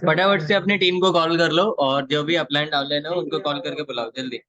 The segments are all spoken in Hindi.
फटाफट से अपनी टीम को कॉल कर लो और जो भी अपलाइन डाउनलाइन हो उनको कॉल करके बुलाओ जल्दी।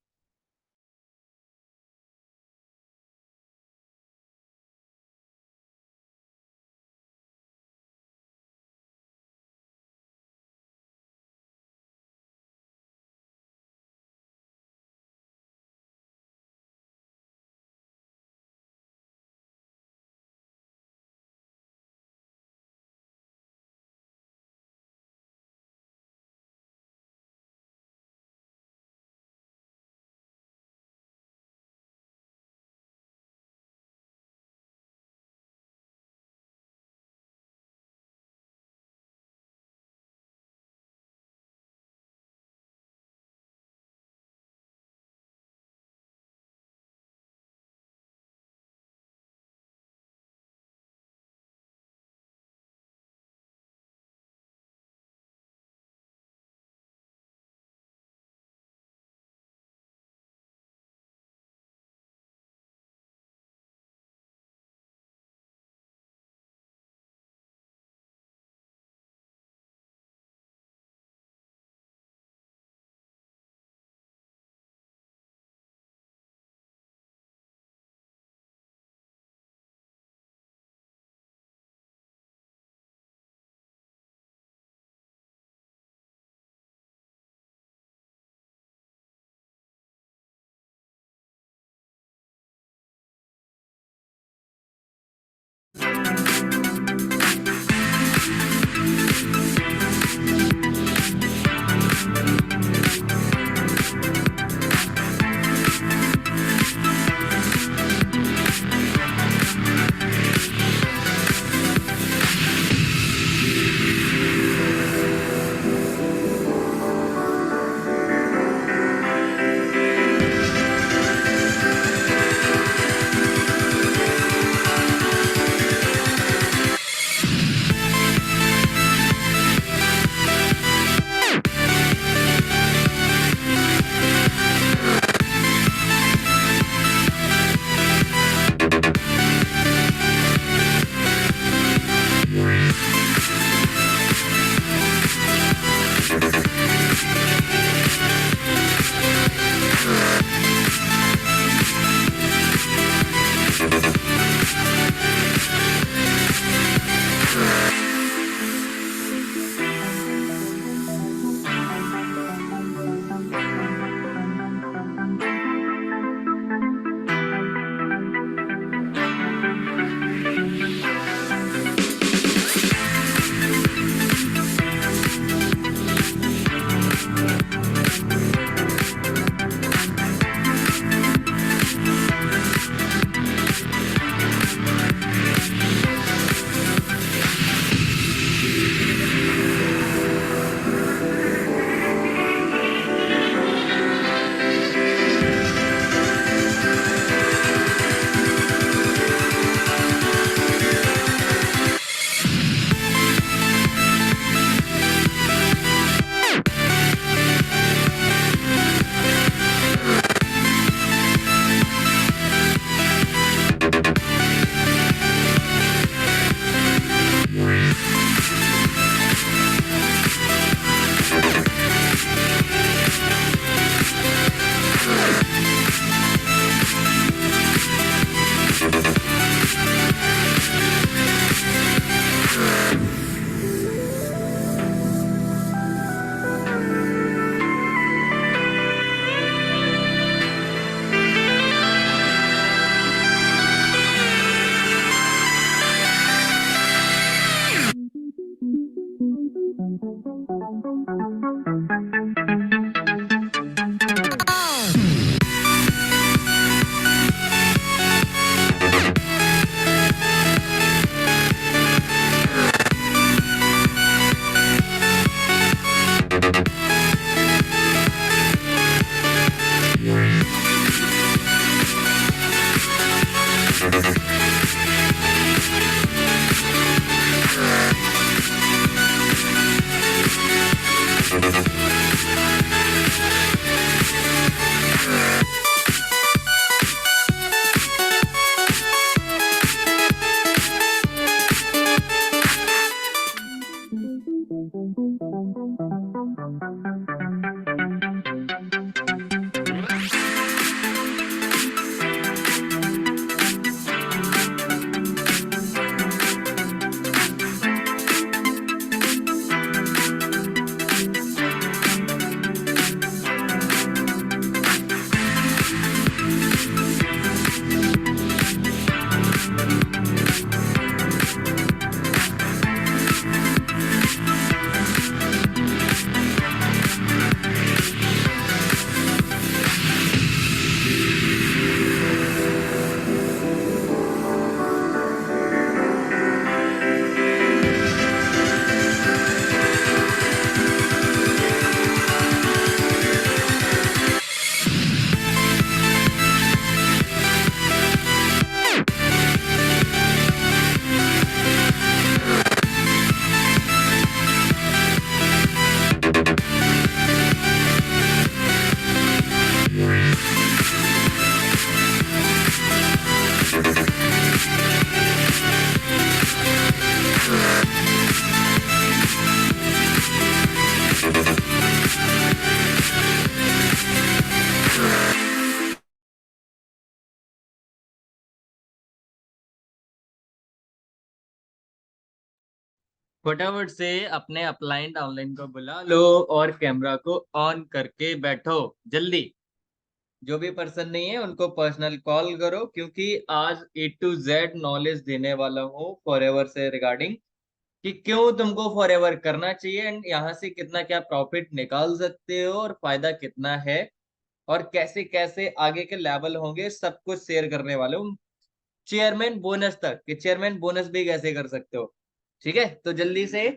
फटाफट से अपने अपलाइंट ऑनलाइन को बुला लो और कैमरा को ऑन करके बैठो जल्दी। जो भी पर्सन नहीं है उनको पर्सनल कॉल करो, क्योंकि आज A to Z नॉलेज देने वाला हूँ फॉरएवर से रिगार्डिंग कि क्यों तुमको फॉरएवर करना चाहिए एंड यहाँ से कितना क्या प्रॉफिट निकाल सकते हो और फायदा कितना है और कैसे कैसे आगे के लेवल होंगे, सब कुछ शेयर करने वाले हूँ। चेयरमैन बोनस तक कि चेयरमैन बोनस भी कैसे कर सकते हो। ठीक है, तो जल्दी से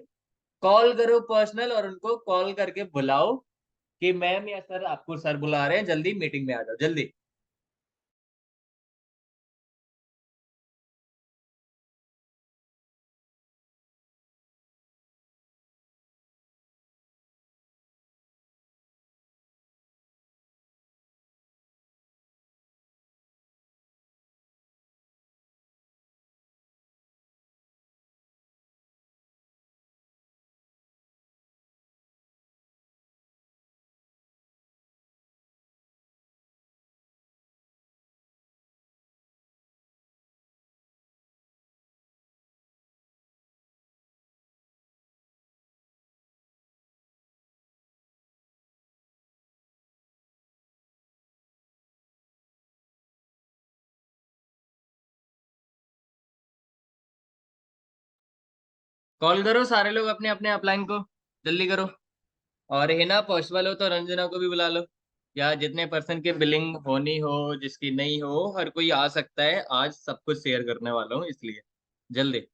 कॉल करो पर्सनल और उनको कॉल करके बुलाओ कि मैम या सर, आपको सर बुला रहे हैं, जल्दी मीटिंग में आ जाओ जल्दी। कॉल करो सारे लोग अपने अपने अपलाइन को, जल्दी करो। और है ना, पॉसिबल हो तो रंजना को भी बुला लो, या जितने पर्सन की बिलिंग होनी हो, जिसकी नहीं हो, हर कोई आ सकता है। आज सब कुछ शेयर करने वाला हूँ इसलिए जल्दी।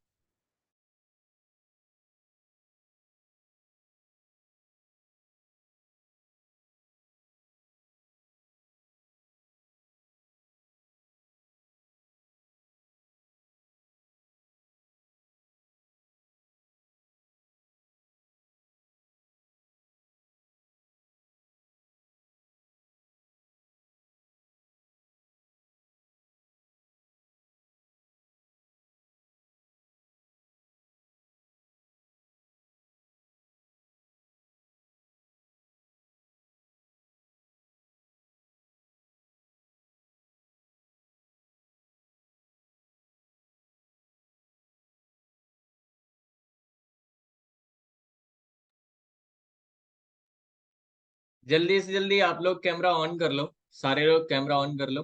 जल्दी से जल्दी आप लोग कैमरा ऑन कर लो, सारे लोग कैमरा ऑन कर लो।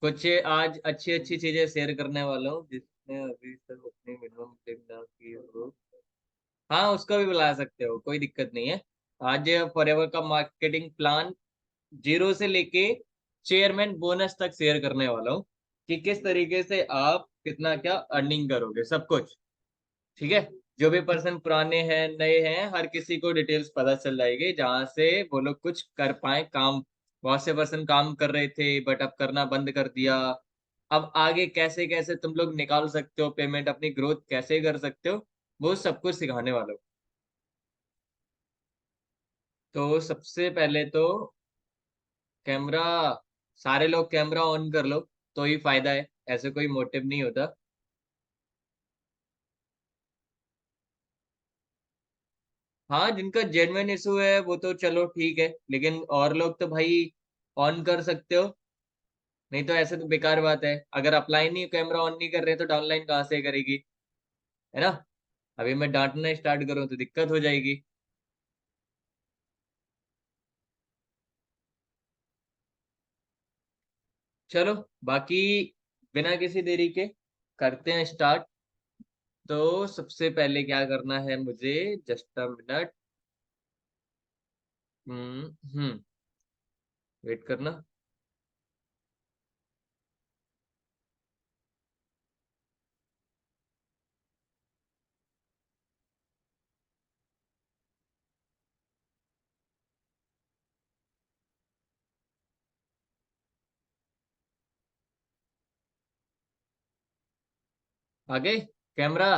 कुछ आज अच्छी अच्छी चीजें शेयर करने वाला हूँ जिसने अभी तक अपनी मिनिमम ना की हो। हाँ, उसको भी बुला सकते हो, कोई दिक्कत नहीं है। आज फॉरएवर का मार्केटिंग प्लान जीरो से लेके चेयरमैन बोनस तक शेयर करने वाला हूँ कि किस तरीके से आप कितना क्या अर्निंग करोगे, सब कुछ। ठीक है, जो भी पर्सन पुराने हैं नए हैं, हर किसी को डिटेल्स पता चल जाएगी, जहां से वो लोग कुछ कर पाए काम। बहुत से पर्सन काम कर रहे थे बट अब करना बंद कर दिया। अब आगे कैसे कैसे तुम लोग निकाल सकते हो पेमेंट, अपनी ग्रोथ कैसे कर सकते हो, वो सब कुछ सिखाने वाला हूँ। तो सबसे पहले तो कैमरा, सारे लोग कैमरा ऑन कर लो, तो ही फायदा है, ऐसे कोई मोटिव नहीं होता। हाँ, जिनका जेन्युइन इशू है वो तो चलो ठीक है, लेकिन और लोग तो भाई ऑन कर सकते हो। नहीं तो ऐसे तो बेकार बात है, अगर अपलाइन ही कैमरा ऑन नहीं कर रहे तो डाउनलाइन कहाँ से करेगी, है ना। अभी मैं डांटना स्टार्ट करूँ तो दिक्कत हो जाएगी। चलो, बाकी बिना किसी देरी के करते हैं स्टार्ट। तो सबसे पहले क्या करना है मुझे, just a minute. Hmm, wait करना। आगे कैमरा,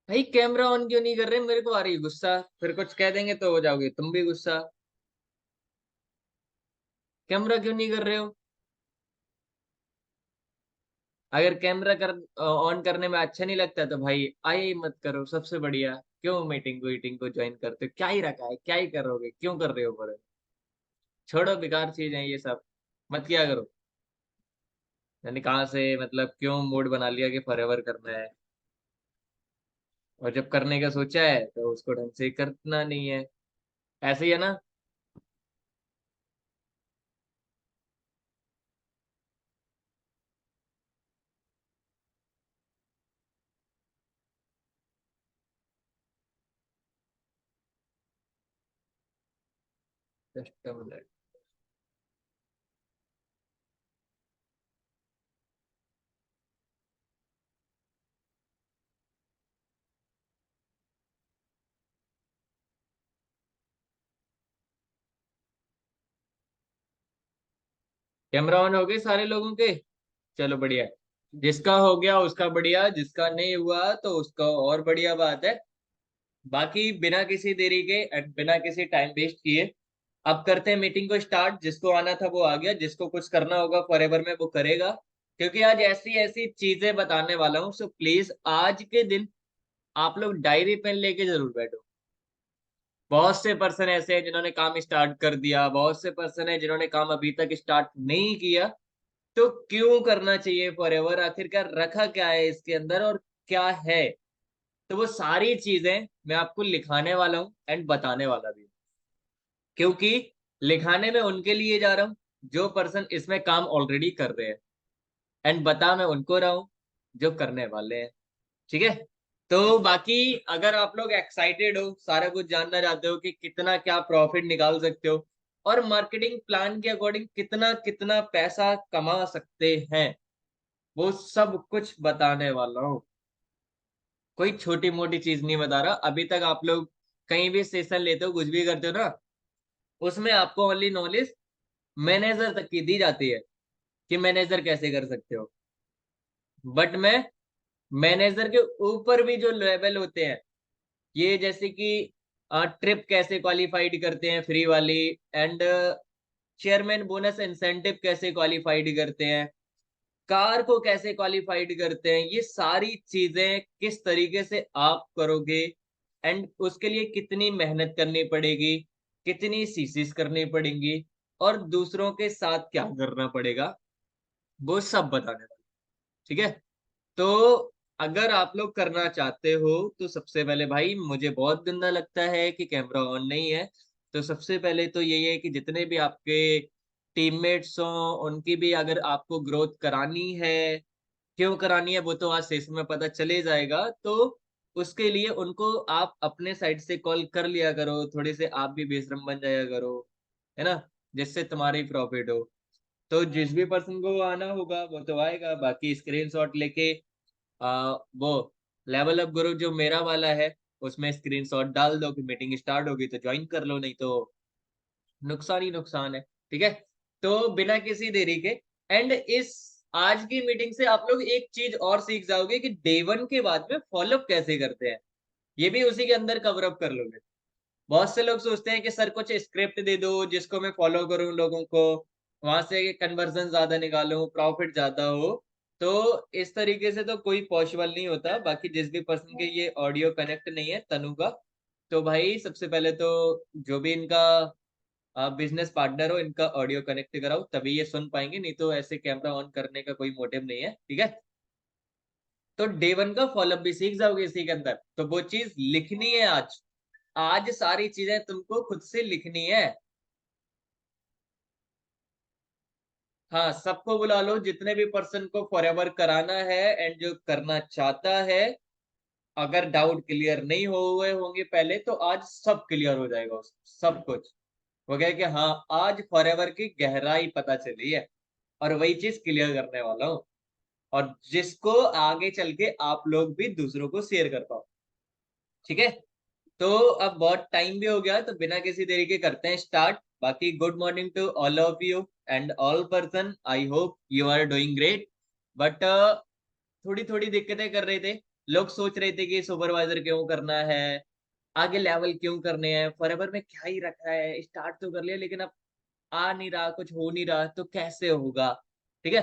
भाई कैमरा ऑन क्यों नहीं कर रहे, मेरे को आ रही है गुस्सा, फिर कुछ कह देंगे तो हो जाओगे तुम भी गुस्सा। कैमरा क्यों नहीं कर रहे हो। अगर कैमरा कर ऑन करने में अच्छा नहीं लगता तो भाई आए ही मत करो, सबसे बढ़िया। क्यों मीटिंग वीटिंग को ज्वाइन करते हो, क्या ही रखा है, क्या ही करोगे, क्यों कर रहे हो पर। छोड़ो, बेकार चीज है ये सब, मत किया करो। यानी कहाँ से, मतलब क्यों मूड बना लिया कि फॉरएवर करना है। और जब करने का सोचा है तो उसको ढंग से करना नहीं है। ऐसे ही है ना। Just minute. कैमरा ऑन हो गए सारे लोगों के। चलो बढ़िया है। जिसका हो गया उसका बढ़िया, जिसका नहीं हुआ तो उसका और बढ़िया बात है। बाकी बिना किसी देरी के and बिना किसी टाइम वेस्ट किए अब करते हैं मीटिंग को स्टार्ट। जिसको आना था वो आ गया, जिसको कुछ करना होगा फॉरएवर में वो करेगा। क्योंकि आज ऐसी ऐसी चीजें बताने वाला हूँ, सो प्लीज आज के दिन आप लोग डायरी पेन लेके जरूर बैठो। बहुत से पर्सन ऐसे हैं जिन्होंने काम स्टार्ट कर दिया, बहुत से पर्सन है जिन्होंने काम अभी तक स्टार्ट नहीं किया। तो क्यों करना चाहिए फॉरएवर, आखिरकार रखा क्या है इसके अंदर और क्या है। तो वो सारी चीजें मैं आपको लिखाने वाला हूँ एंड बताने वाला भी हूँ। क्योंकि लिखाने में उनके लिए जा रहा हूँ जो पर्सन इसमें काम ऑलरेडी कर रहे हैं, एंड बता मैं उनको रहा हूँ जो करने वाले हैं। ठीक है। तो बाकी अगर आप लोग एक्साइटेड हो, सारा कुछ जानना चाहते हो कि कितना क्या प्रॉफिट निकाल सकते हो और मार्केटिंग प्लान के अकॉर्डिंग कितना कितना पैसा कमा सकते हैं, वो सब कुछ बताने वाला हूँ। कोई छोटी मोटी चीज नहीं बता रहा। अभी तक आप लोग कहीं भी सेशन लेते हो, कुछ भी करते हो ना, उसमें आपको ओनली नॉलेज मैनेजर तक की दी जाती है कि मैनेजर कैसे कर सकते हो। बट मैं मैनेजर के ऊपर भी जो लेवल होते हैं, ये जैसे कि ट्रिप कैसे क्वालिफाइड करते हैं फ्री वाली, एंड चेयरमैन बोनस इंसेंटिव कैसे क्वालिफाइड करते हैं, कार को कैसे क्वालिफाइड करते हैं, ये सारी चीजें किस तरीके से आप करोगे एंड उसके लिए कितनी मेहनत करनी पड़ेगी, कितनी सीसीस करनी पड़ेंगी और दूसरों के साथ क्या करना पड़ेगा, वो सब बताने वाला। ठीक है। तो अगर आप लोग करना चाहते हो तो सबसे पहले भाई, मुझे बहुत गंदा लगता है कि कैमरा ऑन नहीं है। तो सबसे पहले तो यही है कि जितने भी आपके टीममेट्स हों उनकी भी अगर आपको ग्रोथ करानी है, क्यों करानी है वो तो आज सेशन में पता चले जाएगा। तो उसके लिए उनको आप अपने साइड से कॉल कर लिया करो, थोड़े से आप भी बेशरम बन जाया करो, है ना, जिससे तुम्हारी प्रॉफिट हो। तो जिस भी पर्सन को आना होगा वो तो आएगा, बाकी स्क्रीनशॉट लेके वो लेवल अप ग्रुप जो मेरा वाला है उसमें स्क्रीनशॉट डाल दो कि मीटिंग स्टार्ट होगी तो ज्वाइन कर लो, नहीं तो नुकसान ही नुकसान है। ठीक है। तो बिना किसी देरी के एंड इस आज की मीटिंग से आप लोग एक चीज और सीख जाओगे कि डे वन के बाद में फॉलोअप कैसे करते हैं, ये भी उसी के अंदर कवर अप कर लोगे। बहुत से लोग सोचते हैं कि सर कुछ स्क्रिप्ट दे दो जिसको मैं फॉलो करूं, लोगों को वहां से कन्वर्जन ज्यादा निकालूं, प्रॉफिट ज्यादा हो। तो इस तरीके से तो कोई पॉसिबल नहीं होता। बाकी जिस भी पर्सन के ये ऑडियो कनेक्ट नहीं है तनु का, तो भाई सबसे पहले तो जो भी इनका बिजनेस पार्टनर हो इनका ऑडियो कनेक्ट कराओ, तभी ये सुन पाएंगे, नहीं तो ऐसे कैमरा ऑन करने का कोई मोटिव नहीं है। ठीक है। तो डे वन का फॉलोअप भी सीख जाओगे इसी के अंदर। तो वो चीज लिखनी है आज। आज सारी चीजें तुमको खुद से लिखनी है। हाँ, सबको बुला लो जितने भी पर्सन को फॉरएवर कराना है एंड जो करना चाहता है। अगर डाउट क्लियर नहीं हुए होंगे पहले तो आज सब क्लियर हो जाएगा उसको सब कुछ। वो कहे कि हाँ आज फॉरएवर की गहराई पता चली है और वही चीज क्लियर करने वाला हूँ, और जिसको आगे चल के आप लोग भी दूसरों को शेयर कर पाओ। ठीक है। तो अब बहुत टाइम भी हो गया तो बिना किसी देरी के करते हैं स्टार्ट। बाकी good morning to all of you and all person, I hope you are doing great. But थोड़ी थोड़ी दिक्कतें कर रहे थे। लोग सोच रहे थे कि सुपरवाइजर क्यों करना है, आगे लेवल क्यों करने हैं, फॉरएवर में क्या ही रखा है, स्टार्ट तो कर लिया लेकिन अब आ नहीं रहा, कुछ हो नहीं रहा तो कैसे होगा। ठीक है।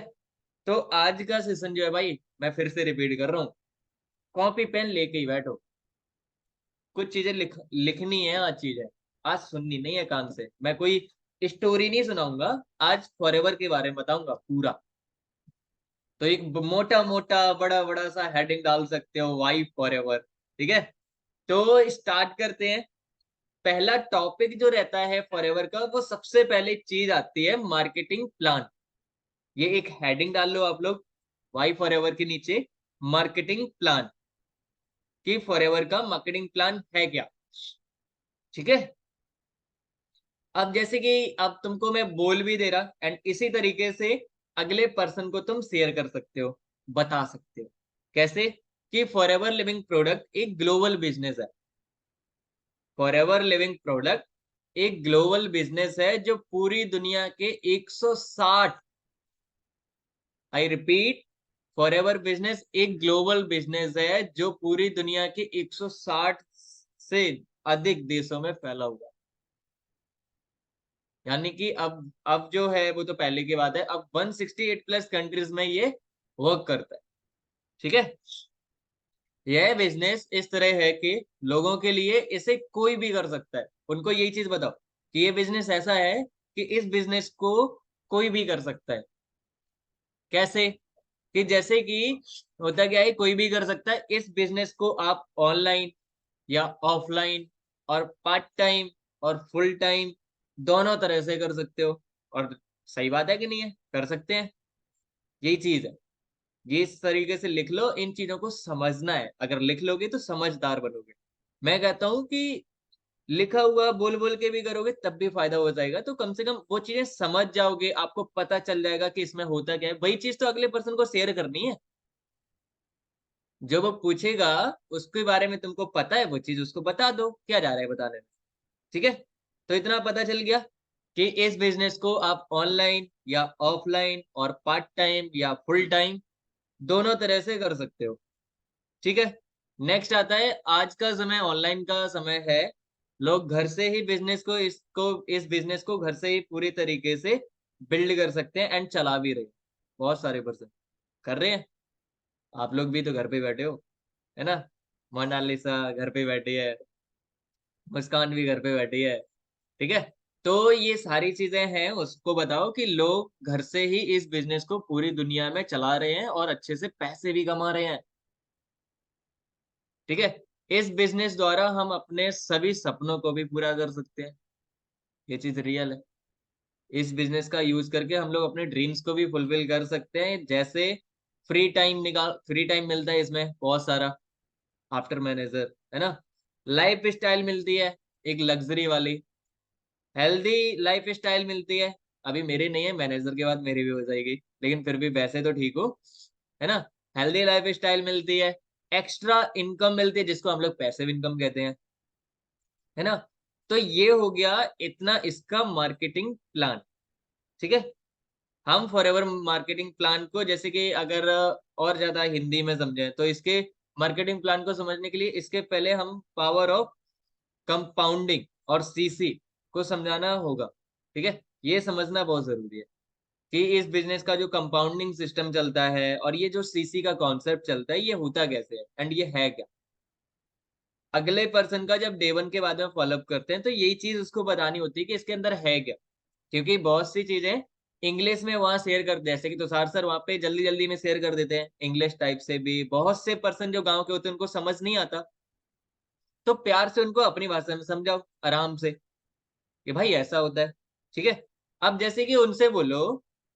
तो आज का सेशन जो है भाई, मैं फिर से रिपीट कर रहा हूँ, कॉपी पेन लेके ही बैठो। कुछ चीजें लिखनी है, आज चीजें आज सुननी नहीं है कान से। मैं कोई स्टोरी नहीं सुनाऊंगा, आज फॉरएवर के बारे में बताऊंगा पूरा। तो एक मोटा मोटा बड़ा बड़ा सा हेडिंग डाल सकते हो, वाई फॉरएवर। ठीक है, तो स्टार्ट करते हैं। पहला टॉपिक जो रहता है फॉरएवर का, वो सबसे पहले चीज आती है मार्केटिंग प्लान। ये एक हेडिंग डाल लो आप लोग, वाई फॉरएवर के नीचे मार्केटिंग प्लान, कि फॉरएवर का मार्केटिंग प्लान है क्या। ठीक है, अब जैसे कि अब तुमको मैं बोल भी दे रहा, एंड इसी तरीके से अगले पर्सन को तुम शेयर कर सकते हो, बता सकते हो। कैसे? कि फॉरएवर लिविंग प्रोडक्ट एक ग्लोबल बिजनेस है। फॉरएवर लिविंग प्रोडक्ट एक ग्लोबल बिजनेस है जो पूरी दुनिया के 160, आई रिपीट, फॉरएवर बिजनेस एक ग्लोबल बिजनेस है जो पूरी दुनिया के 160 से अधिक देशों में फैला हुआ है। यानी कि अब जो है वो तो पहले की बात है, अब 168 प्लस कंट्रीज में ये वर्क करता है। ठीक है, यह बिजनेस इस तरह है कि लोगों के लिए इसे कोई भी कर सकता है। उनको यही चीज बताओ कि ये बिजनेस ऐसा है कि इस बिजनेस को कोई भी कर सकता है। कैसे? कि जैसे कि होता क्या है, कोई भी कर सकता है। इस बिजनेस को आप ऑनलाइन या ऑफलाइन और पार्ट टाइम और फुल टाइम दोनों तरह से कर सकते हो। और सही बात है कि नहीं है? कर सकते हैं, यही चीज है। ये इस तरीके से लिख लो, इन चीजों को समझना है। अगर लिख लोगे तो समझदार बनोगे। मैं कहता हूं कि लिखा हुआ बोल बोल के भी करोगे तब भी फायदा हो जाएगा, तो कम से कम वो चीजें समझ जाओगे, आपको पता चल जाएगा कि इसमें होता क्या है। वही चीज तो अगले पर्सन को शेयर करनी है। जो वो पूछेगा उसके बारे में तुमको पता है, वो चीज उसको बता दो, क्या जा रहा है बताने में। ठीक है, तो इतना पता चल गया कि इस बिजनेस को आप ऑनलाइन या ऑफलाइन और पार्ट टाइम या फुल टाइम दोनों तरह से कर सकते हो। ठीक है, नेक्स्ट आता है, आज का समय ऑनलाइन का समय है। लोग घर से ही इस बिजनेस को घर से ही पूरी तरीके से बिल्ड कर सकते हैं, एंड चला भी रहे हैं। बहुत सारे पर्सन कर रहे हैं। आप लोग भी तो घर पे बैठे हो, है ना? मोनालिसा घर पे बैठी है, मुस्कान भी घर पे बैठी है। ठीक है, तो ये सारी चीजें हैं, उसको बताओ कि लोग घर से ही इस बिजनेस को पूरी दुनिया में चला रहे हैं और अच्छे से पैसे भी कमा रहे हैं। ठीक है, इस बिजनेस द्वारा हम अपने सभी सपनों को भी पूरा कर सकते हैं। ये चीज रियल है। इस बिजनेस का यूज करके हम लोग अपने ड्रीम्स को भी फुलफिल कर सकते हैं। जैसे फ्री टाइम मिलता है इसमें बहुत सारा, आफ्टर मैनेजर, है ना? लाइफ स्टाइल मिलती है एक लग्जरी वाली, हेल्दी लाइफ स्टाइल मिलती है। अभी मेरी नहीं है, मैनेजर के बाद मेरी भी हो जाएगी, लेकिन फिर भी वैसे तो ठीक हो, है ना? हेल्दी लाइफ स्टाइल मिलती है, एक्स्ट्रा इनकम मिलती है जिसको हम लोग पैसिव इनकम कहते हैं, है ना? तो ये हो गया इतना इसका मार्केटिंग प्लान। ठीक है, हम फॉरएवर मार्केटिंग प्लान को, जैसे कि अगर और ज्यादा हिंदी में समझें तो इसके मार्केटिंग प्लान को समझने के लिए इसके पहले हम पावर ऑफ कंपाउंडिंग और सीसी को समझाना होगा। ठीक है, ये समझना बहुत जरूरी है कि इस बिजनेस का जो कंपाउंडिंग सिस्टम चलता है और ये जो सीसी का कॉन्सेप्ट चलता है, ये होता कैसे है एंड ये है क्या। अगले पर्सन का जब डे वन के बाद में फॉलोअप करते हैं तो यही चीज उसको बतानी होती है कि इसके अंदर है क्या। क्योंकि बहुत सी चीजें इंग्लिश में वहां शेयर कर, जैसे कि तुषार सर वहां पे जल्दी जल्दी में शेयर कर देते हैं इंग्लिश टाइप से भी। बहुत से पर्सन जो गांव के होते हैं उनको समझ नहीं आता, तो प्यार से उनको अपनी भाषा में समझाओ आराम से कि भाई ऐसा होता है। ठीक है, अब जैसे कि उनसे बोलो,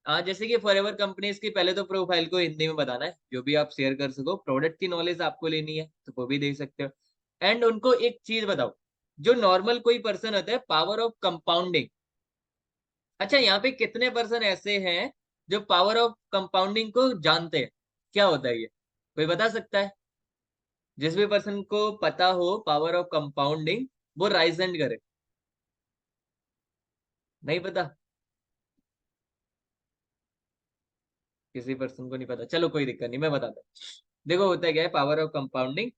जैसे कि फॉरएवर कंपनीज की पहले तो प्रोफाइल को हिंदी में बताना है, जो भी आप शेयर कर सको। प्रोडक्ट की नॉलेज आपको लेनी है तो वो भी दे सकते हो। एंड उनको एक चीज बताओ, जो नॉर्मल कोई पर्सन होता है, पावर ऑफ कंपाउंडिंग। अच्छा, यहाँ पे कितने पर्सन ऐसे हैं जो पावर ऑफ कंपाउंडिंग को जानते हैं? क्या होता है ये, कोई बता सकता है? जिस भी पर्सन को पता हो पावर ऑफ कंपाउंडिंग, वो राइज हैंड करे। नहीं पता? किसी पर्सन को नहीं पता, चलो कोई दिक्कत नहीं, मैं बताता हूँ। देखो होता है क्या है पावर ऑफ कंपाउंडिंग।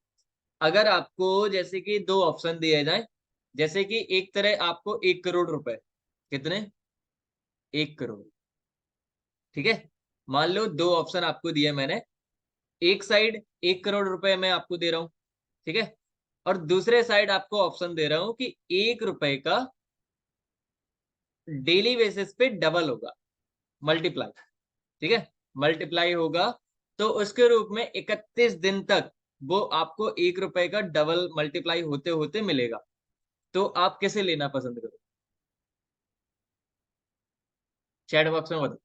अगर आपको जैसे कि दो ऑप्शन दिए जाए, जैसे कि एक तरह आपको 1 करोड़ रुपए, कितने? 1 करोड़। ठीक है, मान लो दो ऑप्शन आपको दिए मैंने। एक साइड 1 करोड़ रुपए मैं आपको दे रहा हूँ, ठीक है, और दूसरे साइड आपको ऑप्शन दे रहा हूं कि 1 रुपए का डेली बेसिस पे डबल होगा, मल्टीप्लाई। ठीक है, मल्टीप्लाई होगा, तो उसके रूप में 31 दिन तक वो आपको 1 रुपए का डबल मल्टीप्लाई होते होते मिलेगा। तो आप किसे लेना पसंद करोगे? चैट बॉक्स में बताओ।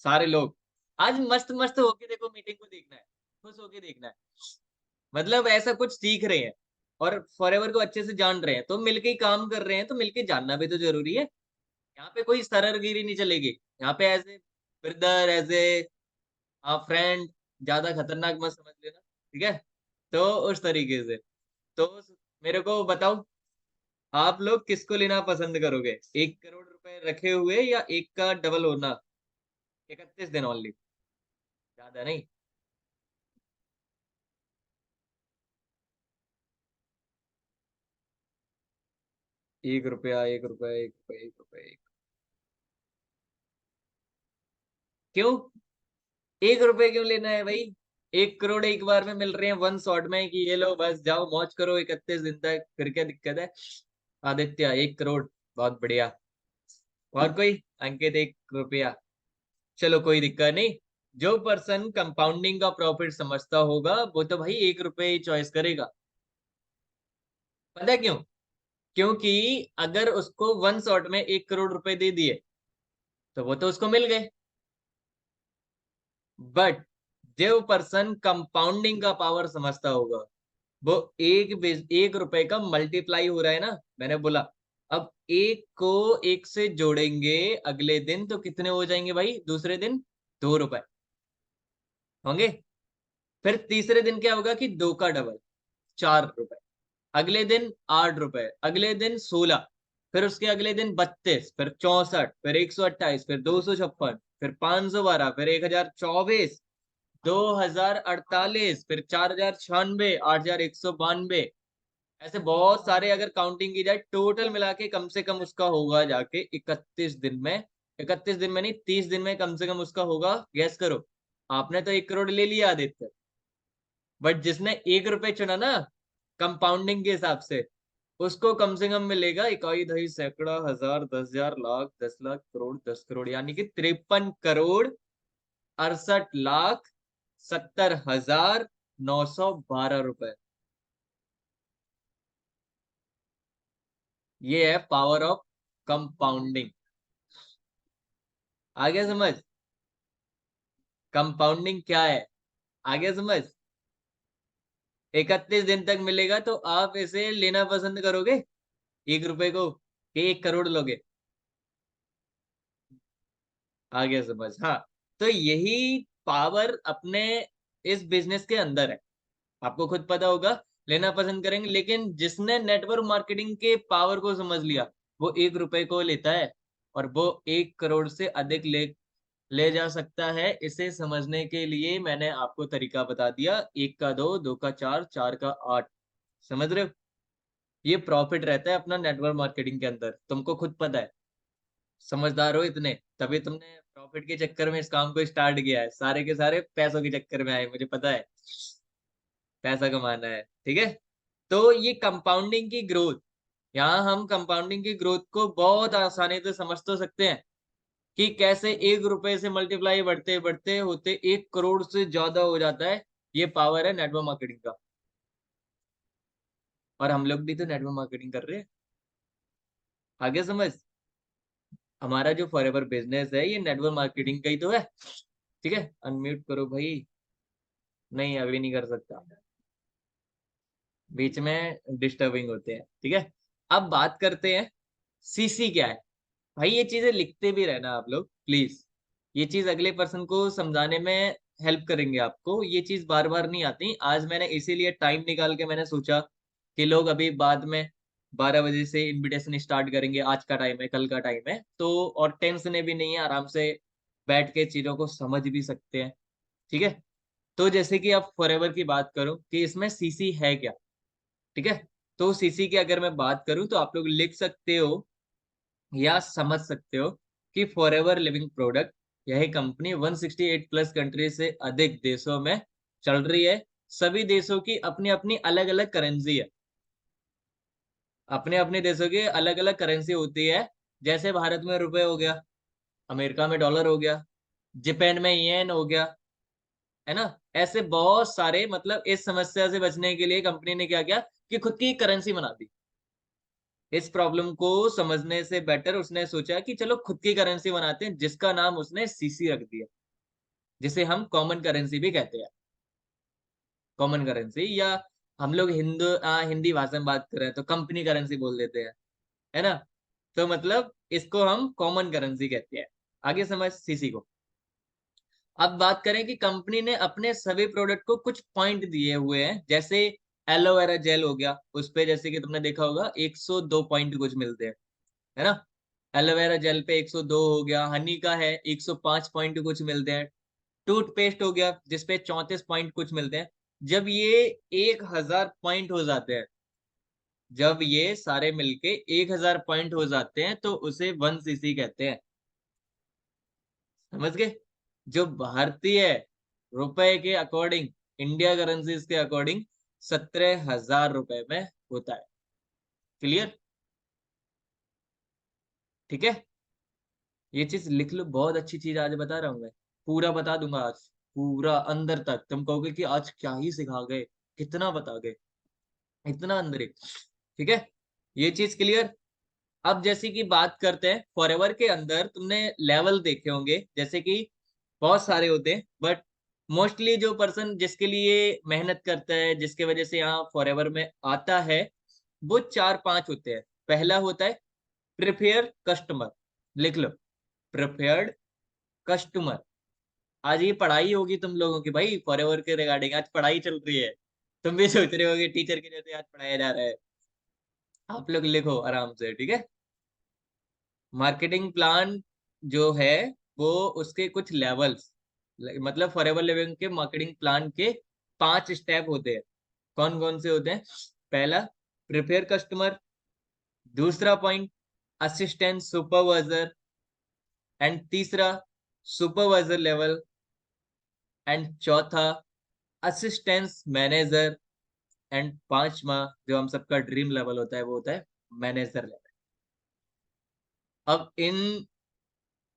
सारे लोग आज मस्त मस्त होके देखो, मीटिंग को देखना है, खुश होके देखना है। मतलब ऐसा कुछ सीख रहे हैं और फॉरएवर को अच्छे से जान रहे हैं, तो मिलके ही काम कर रहे हैं, तो मिलके जानना भी तो जरूरी है। यहाँ पे कोई सररगिरी नहीं चलेगी। यहाँ पे as a brother, as a friend, ज्यादा खतरनाक मत समझ लेना, ठीक है? तो उस तरीके से, तो मेरे को बताओ, आप लोग किसको लेना पसंद करोगे? 1 करोड़ रुपए रखे हुए या एक का डबल होना? 31 दिन ओनली, ज्यादा नहीं। 1 रुपया, 1 रुपया, 1 रुपया, 1 रुपया, क्यों? 1 रुपए क्यों लेना है भाई? 1 करोड़ एक बार में मिल रहे हैं, वन शॉट में, कि ये लो बस जाओ मौज करो 31 दिन तक, फिर क्या दिक्कत है? आदित्य 1 करोड़, बहुत बढ़िया। और कोई? अंकित 1 रुपया, चलो कोई दिक्कत नहीं। जो पर्सन कंपाउंडिंग का प्रॉफिट समझता होगा वो तो भाई 1 रुपए ही चॉइस करेगा। पता है क्यों? क्योंकि अगर उसको वन शॉट में 1 करोड़ रुपए दे दिए तो वो तो उसको मिल गए। बट जो पर्सन कंपाउंडिंग का पावर समझता होगा, वो 1 रुपए का मल्टीप्लाई हो रहा है ना, मैंने बोला। अब एक को एक से जोड़ेंगे अगले दिन तो कितने हो जाएंगे भाई? दूसरे दिन 2 रुपए होंगे। फिर तीसरे दिन क्या होगा कि दो का डबल, 4 रुपए। अगले दिन 8 रुपए, अगले दिन 16, फिर उसके अगले दिन 32, फिर 64, फिर 128, फिर 256, फिर 512, फिर 1024, 2048, फिर 4096, 8192। ऐसे बहुत सारे अगर काउंटिंग की जाए, टोटल मिला के कम से कम उसका होगा जाके 31 दिन में। 31 दिन में नहीं, 30 दिन में कम से कम उसका होगा। गैस करो। आपने तो 1 करोड़ ले लिया आदित्य, बट जिसने 1 रुपए चुना ना कंपाउंडिंग के हिसाब से, उसको कम से कम मिलेगा इकाई, दही, सैकड़ा, हजार, 10,000, लाख, 10 लाख, करोड़, 10 करोड़, यानी कि 53,68,70,912 रुपए। ये है पावर ऑफ कंपाउंडिंग। आगे समझ? कंपाउंडिंग क्या है? आगे समझ? 31 दिन तक मिलेगा तो आप इसे लेना पसंद करोगे, 1 रुपए को, कि 1 करोड़ लोगे? आगे समझ? हाँ। तो यही पावर अपने इस बिजनेस के अंदर है। आपको खुद पता होगा, लेना पसंद करेंगे, लेकिन जिसने नेटवर्क मार्केटिंग के पावर को समझ लिया, वो 1 रुपए को लेता है और वो 1 करोड़ से अधिक ले जा सकता है। इसे समझने के लिए मैंने आपको तरीका बता दिया। 1 का 2, 2 का 4, 4 का 8। समझ रहे हो? ये प्रॉफिट रहता है अपना नेटवर्क मार्केटिंग के अंदर, तुमको खुद पता है। समझदार हो इतने, तभी तुमने प्रॉफिट के चक्कर में इस काम को स्टार्ट किया है। सारे के सारे पैसों के चक्कर में आए, मुझे पता है। पैसा कमाना है, ठीक है? तो ये कंपाउंडिंग की ग्रोथ, यहाँ हम कंपाउंडिंग की ग्रोथ को बहुत आसानी से समझ तो सकते हैं कि कैसे 1 रुपए से मल्टीप्लाई बढ़ते बढ़ते होते 1 करोड़ से ज्यादा हो जाता है। ये पावर है नेटवर्क मार्केटिंग का। और हम लोग भी तो नेटवर्क मार्केटिंग कर रहे हैं। आगे समझ? हमारा जो फॉरएवर बिजनेस है ये नेटवर्क मार्केटिंग का ही तो है। ठीक है, अनम्यूट करो भाई। नहीं, अभी नहीं कर सकता, बीच में डिस्टर्बिंग होते हैं, ठीक है? अब बात करते हैं सीसी क्या है। भाई ये चीजें लिखते भी रहना आप लोग प्लीज। ये चीज अगले पर्सन को समझाने में हेल्प करेंगे आपको। ये चीज बार बार नहीं आती। आज मैंने इसीलिए टाइम निकाल के मैंने सोचा कि लोग अभी बाद में 12 बजे से इनविटेशन स्टार्ट करेंगे, आज का टाइम है, कल का टाइम है, तो और टेंशन भी नहीं है, आराम से बैठ के चीजों को समझ भी सकते हैं, ठीक है? तो जैसे कि आप फॉरएवर की बात करो कि इसमें सीसी है क्या, ठीक है? तो सीसी की अगर मैं बात करूं तो आप लोग लिख सकते हो या समझ सकते हो कि फॉरएवर लिविंग प्रोडक्ट, यही कंपनी 168 प्लस कंट्री से अधिक देशों में चल रही है। सभी देशों की अपनी अपनी अलग अलग करेंसी है। अपने अपने देशों की अलग अलग करेंसी होती है। जैसे भारत में रुपए हो गया, अमेरिका में डॉलर हो गया, जापान में येन हो गया, है ना? ऐसे बहुत सारे, मतलब इस समस्या से बचने के लिए कंपनी ने क्या किया कि खुद की करेंसी बना दी। इस प्रॉब्लम को समझने से बेटर उसने सोचा कि चलो खुद की करेंसी बनाते हैं, जिसका नाम उसने सीसी रख दिया, जिसे हम कॉमन करेंसी भी कहते हैं। कॉमन करेंसी, या हम लोग हिंदी भाषा में बात कर रहे हैं तो कंपनी करेंसी बोल देते हैं, है ना। तो मतलब इसको हम कॉमन करेंसी कहते हैं। आगे समझ सीसी को। अब बात करें कि कंपनी ने अपने सभी प्रोडक्ट को कुछ पॉइंट दिए हुए हैं, जैसे एलोवेरा जेल हो गया, उस पे जैसे कि तुमने देखा होगा 102 पॉइंट कुछ मिलते हैं, है ना। एलोवेरा जेल पे 102 हो गया, हनी का है 105 पॉइंट कुछ मिलते हैं। टूथपेस्ट हो गया जिसपे 34 पॉइंट कुछ मिलते हैं। जब ये 1000 पॉइंट हो जाते हैं, जब ये सारे मिलके 1000 पॉइंट हो जाते हैं, तो उसे 1 सीसी कहते हैं। समझ गए। जो भारतीय रुपए के अकॉर्डिंग, इंडिया करेंसीज के अकॉर्डिंग 17,000 रुपए में होता है। क्लियर। ठीक है। ये चीज लिख लो, बहुत अच्छी चीज आज बता रहा हूं मैं। पूरा बता दूंगा आज, पूरा अंदर तक। तुम कहोगे कि आज क्या ही सिखा गए, कितना बता गए, इतना अंदर ही। ठीक है, ये चीज क्लियर। अब जैसे कि बात करते हैं फॉरएवर के अंदर, तुमने लेवल देखे होंगे, जैसे कि बहुत सारे होते हैं, बट मोस्टली जो पर्सन जिसके लिए मेहनत करता है, जिसके वजह से यहाँ फॉरएवर में आता है, वो 4-5 होते हैं। पहला होता है प्रिपेयर कस्टमर। लिख लो, प्रिपेयर्ड कस्टमर। आज ये पढ़ाई होगी तुम लोगों की भाई, फॉरएवर के रिगार्डिंग आज पढ़ाई चल रही है। तुम भी सोच रहे होगे टीचर के जैसे आज पढ़ाया जा रहा है। आप लोग लिखो आराम से, ठीक है। मार्केटिंग प्लान जो है, वो उसके कुछ लेवल्स, मतलब फॉरएवर लिविंग के मार्केटिंग प्लान के 5 स्टेप होते हैं। कौन कौन से होते हैं? पहला प्रिपेयर कस्टमर, दूसरा पॉइंट असिस्टेंट सुपरवाइजर, एंड तीसरा सुपरवाइजर लेवल, एंड चौथा असिस्टेंस मैनेजर, एंड पांचवा जो हम सबका ड्रीम लेवल होता है, वो होता है मैनेजर लेवल। अब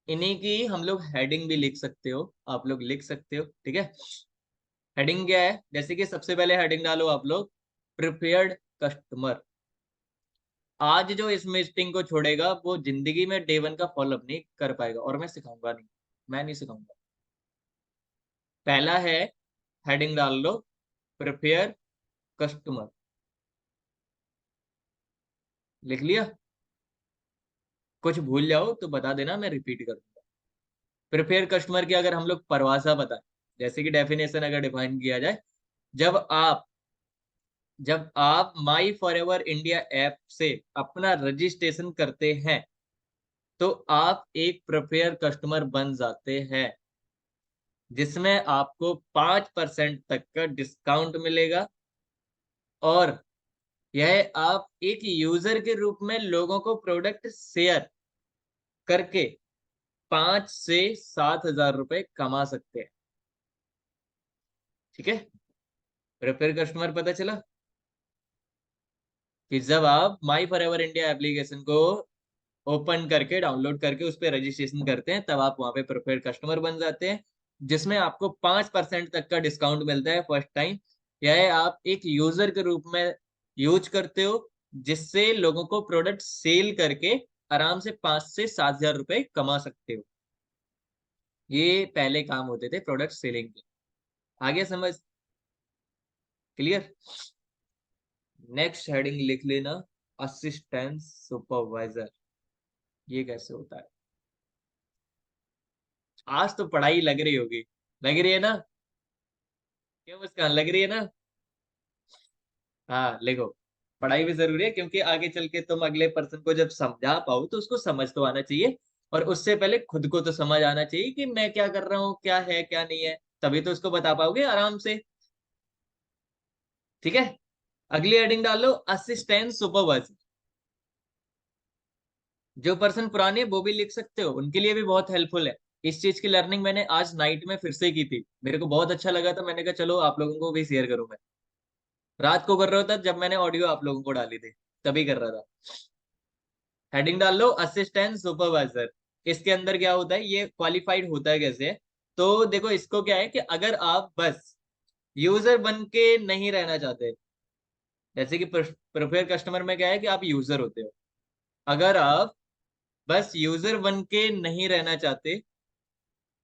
इन्हीं की हम लोग हेडिंग भी लिख सकते हो, आप लोग लिख सकते हो, ठीक है। हेडिंग क्या है? जैसे कि सबसे पहले हेडिंग डालो आप लोग प्रिपेयर्ड कस्टमर। आज जो इस मीटिंग को छोड़ेगा वो जिंदगी में डे 1 का फॉलोअप नहीं कर पाएगा, और मैं सिखाऊंगा नहीं, मैं नहीं सिखाऊंगा। पहला है, हेडिंग डाल लो प्रिपेयर कस्टमर। लिख लिया? कुछ भूल जाओ तो बता देना, मैं रिपीट कर दूंगा। प्रिपेयर कस्टमर की अगर हम लोग परिभाषा बताएं, जैसे कि डेफिनेशन अगर डिफाइन किया जाए, जब आप जब आप माई फॉरएवर इंडिया ऐप से अपना रजिस्ट्रेशन करते हैं, तो आप एक प्रिपेयर कस्टमर बन जाते हैं, जिसमें आपको 5% तक का डिस्काउंट मिलेगा। और यह आप एक यूजर के रूप में लोगों को प्रोडक्ट शेयर करके 5 से 7 हजार रुपए कमा सकते हैं। ठीक है, प्रिपेयर कस्टमर पता चला कि जब आप माई फॉरएवर इंडिया एप्लीकेशन को ओपन करके, डाउनलोड करके उस पर रजिस्ट्रेशन करते हैं, तब आप वहां पे प्रिपेयर कस्टमर बन जाते हैं, जिसमें आपको 5% तक का डिस्काउंट मिलता है फर्स्ट टाइम। यह आप एक यूजर के रूप में यूज करते हो, जिससे लोगों को प्रोडक्ट सेल करके आराम से 5 से 7 हजार रुपए कमा सकते हो। ये पहले काम होते थे प्रोडक्ट सेलिंग के। आगे समझ क्लियर। नेक्स्ट हेडिंग लिख लेना असिस्टेंट सुपरवाइजर। ये कैसे होता है? आज तो पढ़ाई लग रही होगी, लग रही है ना? क्यों मुस्कान, लग रही है ना? हाँ लिखो, पढ़ाई भी जरूरी है, क्योंकि आगे चल के तुम अगले पर्सन को जब समझा पाओ तो उसको समझ तो आना चाहिए, और उससे पहले खुद को तो समझ आना चाहिए कि मैं क्या कर रहा हूँ, क्या है क्या नहीं है, तभी तो उसको बता पाओगे आराम से। ठीक है, अगली हेडिंग डालो असिस्टेंट सुपरवाइजर। जो पर्सन पुराने हैं वो भी लिख सकते हो, उनके लिए भी बहुत हेल्पफुल है। इस चीज की लर्निंग मैंने आज नाइट में फिर से की थी, मेरे को बहुत अच्छा लगा था, मैंने कहा चलो आप लोगों को भी शेयर करूं मैं। रात को कर रहा था जब मैंने ऑडियो आप लोगों को डाली थी, तभी कर रहा था। हेडिंग डाल लो असिस्टेंट सुपरवाइजर। इसके अंदर क्या होता है, ये क्वालिफाइड होता है कैसे? तो देखो, इसको क्या है कि अगर आप बस यूजर बन के नहीं रहना चाहते। जैसे कि प्रिफेयर कस्टमर में क्या है कि आप यूजर होते हो। अगर आप बस यूजर बन के नहीं रहना चाहते,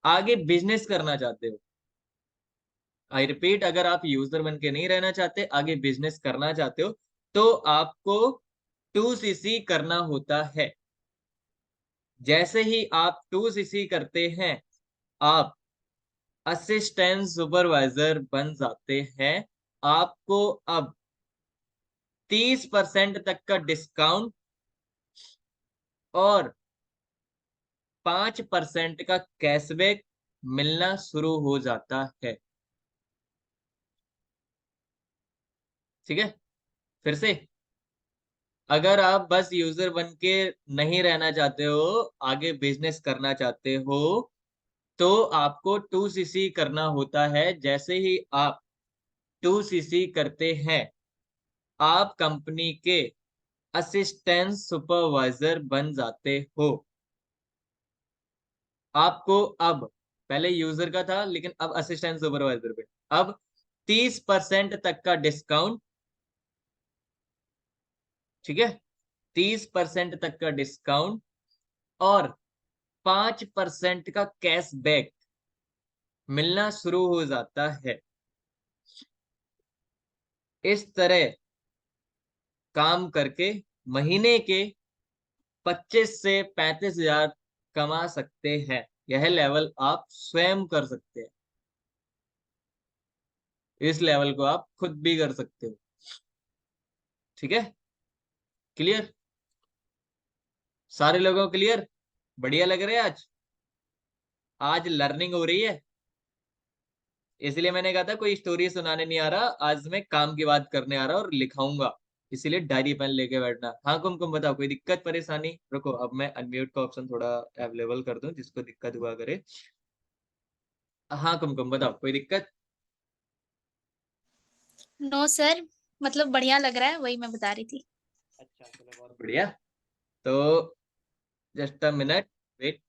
आगे बिजनेस करना चाहते हो, आई रिपीट, अगर आप यूजर बन के नहीं रहना चाहते, आगे बिजनेस करना चाहते हो, तो आपको 2CC करना होता है। जैसे ही आप 2CC करते हैं, आप असिस्टेंट सुपरवाइजर बन जाते हैं। आपको अब 30% तक का डिस्काउंट और 5% का कैशबैक मिलना शुरू हो जाता है। ठीक है, फिर से, अगर आप बस यूजर बन के नहीं रहना चाहते हो, आगे बिजनेस करना चाहते हो, तो आपको 2CC करना होता है। जैसे ही आप 2CC करते हैं, आप कंपनी के असिस्टेंट सुपरवाइजर बन जाते हो। आपको अब, पहले यूजर का था लेकिन अब असिस्टेंट सुपरवाइजर पे, अब 30% तक का डिस्काउंट। ठीक है, 30% तक का डिस्काउंट और 5% का कैशबैक मिलना शुरू हो जाता है। इस तरह काम करके महीने के 25 से 35 हजार कमा सकते हैं। यह लेवल आप स्वयं कर सकते हैं। इस लेवल को आप खुद भी कर सकते हो। ठीक है, क्लियर? सारे लोगों क्लियर? बढ़िया लग रहे हैं आज? आज लर्निंग हो रही है। इसलिए मैंने कहा था कोई स्टोरी सुनाने नहीं आ रहा, आज मैं काम की बात करने आ रहा और लिखाऊंगा। इसीलिए डायरी पेन लेके बैठना। हाँ कुमकुम बताओ, कोई दिक्कत परेशानी? रुको, अब मैं अनम्यूट का ऑप्शन थोड़ा अवेलेबल कर दूं, जिसको दिक्कत हुआ करे। हाँ कुमकुम बताओ, कोई दिक्कत? नो सर, मतलब बढ़िया लग रहा है, वही मैं बता रही थी। अच्छा चलो, बहुत बढ़िया। तो जस्ट अ मिनट, वेट।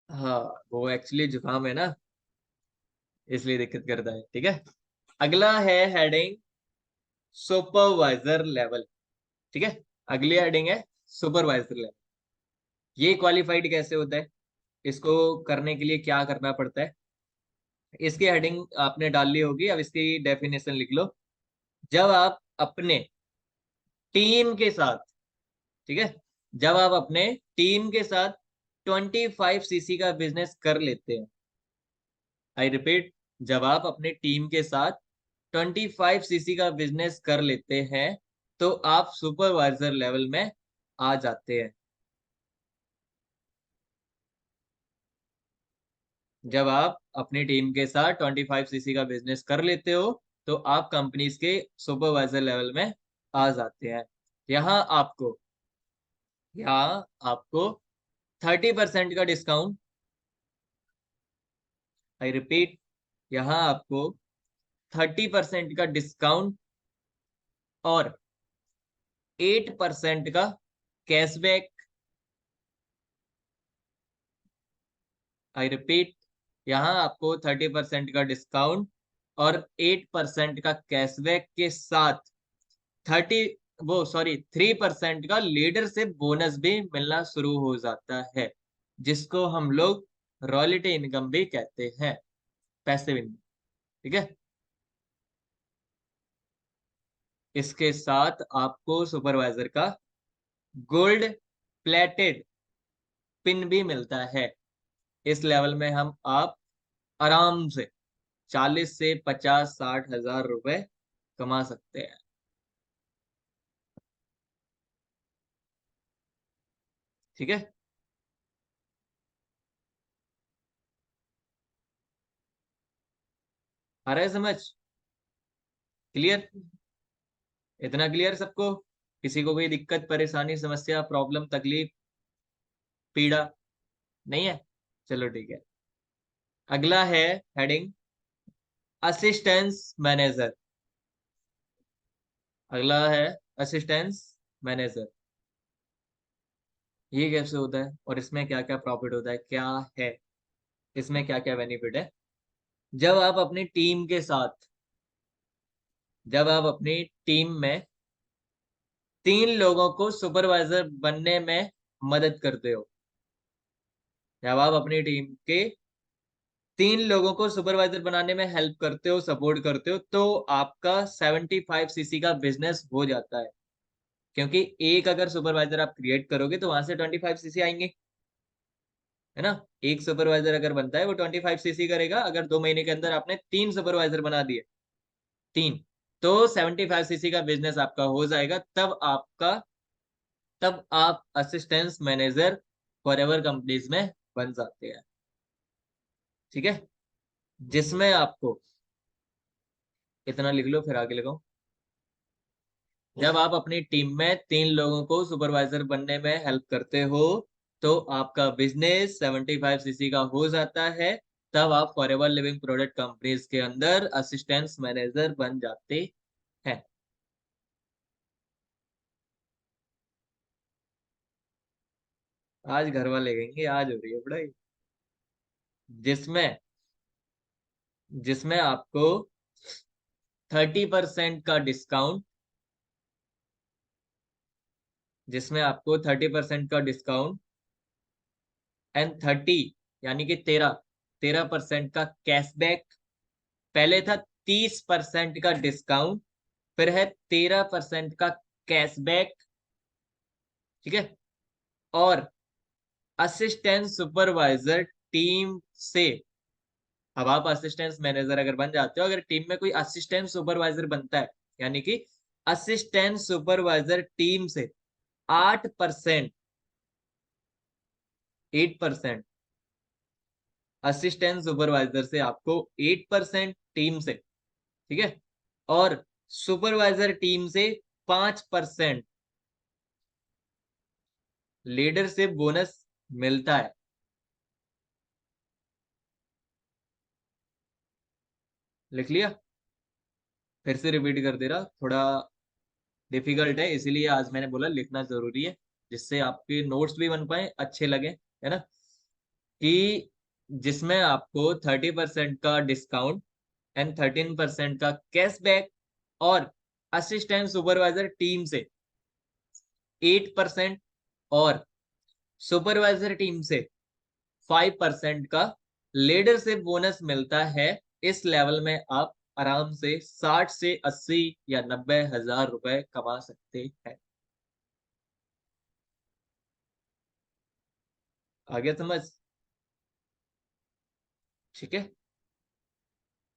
हाँ, वो एक्चुअली जुकाम है ना, इसलिए दिक्कत करता है। ठीक है, अगला है हेडिंग सुपरवाइजर लेवल। ठीक है, अगली हेडिंग है सुपरवाइजर लेवल। ये क्वालिफाइड कैसे होता है, इसको करने के लिए क्या करना पड़ता है? इसकी हेडिंग आपने डाल ली होगी, अब इसकी डेफिनेशन लिख लो। जब आप अपने टीम के साथ, ठीक है, जब आप अपने टीम के साथ 25CC का बिजनेस कर लेते हैं, आई रिपीट, जब आप अपने टीम के साथ 25CC का बिजनेस कर लेते हैं, तो आप सुपरवाइजर लेवल में आ जाते हैं। जब आप अपनी टीम के साथ 25CC का बिजनेस कर लेते हो, तो आप कंपनीज के सुपरवाइजर लेवल में आ जाते हैं। यहाँ आपको यहाँ आपको 30% का डिस्काउंट, आई रिपीट, यहाँ आपको 30% का डिस्काउंट और 8% का कैशबैक, आई रिपीट, यहाँ आपको 30% का डिस्काउंट और 8% का कैशबैक के साथ 3% का लीडरशिप बोनस भी मिलना शुरू हो जाता है, जिसको हम लोग रॉयल्टी इनकम भी कहते हैं, पैसिव इनकम। ठीक है, इसके साथ आपको सुपरवाइजर का गोल्ड प्लेटेड पिन भी मिलता है। इस लेवल में हम आप आराम से 40 से 50 60 हजार रुपए कमा सकते हैं। ठीक है, आ रहा है समझ? क्लियर? इतना क्लियर सबको? किसी को कोई दिक्कत परेशानी समस्या प्रॉब्लम तकलीफ पीड़ा नहीं है? चलो ठीक है, अगला है हेडिंग असिस्टेंस मैनेजर। अगला है असिस्टेंस मैनेजर। ये कैसे होता है और इसमें क्या क्या प्रॉफिट होता है, क्या है इसमें, क्या क्या बेनिफिट है? जब आप अपनी टीम के साथ, जब आप अपनी टीम में 3 लोगों को सुपरवाइजर बनने में मदद करते हो, जब आप अपनी टीम के 3 लोगों को सुपरवाइजर बनाने में हेल्प करते हो, सपोर्ट करते हो, तो आपका 75 सीसी का बिजनेस हो जाता है। क्योंकि एक अगर सुपरवाइजर आप क्रिएट करोगे तो वहां से 25 सीसी आएंगे, है ना। एक सुपरवाइजर अगर बनता है वो 25 सीसी करेगा। अगर 2 महीने के अंदर आपने 3 सुपरवाइजर बना दिए, 3, तो 75 सीसी का बिजनेस आपका हो जाएगा। तब आप असिस्टेंस मैनेजर फॉरएवर कंपनीज में बन सकते हैं। ठीक है, जिसमें आपको, इतना लिख लो फिर आगे लगाओ। जब आप अपनी टीम में 3 लोगों को सुपरवाइजर बनने में हेल्प करते हो तो आपका बिजनेस 75 सीसी का हो जाता है। तब आप फॉरएवर लिविंग प्रोडक्ट कंपनीज के अंदर असिस्टेंस मैनेजर बन जाते हैं। आज घर वाले कहेंगे आज हो रही है पढ़ाई। जिसमें जिसमें आपको 30% का डिस्काउंट, जिसमें आपको 30% का डिस्काउंट एंड 30 यानी कि 13% का कैशबैक। पहले था 30% का डिस्काउंट, फिर है 13% का कैशबैक। ठीक है, और असिस्टेंट सुपरवाइजर टीम से, अब आप असिस्टेंट मैनेजर अगर बन जाते हो, अगर टीम में कोई असिस्टेंट सुपरवाइजर बनता है, यानी कि असिस्टेंट सुपरवाइजर टीम से 8%, 8%, असिस्टेंट सुपरवाइजर से आपको 8% टीम से, ठीक है, और सुपरवाइजर टीम से 5% लीडरशिप बोनस मिलता है। लिख लिया? फिर से रिपीट कर दे रहा, थोड़ा डिफिकल्ट है इसीलिए आज मैंने बोला लिखना जरूरी है, जिससे आपके नोट्स भी बन पाए, अच्छे लगे, है ना। कि जिसमें आपको 30% का डिस्काउंट एंड 13% का कैशबैक, और असिस्टेंट सुपरवाइजर टीम से 8% और सुपरवाइजर टीम से 5% का लीडरशिप बोनस मिलता है। इस लेवल में आप आराम से 60 से 80 या 90 हजार रुपए कमा सकते हैं। आगे समझ? ठीक है,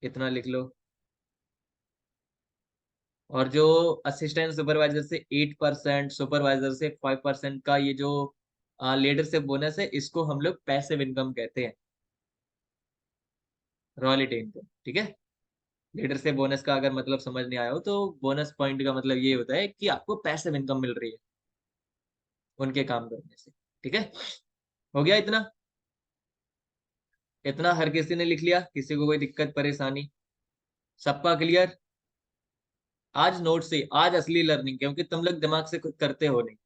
इतना लिख लो। और जो असिस्टेंट सुपरवाइजर से 8%, सुपरवाइजर से 5% का ये जो लीडरशिप बोनस है, इसको हम लोग पैसिव इनकम कहते हैं, रॉयल्टी इनकम। ठीक है, लीडरशिप बोनस का अगर मतलब समझ नहीं आया हो तो बोनस पॉइंट का मतलब ये होता है कि आपको पैसिव इनकम मिल रही है उनके काम करने से। ठीक है, हो गया इतना? इतना हर किसी ने लिख लिया? किसी को कोई दिक्कत परेशानी? सबका क्लियर? आज नोट से, आज असली लर्निंग, क्योंकि तुम लोग दिमाग से कुछ करते हो नहीं।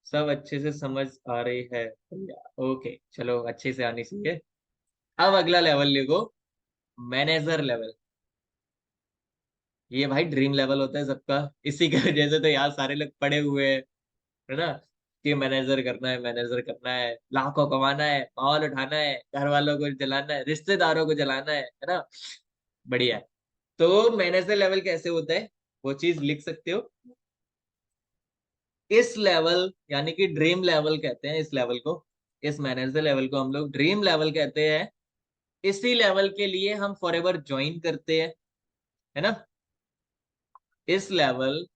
सब अच्छे से समझ आ रही है भैया? ओके, चलो अच्छे से आनी चाहिए। अब अगला लेवल लिखो, मैनेजर लेवल। ये भाई ड्रीम लेवल होता है सबका, इसी की वजह से तो यार सारे लोग पड़े हुए हैं, है ना। कि मैनेजर करना है, मैनेजर करना है, लाखों कमाना है, माहौल उठाना है, घर वालों को जलाना है, रिश्तेदारों को जलाना है ना। बढ़िया है। तो मैनेजर लेवल कैसे होता है वो चीज लिख सकते हो। इस लेवल यानी कि ड्रीम लेवल कहते हैं इस लेवल को, इस मैनेजर लेवल को हम लोग ड्रीम लेवल कहते हैं। इसी लेवल के लिए हम फॉरएवर ज्वाइन करते हैं, है ना। इस लेवल,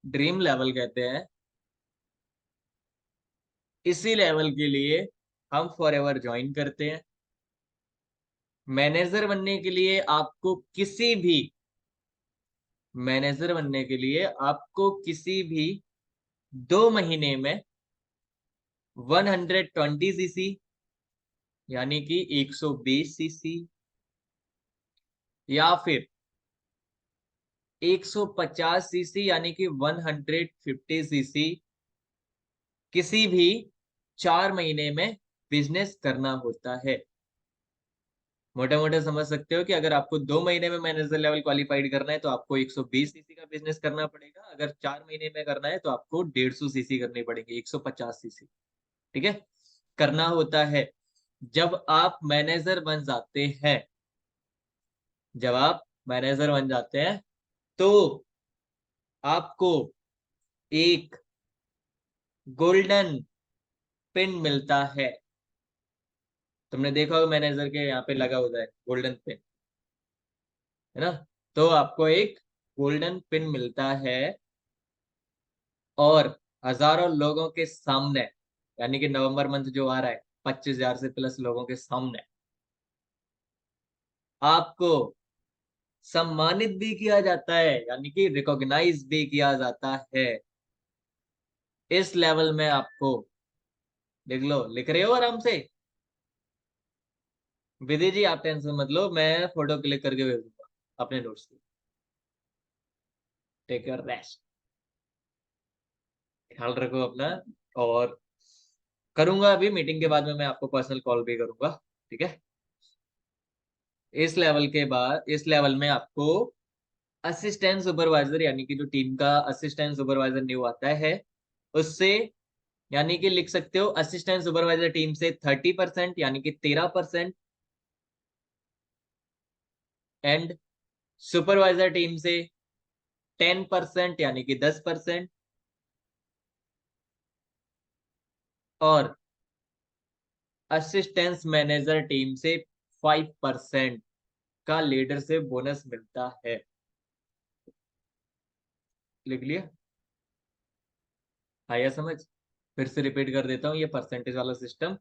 ड्रीम लेवल कहते हैं, इसी लेवल के लिए हम फॉरएवर ज्वाइन करते हैं। मैनेजर बनने के लिए आपको किसी भी, मैनेजर बनने के लिए आपको किसी भी 2 महीने में 120 सीसी यानी कि 120 सीसी, या फिर 150 सीसी यानी कि 150 सीसी किसी भी 4 महीने में बिजनेस करना होता है। मोटा मोटा समझ सकते हो कि अगर आपको 2 महीने में मैनेजर लेवल क्वालिफाइड करना है तो आपको 120 सीसी का बिजनेस करना पड़ेगा। अगर 4 महीने में करना है तो आपको 150 सीसी करनी पड़ेगी, 150 सीसी। ठीक है, करना होता है। जब आप मैनेजर बन जाते हैं, जब आप मैनेजर बन जाते हैं तो आपको एक गोल्डन पिन मिलता है। तुमने देखा होगा मैनेजर के यहाँ पे लगा होता है गोल्डन पिन, है ना? तो आपको एक गोल्डन पिन मिलता है और हजारों लोगों के सामने, यानी कि नवंबर मंथ जो आ रहा है 25,000 से प्लस लोगों के सामने आपको सम्मानित भी किया जाता है, यानी कि रिकॉग्नाइज भी किया जाता है। इस लेवल में आपको, देख लो लिख रहे हो आराम से। विधि जी आप टेंशन मत लो, मैं फोटो क्लिक करके भेज दूंगा अपने नोट्स की। टेक योर रेस्ट, ख्याल रखो अपना। और करूंगा अभी मीटिंग के बाद में, मैं आपको पर्सनल कॉल भी करूंगा। ठीक है, इस लेवल के बाद, इस लेवल में आपको असिस्टेंट सुपरवाइजर यानी कि जो टीम का असिस्टेंट सुपरवाइजर न्यू आता है उससे, यानी कि लिख सकते हो असिस्टेंट सुपरवाइजर टीम से 30% यानी कि 13%, एंड सुपरवाइजर टीम से 10% यानी कि 10%, और असिस्टेंस मैनेजर टीम से 5% का लीडर से बोनस मिलता है। लिख लिया? आया समझ? फिर से रिपीट कर देता हूँ ये परसेंटेज वाला सिस्टम।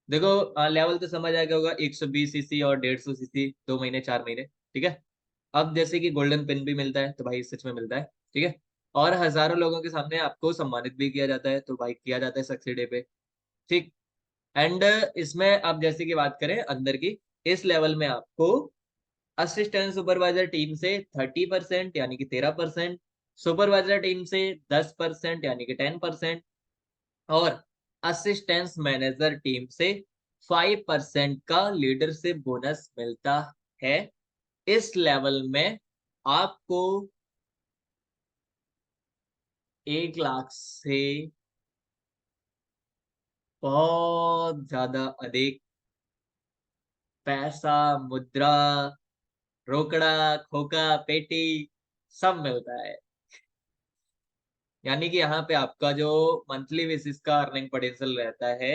देखो लेवल तो समझ आ गया होगा, 120 सीसी और 150 सीसी, 2 महीने 4 महीने। ठीक है, अब जैसे कि गोल्डन पिन भी मिलता है तो भाई सच में मिलता है। ठीक है, और हजारों लोगों के सामने आपको सम्मानित भी किया जाता है, तो भाई किया जाता है सक्सेस डे पे। ठीक, एंड इसमें अब जैसे की बात करें अंदर की, इस लेवल में आपको असिस्टेंट सुपरवाइजर टीम से 30% यानी कि 13%, सुपरवाइजर टीम से 10% यानी कि 10%, और असिस्टेंस मैनेजर टीम से 5% का लीडरशिप बोनस मिलता है। इस लेवल में आपको 1 लाख से बहुत ज्यादा अधिक पैसा, मुद्रा, रोकड़ा, खोका, पेटी सब मिलता है। यानी कि यहाँ पे आपका जो मंथली बेसिस का अर्निंग पोटेंशियल रहता है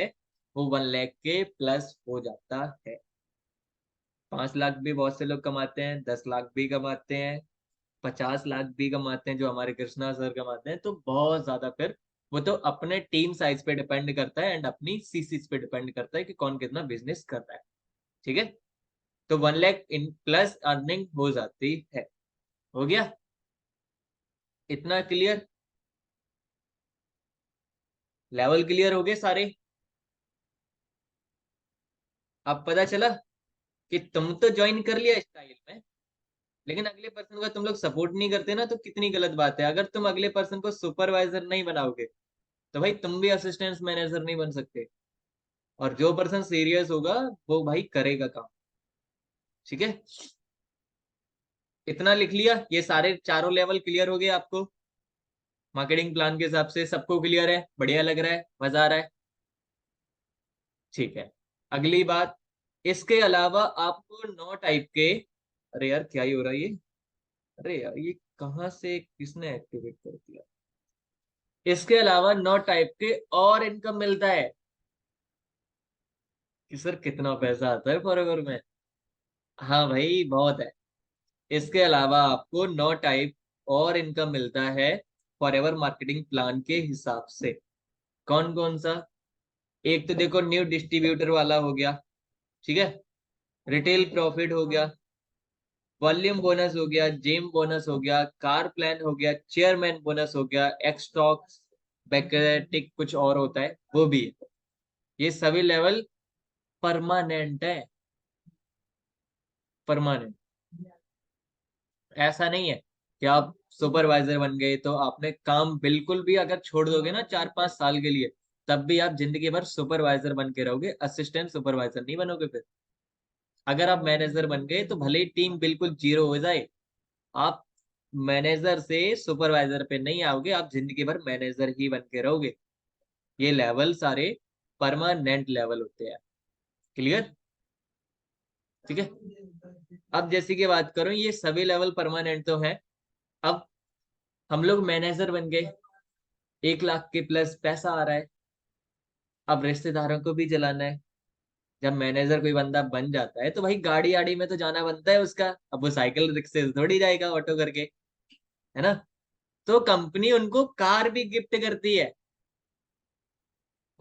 वो 1 लाख के प्लस हो जाता है। 5 लाख भी बहुत से लोग कमाते हैं, 10 लाख भी कमाते हैं, 50 लाख भी कमाते हैं जो हमारे कृष्णा सर कमाते हैं। तो बहुत ज्यादा फिर वो तो अपने टीम साइज पे डिपेंड करता है एंड अपनी सीसीज पे डिपेंड करता है कि कौन कितना बिजनेस कर रहा है। ठीक है, तो 1 लाख इन प्लस अर्निंग हो जाती है। हो गया इतना क्लियर? लेवल क्लियर हो गए सारे? अब पता चला कि तुम तो ज्वाइन कर लिया स्टाइल में, लेकिन अगले पर्सन को तुम लोग सपोर्ट नहीं करते ना, तो कितनी गलत बात है। अगर तुम अगले पर्सन को सुपरवाइजर नहीं बनाओगे तो भाई तुम भी असिस्टेंट मैनेजर नहीं बन सकते, और जो पर्सन सीरियस होगा वो भाई करेगा काम। ठीक है, इतना लिख लिया? ये सारे चारों लेवल क्लियर हो गए आपको? मार्केटिंग प्लान के हिसाब से सबको क्लियर है? बढ़िया लग रहा है? मजा आ रहा है? ठीक है, अगली बात, इसके अलावा आपको 9 टाइप के, अरे यार क्या ही हो रहा है ये, अरे यार ये कहाँ से किसने एक्टिवेट कर दिया? इसके अलावा 9 टाइप के और इनकम मिलता है कि सर कितना पैसा आता है फॉरएवर में? हाँ भाई बहुत है। इसके अलावा आपको 9 टाइप और इनकम मिलता है फॉरएवर मार्केटिंग प्लान के हिसाब से। कौन कौन सा? एक तो देखो न्यू डिस्ट्रीब्यूटर वाला हो गया, ठीक है, रिटेल प्रॉफिट हो गया, वॉल्यूम बोनस हो गया, जिम बोनस हो गया, कार प्लान हो गया, चेयरमैन बोनस हो गया, एक्सटॉक बैकेटिक कुछ और होता है वो भी है। ये सभी लेवल परमानेंट है, परमानेंट, ऐसा नहीं है कि आप सुपरवाइजर बन गए तो आपने काम बिल्कुल भी अगर छोड़ दोगे ना 4-5 साल के लिए, तब भी आप जिंदगी भर सुपरवाइजर बन के रहोगे, असिस्टेंट सुपरवाइजर नहीं बनोगे फिर। अगर आप मैनेजर बन गए तो भले ही टीम बिल्कुल जीरो हो जाए, आप मैनेजर से सुपरवाइजर पे नहीं आओगे, आप जिंदगी भर मैनेजर ही बन के रहोगे। ये लेवल सारे परमानेंट लेवल होते हैं। क्लियर? ठीक है। अब जैसे की बात करूं, ये सभी लेवल परमानेंट तो है। अब हम लोग मैनेजर बन गए, 1 लाख के प्लस पैसा आ रहा है, अब रिश्तेदारों को भी जलाना है। जब मैनेजर कोई बंदा बन जाता है तो भाई गाड़ी आड़ी में तो जाना बनता है उसका, अब वो साइकिल रिक्शे से थोड़ी जाएगा ऑटो करके, है ना। तो कंपनी उनको कार भी गिफ्ट करती है,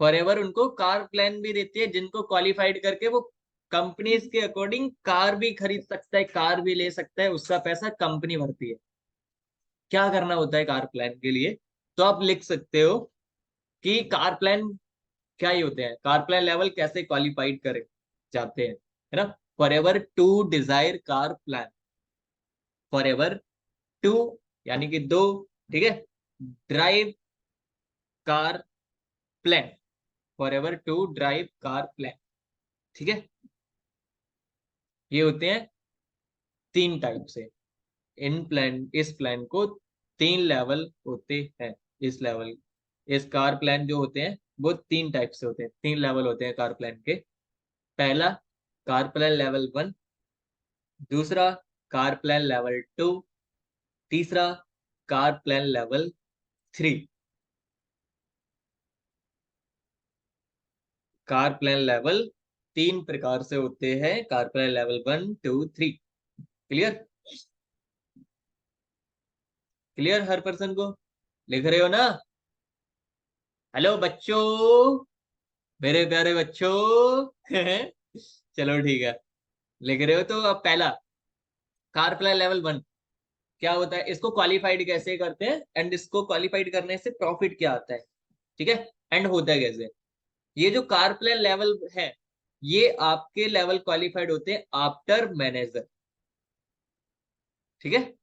फॉरएवर उनको कार प्लान भी देती है, जिनको क्वालिफाइड करके वो कंपनीज के अकॉर्डिंग कार भी खरीद सकता है, कार भी ले सकता है, उसका पैसा कंपनी भरती है। क्या करना होता है कार प्लान के लिए? तो आप लिख सकते हो कि कार प्लान क्या ही होते हैं, कार प्लान लेवल कैसे क्वालिफाइड करे जाते हैं, है ना। Forever two desire car plan, forever two यानी कि दो, ठीक है, drive car plan, forever two drive car plan, ठीक है। ये होते हैं 3 टाइप से। इन प्लान, इस प्लान को 3 लेवल होते हैं। इस लेवल, इस कार प्लान जो होते हैं वो 3 टाइप से होते हैं, 3 लेवल होते हैं कार प्लान के। पहला कार प्लान लेवल 1, दूसरा कार प्लान लेवल 2, तीसरा car plan level 3। Car plan level 3 प्रकार से होते हैं, car plan level 1, 2, 3। Clear? Clear हर पर्सन को? लिख रहे हो ना? हेलो बच्चों, मेरे प्यारे बच्चों। चलो ठीक है, लिख रहे हो तो अब पहला कार प्लान लेवल 1 क्या होता है, इसको क्वालिफाइड कैसे करते हैं, एंड इसको क्वालिफाइड करने से प्रॉफिट क्या आता है, ठीक है, एंड होता है कैसे। ये जो कार प्लान लेवल है, ये आपके लेवल क्वालिफाइड होते हैं आफ्टर मैनेजर, ठीक है।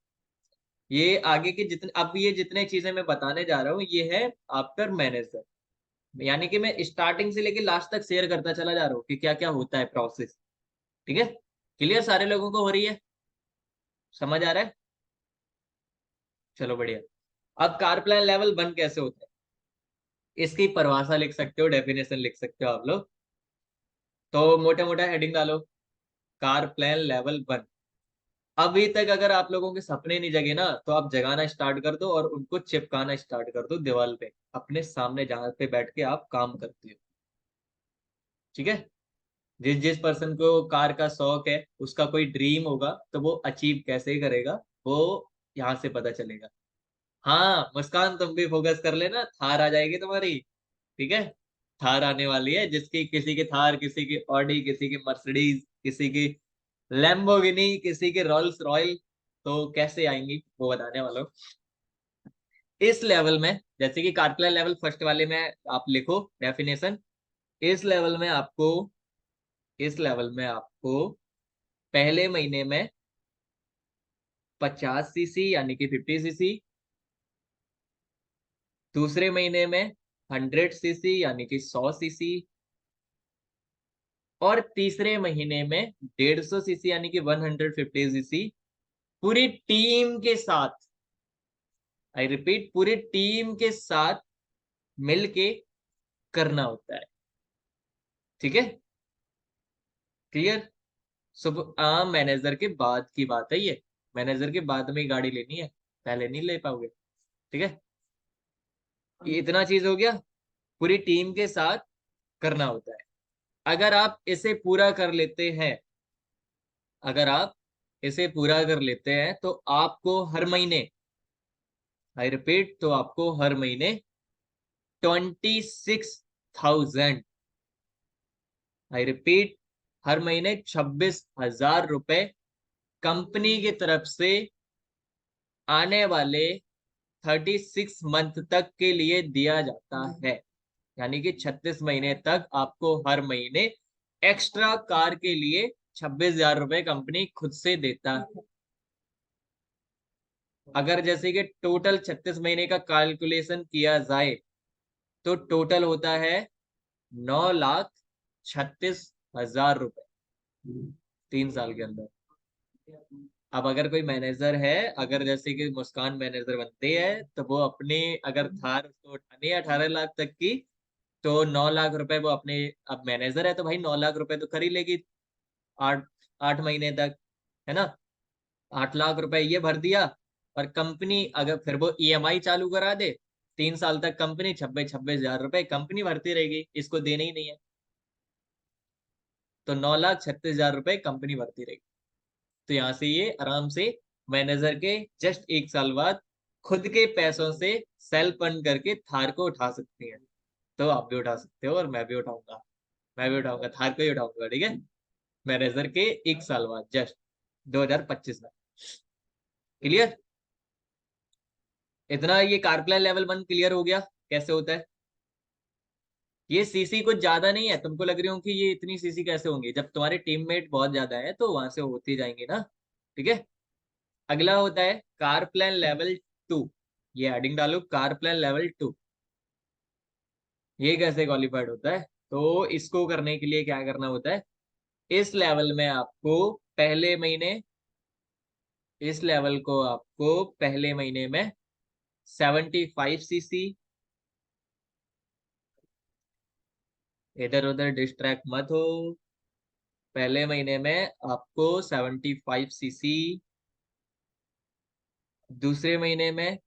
ये आगे के जितने, अब ये जितने चीजें मैं बताने जा रहा हूँ ये है आफ्टर मैनेजर, यानी कि मैं स्टार्टिंग से लेके लास्ट तक शेयर करता चला जा रहा हूँ कि क्या क्या होता है प्रोसेस, ठीक है। क्लियर सारे लोगों को हो रही है? समझ आ रहा है? चलो बढ़िया। अब कार प्लान लेवल 1 कैसे होता है, इसकी परिभाषा लिख सकते हो, डेफिनेशन लिख सकते हो आप लोग। तो मोटा मोटा हेडिंग डालो, कार प्लान लेवल 1। अभी तक अगर आप लोगों के सपने नहीं जगे ना, तो आप जगाना स्टार्ट कर दो और उनको चिपकाना स्टार्ट कर दो दीवार पे, अपने सामने जहां पे बैठ के आप काम करते हो, ठीक है। जिस जिस पर्सन को कार का शौक है, उसका कोई ड्रीम होगा, तो वो अचीव कैसे करेगा, वो यहाँ से पता चलेगा। हाँ मुस्कान, तुम भी फोकस कर लेना, थार आ जाएगी तुम्हारी, ठीक है। थार आने वाली है, जिसकी किसी की थार, किसी की ऑडी, किसी की मर्सिडीज, किसी की लैम्बोर्गिनी, किसी की रोल्स रॉयल, तो कैसे आएंगी वो बताने वाला हूँ। इस लेवल में जैसे कि कारप्लान लेवल फर्स्ट वाले में आप लिखो डेफिनेशन, इस लेवल में आपको, इस लेवल में आपको पहले महीने में 50 सीसी यानी कि 50 सीसी, दूसरे महीने में 100 सीसी यानी कि 100 सीसी, और तीसरे महीने में 150 सीसी यानी कि 150 सीसी, पूरी टीम के साथ, आई रिपीट, पूरी टीम के साथ मिलके करना होता है, ठीक है। क्लियर? सुबह मैनेजर के बाद की बात है ये, मैनेजर के बाद में ही गाड़ी लेनी है, पहले नहीं ले पाओगे, ठीक है। ये इतना चीज हो गया, पूरी टीम के साथ करना होता है। अगर आप इसे पूरा कर लेते हैं, अगर आप इसे पूरा कर लेते हैं तो आपको हर महीने, आई रिपीट, तो आपको हर महीने 26,000, आई रिपीट, हर महीने 26,000 रुपए कंपनी की तरफ से आने वाले 36 मंथ तक के लिए दिया जाता है, यानी कि 36 महीने तक आपको हर महीने एक्स्ट्रा कार के लिए 26,000 रुपए कंपनी खुद से देता है। अगर जैसे कि टोटल 36 महीने का कैलकुलेशन किया जाए तो टोटल होता है 9,36,000 रुपए 3 साल के अंदर। अब अगर कोई मैनेजर है, अगर जैसे कि मुस्कान मैनेजर बनती है, तो वो अपने अगर थार उसको उठानी है 18 लाख तक की, तो 9 लाख रुपए वो अपने, अब मैनेजर है तो भाई 9 लाख रुपए तो कर ही लेगी 8 8 महीने तक, है ना। 8 लाख रुपए ये भर दिया, और कंपनी अगर फिर वो ईएमआई चालू करा दे 3 साल तक, कंपनी 26,000 रुपए कंपनी भरती रहेगी, इसको देने ही नहीं है, तो 9,36,000 रुपए कंपनी भरती रहेगी। तो यहाँ से ये आराम से मैनेजर के जस्ट 1 साल बाद खुद के पैसों से सेल्फ फंड करके थार को उठा सकती है। तो आप भी उठा सकते हो और मैं भी उठाऊंगा, मैं भी उठाऊंगा, थार को ही उठाऊंगा, ठीक है, मैनेजर के 1 साल बाद जस्ट 2025 में। क्लियर? इतना ये कारप्लान लेवल 1 क्लियर हो गया कैसे होता है। ये सीसी कुछ ज्यादा नहीं है, तुमको लग रही हो कि ये इतनी सीसी कैसे होंगी, जब तुम्हारे टीममेट बहुत ज्यादा है तो वहां से होती जाएंगे ना, ठीक है। अगला होता है कार प्लान लेवल 2। ये हेडिंग डालो, कार प्लान लेवल 2। ये कैसे क्वालिफाइड होता है, तो इसको करने के लिए क्या करना होता है, इस लेवल में आपको पहले महीने, इस लेवल को आपको पहले महीने में 75 सीसी, इधर उधर डिस्ट्रैक्ट मत हो, पहले महीने में आपको 75 सीसी, दूसरे महीने में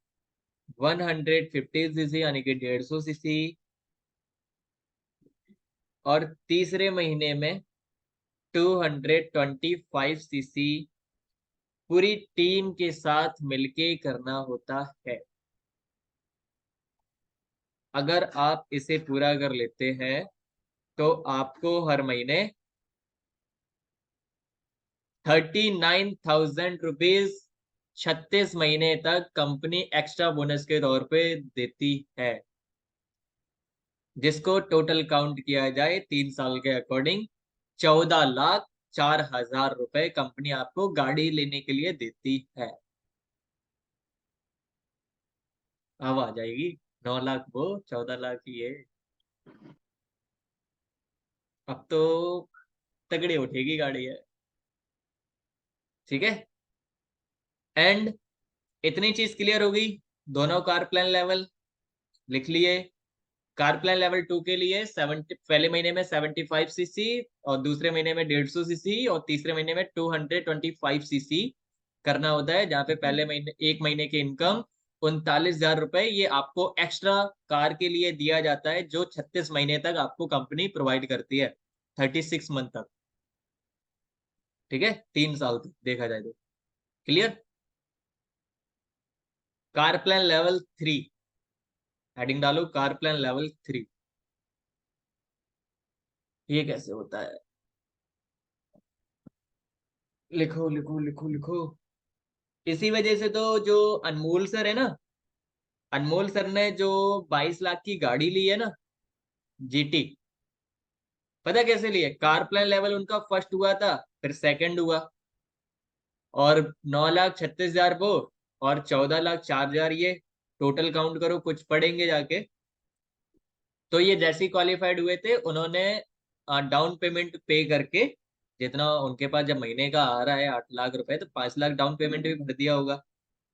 150 सीसी यानी कि 150 सीसी, और तीसरे महीने में 225 सीसी पूरी टीम के साथ मिलके करना होता है। अगर आप इसे पूरा कर लेते हैं तो आपको हर महीने 39,000 रुपीज 36 महीने तक कंपनी एक्स्ट्रा बोनस के तौर पे देती है, जिसको टोटल काउंट किया जाए 3 साल के अकॉर्डिंग 14,04,000 रुपए कंपनी आपको गाड़ी लेने के लिए देती है। अब आ जाएगी 9 लाख वो, 14 लाख ये, अब तो तगड़ी उठेगी गाड़ी है, ठीक है। एंड इतनी चीज क्लियर हो गई, दोनों कार प्लान लेवल लिख लिए। कार प्लान लेवल 2 के लिए 70, पहले महीने में 75 सीसी, और दूसरे महीने में 150 सीसी, और तीसरे महीने में 225 सीसी करना होता है, जहां पे पहले महीने, एक महीने की इनकम 39,000 रुपए ये आपको एक्स्ट्रा कार के लिए दिया जाता है, जो 36 महीने तक आपको कंपनी प्रोवाइड करती है, 36 मंथ तक, ठीक है, 3 साल तक देखा जाए तो। Clear? Car plan level 3, heading डालो कार प्लान लेवल 3। ये कैसे होता है, लिखो लिखो लिखो लिखो। इसी वजह से तो जो अनमोल सर है ना, अनमोल सर ने जो 22 लाख की गाड़ी ली है ना, जीटी, पता कैसे लिए, कार प्लान लेवल उनका फर्स्ट हुआ था, फिर सेकंड हुआ, और 9,36,000 वो, और 14,04,000 ये, टोटल काउंट करो, कुछ पढ़ेंगे जाके। तो ये जैसे ही क्वालिफाइड हुए थे, उन्होंने डाउन पेमेंट पे करके, जितना उनके पास जब महीने का आ रहा है 8 लाख रुपए, तो 5 लाख डाउन पेमेंट भी भर दिया होगा,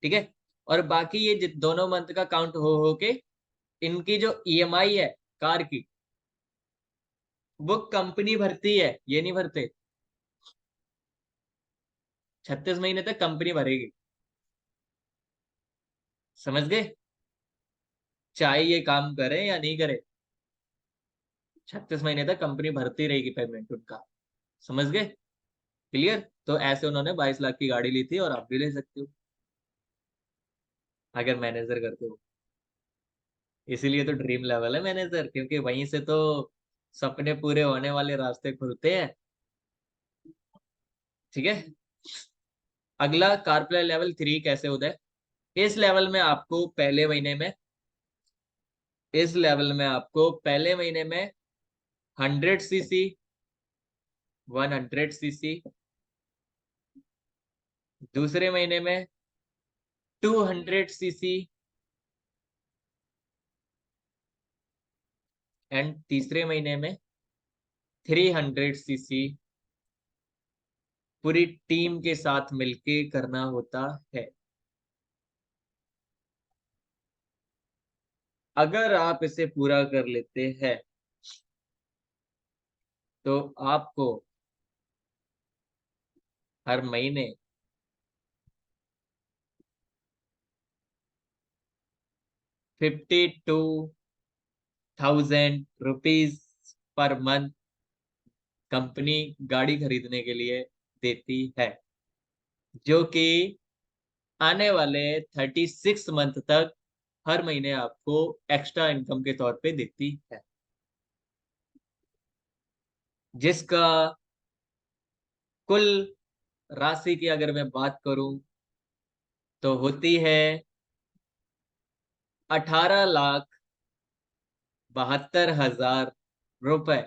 ठीक है। और बाकी ये दोनों मंथ का काउंट हो के इनकी जो ईएमआई है कार की, वो कंपनी भरती है, ये नहीं भरते, 36 महीने तक कंपनी भरेगी, समझ गए, चाहे ये काम करे या नहीं करे, 36 महीने तक कंपनी भरती रहेगी पेमेंट उनका, समझ गए। क्लियर? तो ऐसे उन्होंने 22 लाख की गाड़ी ली थी, और आप भी ले सकते हो अगर मैनेजर करते हो। इसीलिए तो ड्रीम लेवल है मैनेजर, क्योंकि वहीं से तो सपने पूरे होने वाले रास्ते खुलते हैं, ठीक है। अगला कारप्ले लेवल 3 कैसे होता है, इस लेवल में आपको पहले महीने में, इस लेवल में आपको पहले महीने में 100 सीसी, 100 सीसी, दूसरे महीने में 200 cc एंड तीसरे महीने में 300 cc पूरी टीम के साथ मिलके करना होता है। अगर आप इसे पूरा कर लेते हैं तो आपको हर महीने 52,000 रुपीज पर मंथ कंपनी गाड़ी खरीदने के लिए देती है, जो कि आने वाले 36 मंथ तक हर महीने आपको एक्स्ट्रा इनकम के तौर पे देती है, जिसका कुल राशि की अगर मैं बात करूं तो होती है 18,72,000 रुपए।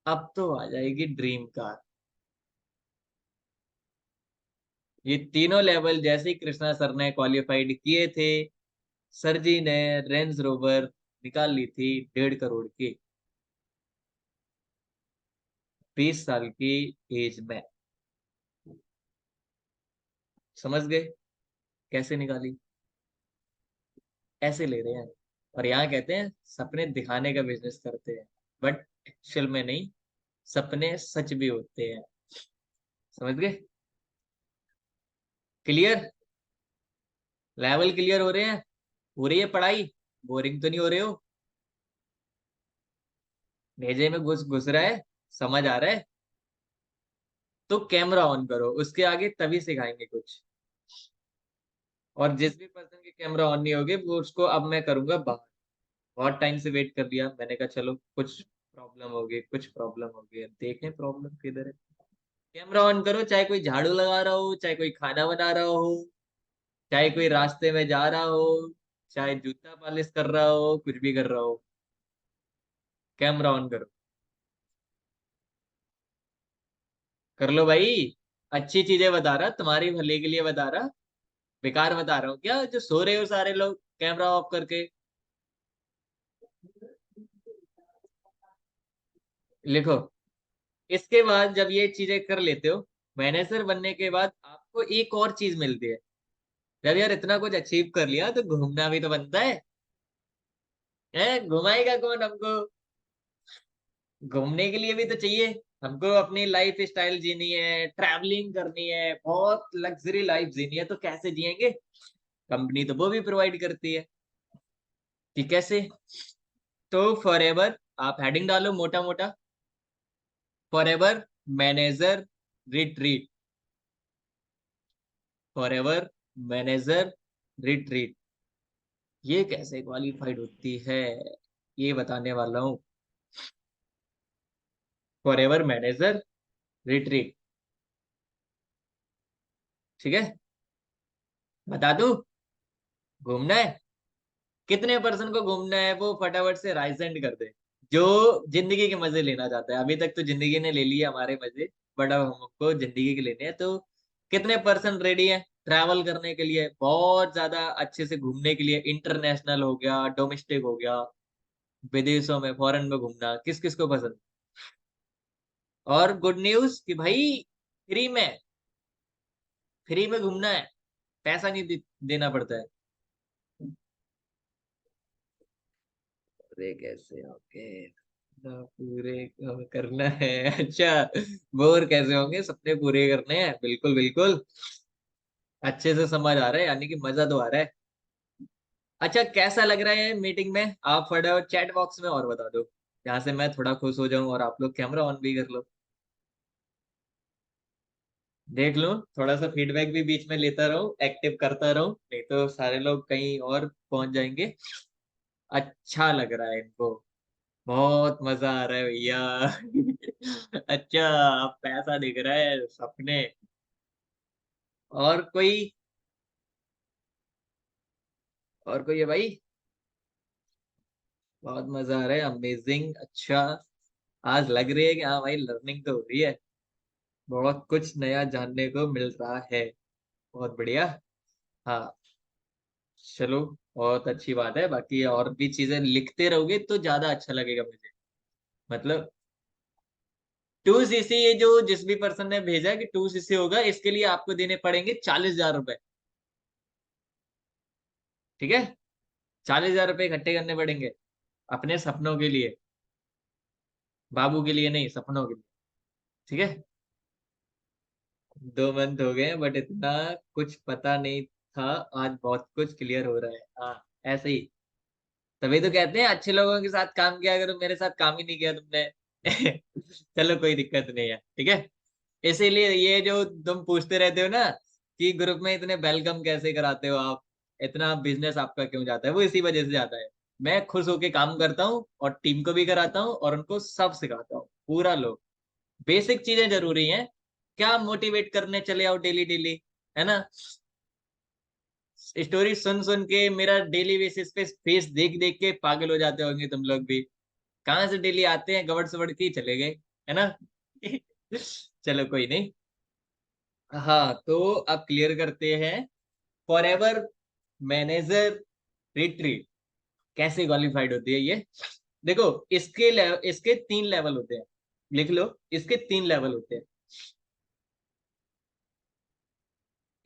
अब तो आ जाएगी ड्रीम कार। ये तीनों लेवल जैसे ही कृष्णा सर ने क्वालिफाइड किए थे, सर जी ने रेंज रोवर निकाल ली थी 1.5 करोड़ की, 20 साल की एज में। समझ गए कैसे निकाली? ऐसे ले रहे हैं। और यहाँ कहते हैं सपने दिखाने का बिजनेस करते हैं, बट एक्चुअल में नहीं, सपने सच भी होते हैं। समझ गए? क्लियर? लेवल क्लियर हो रहे हैं? हो रही है पढ़ाई? बोरिंग तो नहीं हो रहे हो? भेजे में घुस घुस रहा है? समझ आ रहा है? तो कैमरा ऑन करो, उसके आगे तभी सिखाएंगे कुछ। और जिस भी पर्सन के कैमरा ऑन नहीं होगे वो उसको अब मैं करूंगा बाहर। बहुत टाइम से वेट कर लिया, मैंने कहा चलो कुछ प्रॉब्लम होगी, कुछ प्रॉब्लम होगी, अब देखें प्रॉब्लम किधर है। कैमरा ऑन करो, चाहे कोई झाड़ू लगा रहा हो, चाहे कोई खाना बना रहा हो, चाहे कोई रास्ते में जा रहा हो, चाहे जूता पॉलिश कर रहा हो, कुछ भी कर रहा हो, कैमरा ऑन करो। कर लो भाई। अच्छी चीजें बता रहा, तुम्हारी भले के लिए बता रहा। बेकार बता रहा हूँ क्या जो सो रहे हो सारे लोग कैमरा ऑफ करके? लिखो। इसके बाद जब ये चीजें कर लेते हो, मैनेजर बनने के बाद आपको एक और चीज मिलती है। जब यार इतना कुछ अचीव कर लिया तो घूमना भी तो बनता है? घुमाएगा कौन हमको? घूमने के लिए भी तो चाहिए। हमको अपनी लाइफ स्टाइल जीनी है, ट्रैवलिंग करनी है, बहुत लग्जरी लाइफ जीनी है, तो कैसे जिएंगे? कंपनी तो वो भी प्रोवाइड करती है कि कैसे। तो फॉर एवर, आप हेडिंग डालो मोटा मोटा, for ever manager retreat, for ever manager retreat. ये कैसे क्वालिफाइड होती है ये बताने वाला हूँ। For ever manager retreat. ठीक है? बता दूं? घूमना है? कितने पर्सन को घूमना है वो फटाफट से राइज एंड कर दे, जो जिंदगी के मजे लेना चाहता है। अभी तक तो जिंदगी ने ले लिए हमारे मजे, बट अब हमको जिंदगी के लेने हैं। तो कितने पर्सन रेडी है ट्रैवल करने के लिए, बहुत ज्यादा अच्छे से घूमने के लिए? इंटरनेशनल हो गया, डोमेस्टिक हो गया, विदेशों में फॉरेन में घूमना, किस किस को पसंद? और गुड न्यूज कि भाई फ्री में, फ्री में घूमना है, पैसा नहीं देना पड़ता है। अरे कैसे? ओके, पूरे करना है। अच्छा, बोर कैसे होंगे, सपने पूरे करने हैं, बिल्कुल बिल्कुल। अच्छे से समझ आ रहा है, यानी कि मजा तो आ रहा है। अच्छा, कैसा लग रहा है मीटिंग में? आप फटाफट चैट बॉक्स में और बता दो, जहाँ से मैं थोड़ा खुश हो जाऊं और आप लोग कैमरा ऑन भी कर लो। देख लो, थोड़ा सा फीडबैक भी बीच में लेता रहूं, एक्टिव करता रहूं, नहीं तो सारे लोग कहीं और पहुंच जाएंगे। अच्छा लग रहा है इनको, बहुत मजा आ रहा है भैया। अच्छा, अब पैसा दिख रहा है, सपने। और कोई? और कोई है भाई? बहुत मजा आ रहा है, अमेजिंग। अच्छा, आज लग रही है कि हाँ भाई लर्निंग तो हो रही है। बहुत कुछ नया जानने को मिल रहा है। बहुत बढ़िया। हाँ, चलो, बहुत अच्छी बात है। बाकी और भी चीजें लिखते रहोगे तो ज्यादा अच्छा लगेगा मुझे। मतलब 2 सीसी, ये जो जिस भी पर्सन ने भेजा है कि 2 सीसी होगा, इसके लिए आपको देने पड़ेंगे 40,000 रुपए। ठीक है, 40,000 रुपए इकट्ठे करने पड़ेंगे अपने सपनों के लिए। बाबू के लिए नहीं, सपनों के लिए। ठीक है, 2 मंथ हो गए बट इतना कुछ पता नहीं था। आज बहुत कुछ क्लियर हो रहा है। हाँ, ऐसे ही। तभी तो कहते हैं अच्छे लोगों के साथ काम किया करो, मेरे साथ काम ही नहीं किया तुमने। चलो, कोई दिक्कत नहीं है। ठीक है, इसीलिए ये जो तुम पूछते रहते हो ना कि ग्रुप में इतने वेलकम कैसे कराते हो आप, इतना बिजनेस आपका क्यों जाता है, वो इसी वजह से जाता है। मैं खुश होके काम करता हूँ और टीम को भी कराता हूँ और उनको सब सिखाता हूँ, पूरा लोग। बेसिक चीजें जरूरी हैं। क्या मोटिवेट करने चले आओ डेली डेली, है ना। स्टोरी सुन सुन के, मेरा डेली बेसिस पे फेस देख देख के पागल हो जाते होंगे तुम लोग भी। कहाँ से डेली आते हैं, गबड़ सबड़ के ही चले गए, है ना। चलो, कोई नहीं। हाँ, तो अब क्लियर करते हैं। फॉरएवर मैनेजर रिट्रीट कैसे क्वालिफाइड होती है ये। देखो, इसके 3 लेवल होते हैं। लिख लो, इसके 3 लेवल होते हैं।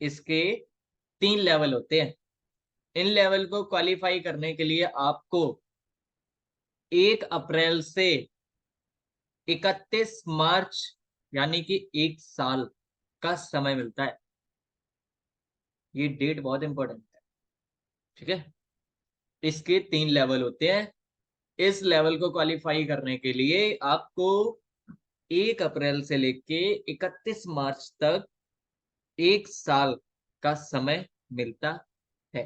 इसके 3 लेवल होते हैं। इन लेवल को क्वालिफाई करने के लिए आपको 1 अप्रैल से 31 मार्च, यानी कि 1 साल का समय मिलता है। ये डेट बहुत इंपॉर्टेंट है। ठीक है, इसके 3 लेवल होते हैं। इस लेवल को क्वालिफाई करने के लिए आपको 1 अप्रैल से लेके 31 मार्च तक 1 साल का समय मिलता है।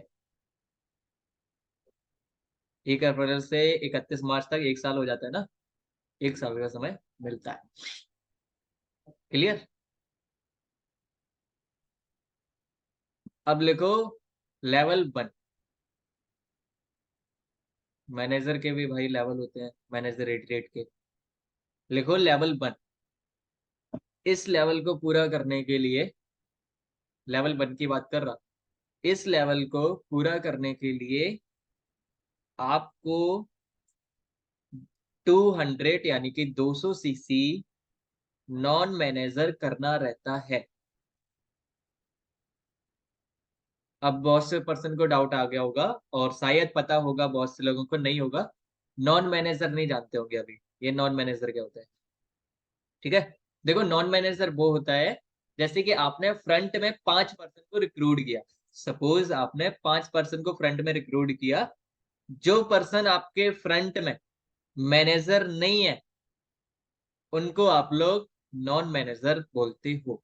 1 अप्रैल से 31 मार्च तक 1 साल हो जाता है ना। 1 साल का समय मिलता है। क्लियर। अब लिखो लेवल 1। मैनेजर के भी भाई लेवल होते हैं, मैनेजर रेट के। लिखो लेवल 1। इस लेवल को पूरा करने के लिए, लेवल 1 की बात कर रहा, इस लेवल को पूरा करने के लिए आपको 200 यानी कि 200 सीसी नॉन मैनेजर करना रहता है। अब बहुत से पर्सन को डाउट आ गया होगा, और शायद पता होगा, बहुत से लोगों को नहीं होगा। नॉन मैनेजर नहीं जानते होंगे अभी, ये नॉन मैनेजर क्या होता है। ठीक है, देखो, नॉन मैनेजर वो होता है, जैसे कि आपने फ्रंट में 5 पर्सन को रिक्रूट किया। सपोज आपने 5 पर्सन को फ्रंट में रिक्रूट किया। जो पर्सन आपके फ्रंट में मैनेजर नहीं है, उनको आप लोग नॉन मैनेजर बोलते हो।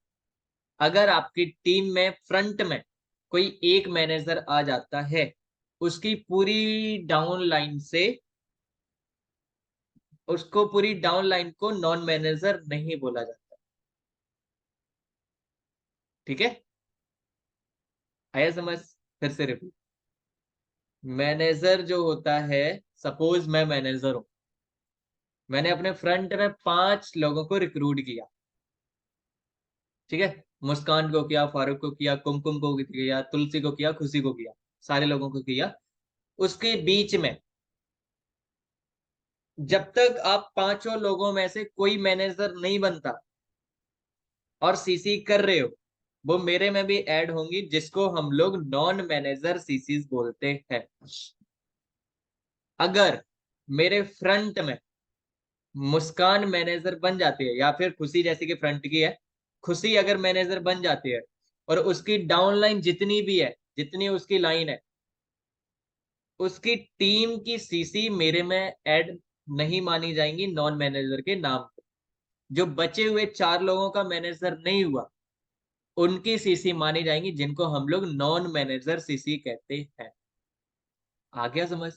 अगर आपकी टीम में फ्रंट में कोई एक मैनेजर आ जाता है, उसकी पूरी डाउन लाइन से, उसको पूरी डाउन लाइन को नॉन मैनेजर नहीं बोला जाता। ठीक है, आया समझ। फिर से रिपीट। मैनेजर जो होता है, सपोज मैं मैनेजर हूं, मैंने अपने फ्रंट में 5 लोगों को रिक्रूट किया। ठीक है, मुस्कान को किया, फारूक को किया, कुमकुम को किया, तुलसी को किया, खुशी को किया, सारे लोगों को किया। उसके बीच में, जब तक आप 5 लोगों में से कोई मैनेजर नहीं बनता और सीसी कर रहे हो, वो मेरे में भी ऐड होंगी, जिसको हम लोग नॉन मैनेजर सीसीज बोलते हैं। अगर मेरे फ्रंट में मुस्कान मैनेजर बन जाती है, या फिर खुशी जैसे कि फ्रंट की है, खुशी अगर मैनेजर बन जाती है, और उसकी डाउन लाइन जितनी भी है, जितनी उसकी लाइन है, उसकी टीम की सीसी मेरे में ऐड नहीं मानी जाएंगी नॉन मैनेजर के नाम पे। जो बचे हुए 4 लोगों का मैनेजर नहीं हुआ, उनकी सीसी मानी जाएंगी, जिनको हम लोग नॉन मैनेजर सीसी कहते हैं। आ गया समझ।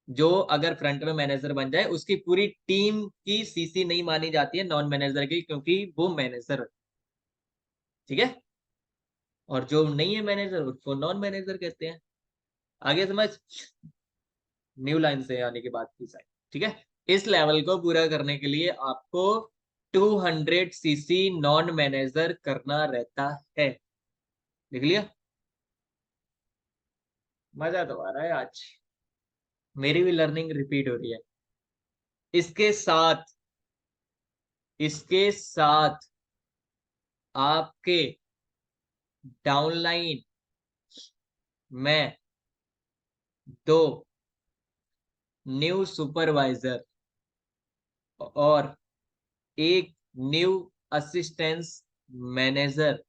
जो अगर फ्रंट में मैनेजर बन जाए, उसकी पूरी टीम की सीसी नहीं मानी जाती है नॉन मैनेजर की, क्योंकि वो मैनेजर है। ठीक है, और जो नहीं है मैनेजर, उसको नॉन मैनेजर कहते हैं। आगे समझ। न्यू लाइन से आने की बात की साइड। ठीक है, इस लेवल को पूरा करने के लिए आपको 200 cc नॉन मैनेजर करना रहता है। लिख लिया? मजा तो आ रहा है आज, मेरी भी लर्निंग रिपीट हो रही है। इसके साथ आपके डाउनलाइन में 2 न्यू सुपरवाइजर और 1 न्यू असिस्टेंस मैनेजर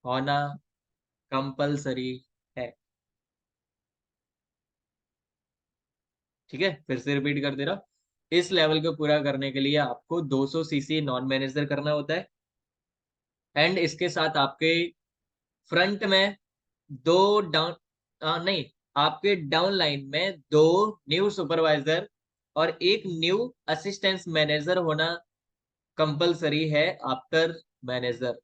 होना कंपलसरी है। ठीक है, फिर से रिपीट कर दे रहा। इस लेवल को पूरा करने के लिए आपको 200 सीसी नॉन मैनेजर करना होता है, एंड इसके साथ आपके फ्रंट में 2 डाउन नहीं, आपके डाउन लाइन में 2 न्यू सुपरवाइजर और 1 न्यू असिस्टेंस मैनेजर होना कंपलसरी है आफ्टर मैनेजर।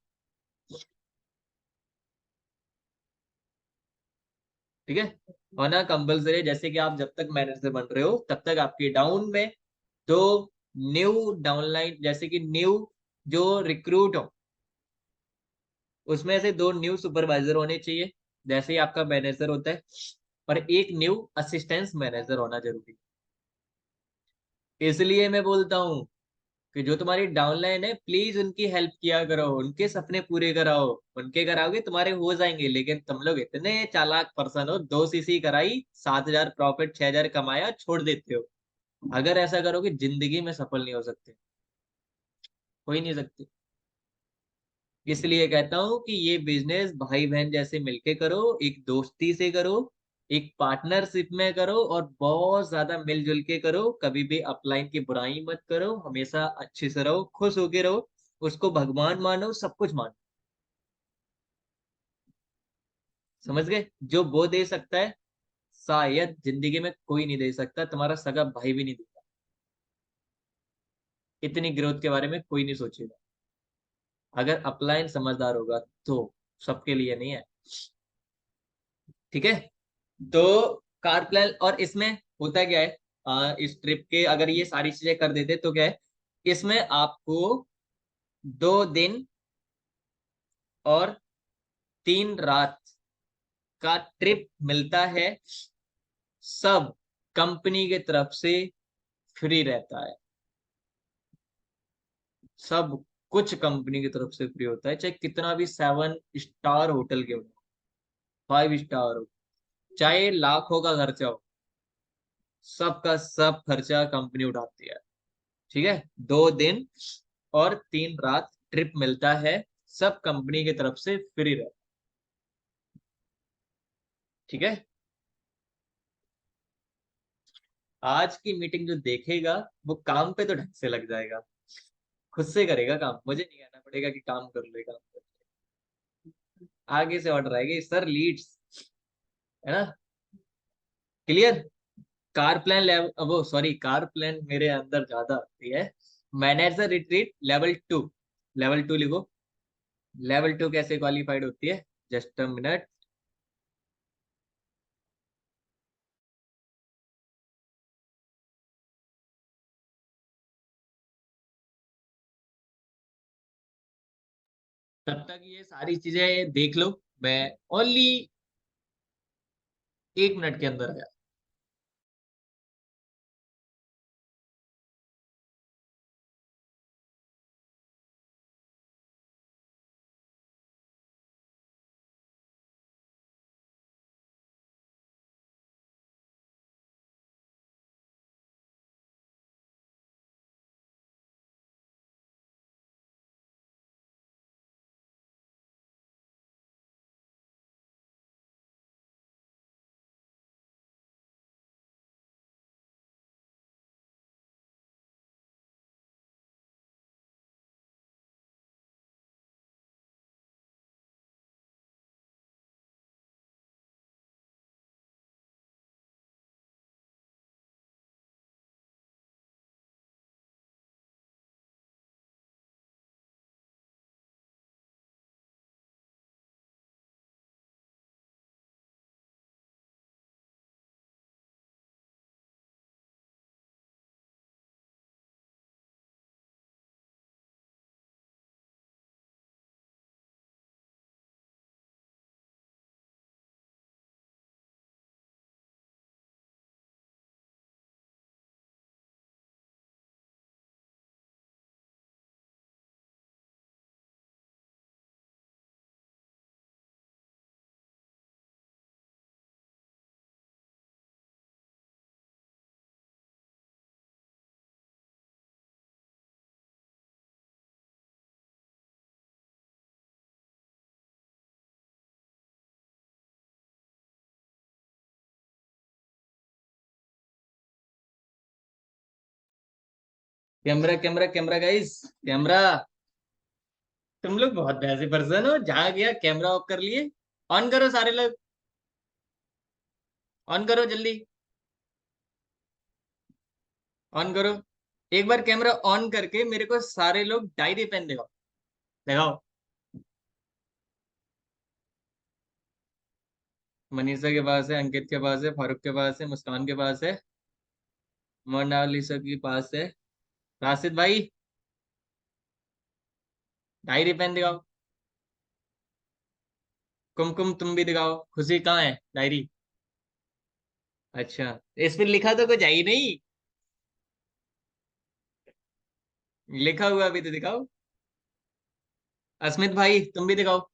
ठीक है, होना कंपलसरी, जैसे कि आप जब तक मैनेजर बन रहे हो तब तक आपके डाउन में 2 न्यू डाउनलाइन, जैसे कि न्यू जो रिक्रूट हो उसमें से 2 न्यू सुपरवाइजर होने चाहिए जैसे ही आपका मैनेजर होता है, और 1 न्यू असिस्टेंस मैनेजर होना जरूरी। इसलिए मैं बोलता हूँ कि जो तुम्हारी डाउनलाइन है प्लीज उनकी हेल्प किया करो, उनके सपने पूरे कराओ। उनके कराओगे तुम्हारे हो जाएंगे, लेकिन तुम लोग इतने चालाक पर्सन हो, 2 सीसी कराई, 7,000 प्रॉफिट, 6,000 कमाया, छोड़ देते हो। अगर ऐसा करोगे जिंदगी में सफल नहीं हो सकते, हो ही नहीं सकते। इसलिए कहता हूं कि ये बिजनेस भाई बहन जैसे मिलके करो, एक दोस्ती से करो, एक पार्टनरशिप में करो, और बहुत ज्यादा मिलजुल के करो। कभी भी अपलाइन की बुराई मत करो, हमेशा अच्छे से रहो, खुश होके रहो, उसको भगवान मानो, सब कुछ मानो। समझ गए? जो वो दे सकता है शायद जिंदगी में कोई नहीं दे सकता, तुम्हारा सगा भाई भी नहीं देगा। इतनी ग्रोथ के बारे में कोई नहीं सोचेगा, अगर अपलाइन समझदार होगा तो। सबके लिए नहीं है। ठीक है, तो कार प्लान, और इसमें होता क्या है, इस ट्रिप के अगर ये सारी चीजें कर देते तो क्या है, इसमें आपको 2 दिन और 3 रात का ट्रिप मिलता है, सब कंपनी के तरफ से फ्री रहता है। सब कुछ कंपनी की तरफ से फ्री होता है, चाहे कितना भी 7 स्टार होटल के हो, 5 स्टार हो, चाहे लाखों का खर्चा हो, सबका सब खर्चा कंपनी उठाती है। ठीक है, 2 दिन और 3 रात ट्रिप मिलता है, सब कंपनी की तरफ से फ्री रहे। ठीक है, आज की मीटिंग जो देखेगा वो काम पे तो ढंग से लग जाएगा, खुद से करेगा काम, मुझे नहीं कहना पड़ेगा कि काम कर ले, काम कर ले। आगे से ऑर्डर आएगी, सर लीड्स, है ना? क्लियर? कार प्लान लेवल, वो सॉरी, कार प्लान मेरे अंदर ज्यादा आती है। मैनेजर रिट्रीट लेवल 2, लेवल 2 लिखो। लेवल 2 कैसे क्वालिफाइड होती है? Just a minute. तब तक ये सारी चीजें देख लो, मैं ओनली 1 मिनट के अंदर आया। Camera camera camera guys, camera. तुम लोग बहुत वैसे पर्सन हो, जहाँ गया कैमरा ऑफ कर लिए। ऑन करो सारे लोग, ऑन करो जल्दी, ऑन करो। एक बार कैमरा ऑन करके मेरे को सारे लोग डायरी पेन दिखाओ, दिखाओ। मनीषा के पास है, अंकित के पास है, फारूक के पास है, मुस्कान के पास है, मोनालिसा के पास है। राशिद भाई, डायरी पेन दिखाओ। कुमकुम तुम भी दिखाओ। खुशी कहाँ है डायरी? अच्छा, इस पे लिखा तो कुछ है ही नहीं। लिखा हुआ भी तो दिखाओ। अस्मित भाई तुम भी दिखाओ।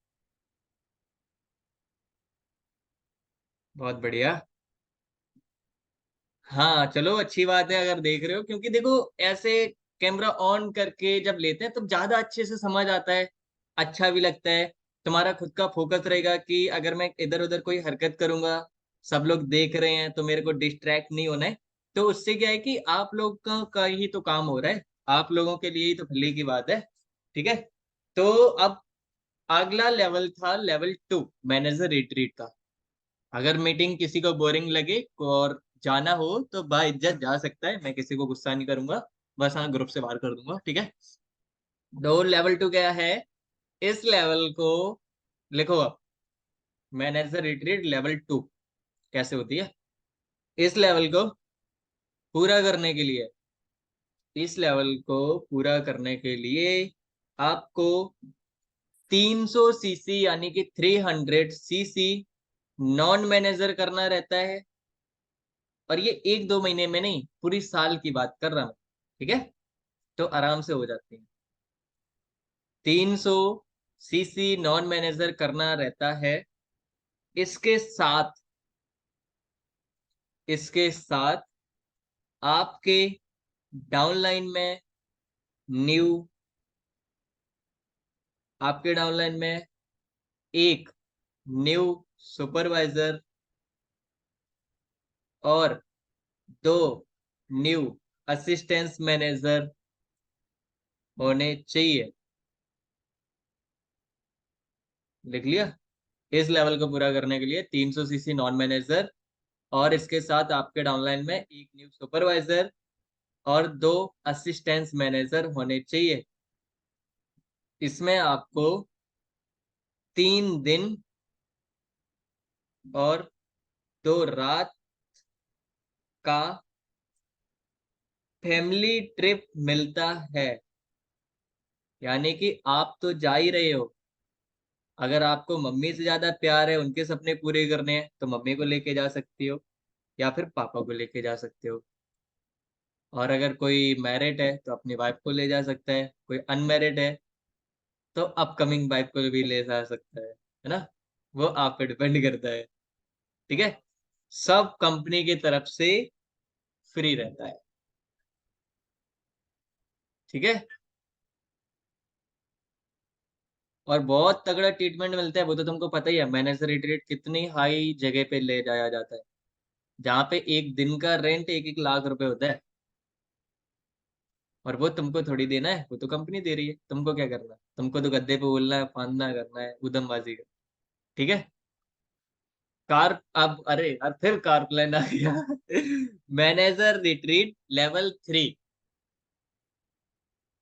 बहुत बढ़िया। हाँ चलो, अच्छी बात है अगर देख रहे हो, क्योंकि देखो ऐसे कैमरा ऑन करके जब लेते हैं तब ज्यादा अच्छे से समझ आता है, अच्छा भी लगता है। तुम्हारा खुद का फोकस रहेगा कि अगर मैं इधर उधर कोई हरकत करूंगा, सब लोग देख रहे हैं तो मेरे को डिस्ट्रैक्ट नहीं होना है। तो उससे क्या है कि आप लोग का ही तो काम हो रहा है, आप लोगों के लिए ही तो भले की बात है। ठीक है। तो अब अगला लेवल था लेवल 2, मैनेजर रिट्रीट का। अगर मीटिंग किसी को बोरिंग लगे और जाना हो तो बाइज्जत जा सकता है, मैं किसी को गुस्सा नहीं करूंगा, बस हाँ ग्रुप से बाहर कर दूंगा। ठीक है। तो लेवल 2 क्या है? इस लेवल को लिखो अब, मैनेजर रिट्रीट लेवल 2 कैसे होती है। इस लेवल को पूरा करने के लिए, इस लेवल को पूरा करने के लिए आपको 300 सीसी यानी कि 300 सीसी नॉन मैनेजर करना रहता है। और ये 1-2 महीने में नहीं, पूरी साल की बात कर रहा हूं। ठीक है। तो आराम से हो जाती है। 300 सीसी नॉन मैनेजर करना रहता है। इसके साथ, इसके साथ आपके डाउनलाइन में न्यू, आपके डाउनलाइन में एक न्यू सुपरवाइजर और 2 न्यू असिस्टेंस मैनेजर होने चाहिए। लिख लिया? इस लेवल को पूरा करने के लिए 300 सीसी नॉन मैनेजर और इसके साथ आपके डाउनलाइन में एक न्यू सुपरवाइजर और 2 असिस्टेंस मैनेजर होने चाहिए। इसमें आपको 3 दिन और 2 रात का फैमिली ट्रिप मिलता है। यानी कि आप तो जा ही रहे हो, अगर आपको मम्मी से ज्यादा प्यार है, उनके सपने पूरे करने हैं, तो मम्मी को लेके जा सकती हो या फिर पापा को लेके जा सकते हो। और अगर कोई मैरिड है तो अपनी वाइफ को ले जा सकता है, कोई अनमैरिड है तो अपकमिंग वाइफ को भी ले जा सकता है ना? वो आप पे डिपेंड करता है। ठीक है। सब कंपनी की तरफ से फ्री रहता है। ठीक है। और बहुत तगड़ा ट्रीटमेंट मिलता है, वो तो तुमको पता ही है। मैनेजर रिट्रीट कितनी हाई जगह पे ले जाया जाता है, जहाँ पे एक दिन का रेंट 1-1 लाख रुपए होता है। और वो तुमको थोड़ी देना है, वो तो कंपनी दे रही है। तुमको क्या करना है? तुमको तो गद्दे पे बोलना है, फांदना करना है, उदमबाजी का। ठीक है। कार अब, अरे यार फिर कार प्लान आ गया। Manager retreat level 3।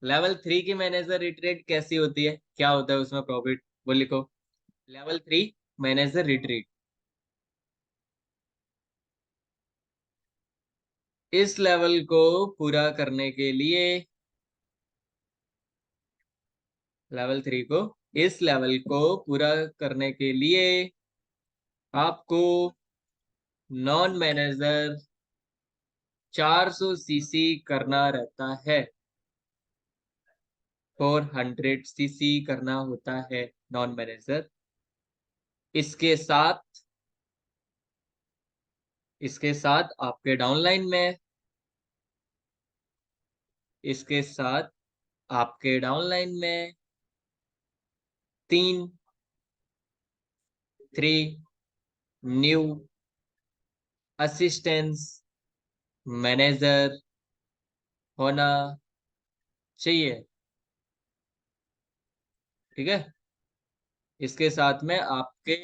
लेवल 3 की मैनेजर रिट्रीट कैसी होती है, क्या होता है उसमें प्रॉफिट, वो लिखो। Level 3 manager retreat. इस लेवल को पूरा करने के लिए, लेवल 3 को, इस लेवल को पूरा करने के लिए आपको नॉन मैनेजर 400 सीसी करना रहता है। 400 सीसी करना होता है नॉन मैनेजर। इसके साथ, इसके साथ आपके डाउनलाइन में, इसके साथ आपके डाउनलाइन में 3 न्यू असिस्टेंस मैनेजर होना चाहिए। ठीक है, इसके साथ में आपके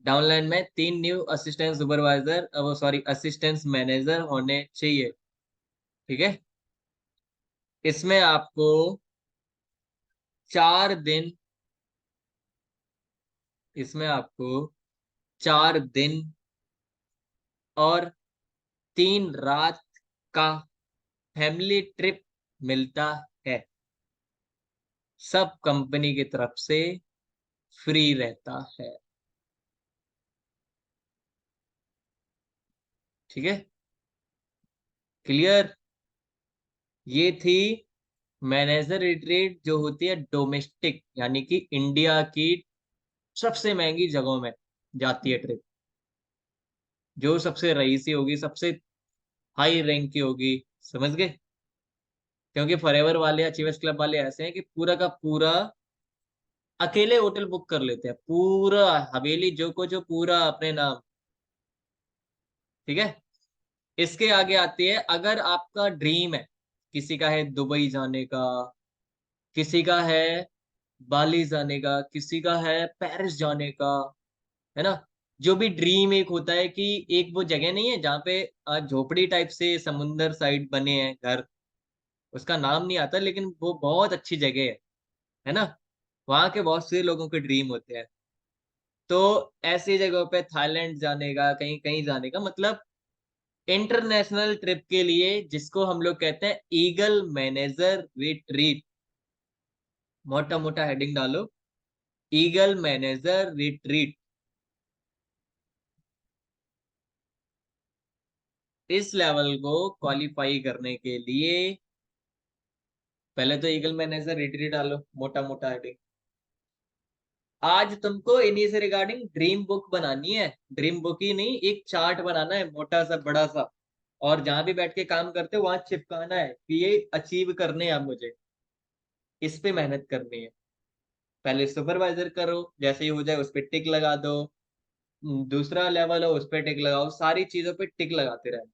डाउनलाइन में 3 न्यू असिस्टेंट सुपरवाइजर, वो सॉरी असिस्टेंट मैनेजर होने चाहिए। ठीक है, इसमें आपको 4 दिन, इसमें आपको 4 दिन और 3 रात का फैमिली ट्रिप मिलता है। सब कंपनी की तरफ से फ्री रहता है। ठीक है, क्लियर। ये थी मैनेजर रिट्रीट जो होती है डोमेस्टिक, यानी कि इंडिया की सबसे महंगी जगहों में जाती है ट्रिप, जो सबसे रईसी होगी, सबसे हाई रैंक की होगी। समझ गए? क्योंकि फॉरएवर वाले, अचीवर्स क्लब वाले ऐसे हैं कि पूरा का पूरा अकेले होटल बुक कर लेते हैं, पूरा हवेली जो को जो पूरा अपने नाम। ठीक है, इसके आगे आती है, अगर आपका ड्रीम है, किसी का है दुबई जाने का, किसी का है बाली जाने का, किसी का है पेरिस जाने का, है ना। जो भी ड्रीम एक होता है कि एक वो जगह नहीं है जहाँ पे झोपड़ी टाइप से समुंदर साइड बने हैं घर, उसका नाम नहीं आता, लेकिन वो बहुत अच्छी जगह है ना। वहां के बहुत से लोगों के ड्रीम होते हैं। तो ऐसी जगहों पे थाईलैंड जाने का, कहीं कहीं जाने का, मतलब इंटरनेशनल ट्रिप के लिए, जिसको हम लोग कहते हैं ईगल मैनेजर रिट्रीट। मोटा मोटा हेडिंग डालो, ईगल मैनेजर रिट्रीट। इस लेवल को क्वालिफाई करने के लिए पहले तो ईगल मैनेजर रिट्रीट डालो, मोटा मोटा हेडिंग। आज तुमको इन्हीं से रिगार्डिंग ड्रीम बुक बनानी है। ड्रीम बुक ही नहीं, एक चार्ट बनाना है मोटा सा बड़ा सा, और जहां भी बैठ के काम करते हो वहां चिपकाना है कि ये अचीव करने हैं अब मुझे, इस पे मेहनत करनी है। पहले सुपरवाइजर करो, जैसे ही हो जाए उस पर टिक लगा दो। दूसरा लेवल हो, उस पर टिक लगाओ, सारी चीजों पे टिक लगाते रहना।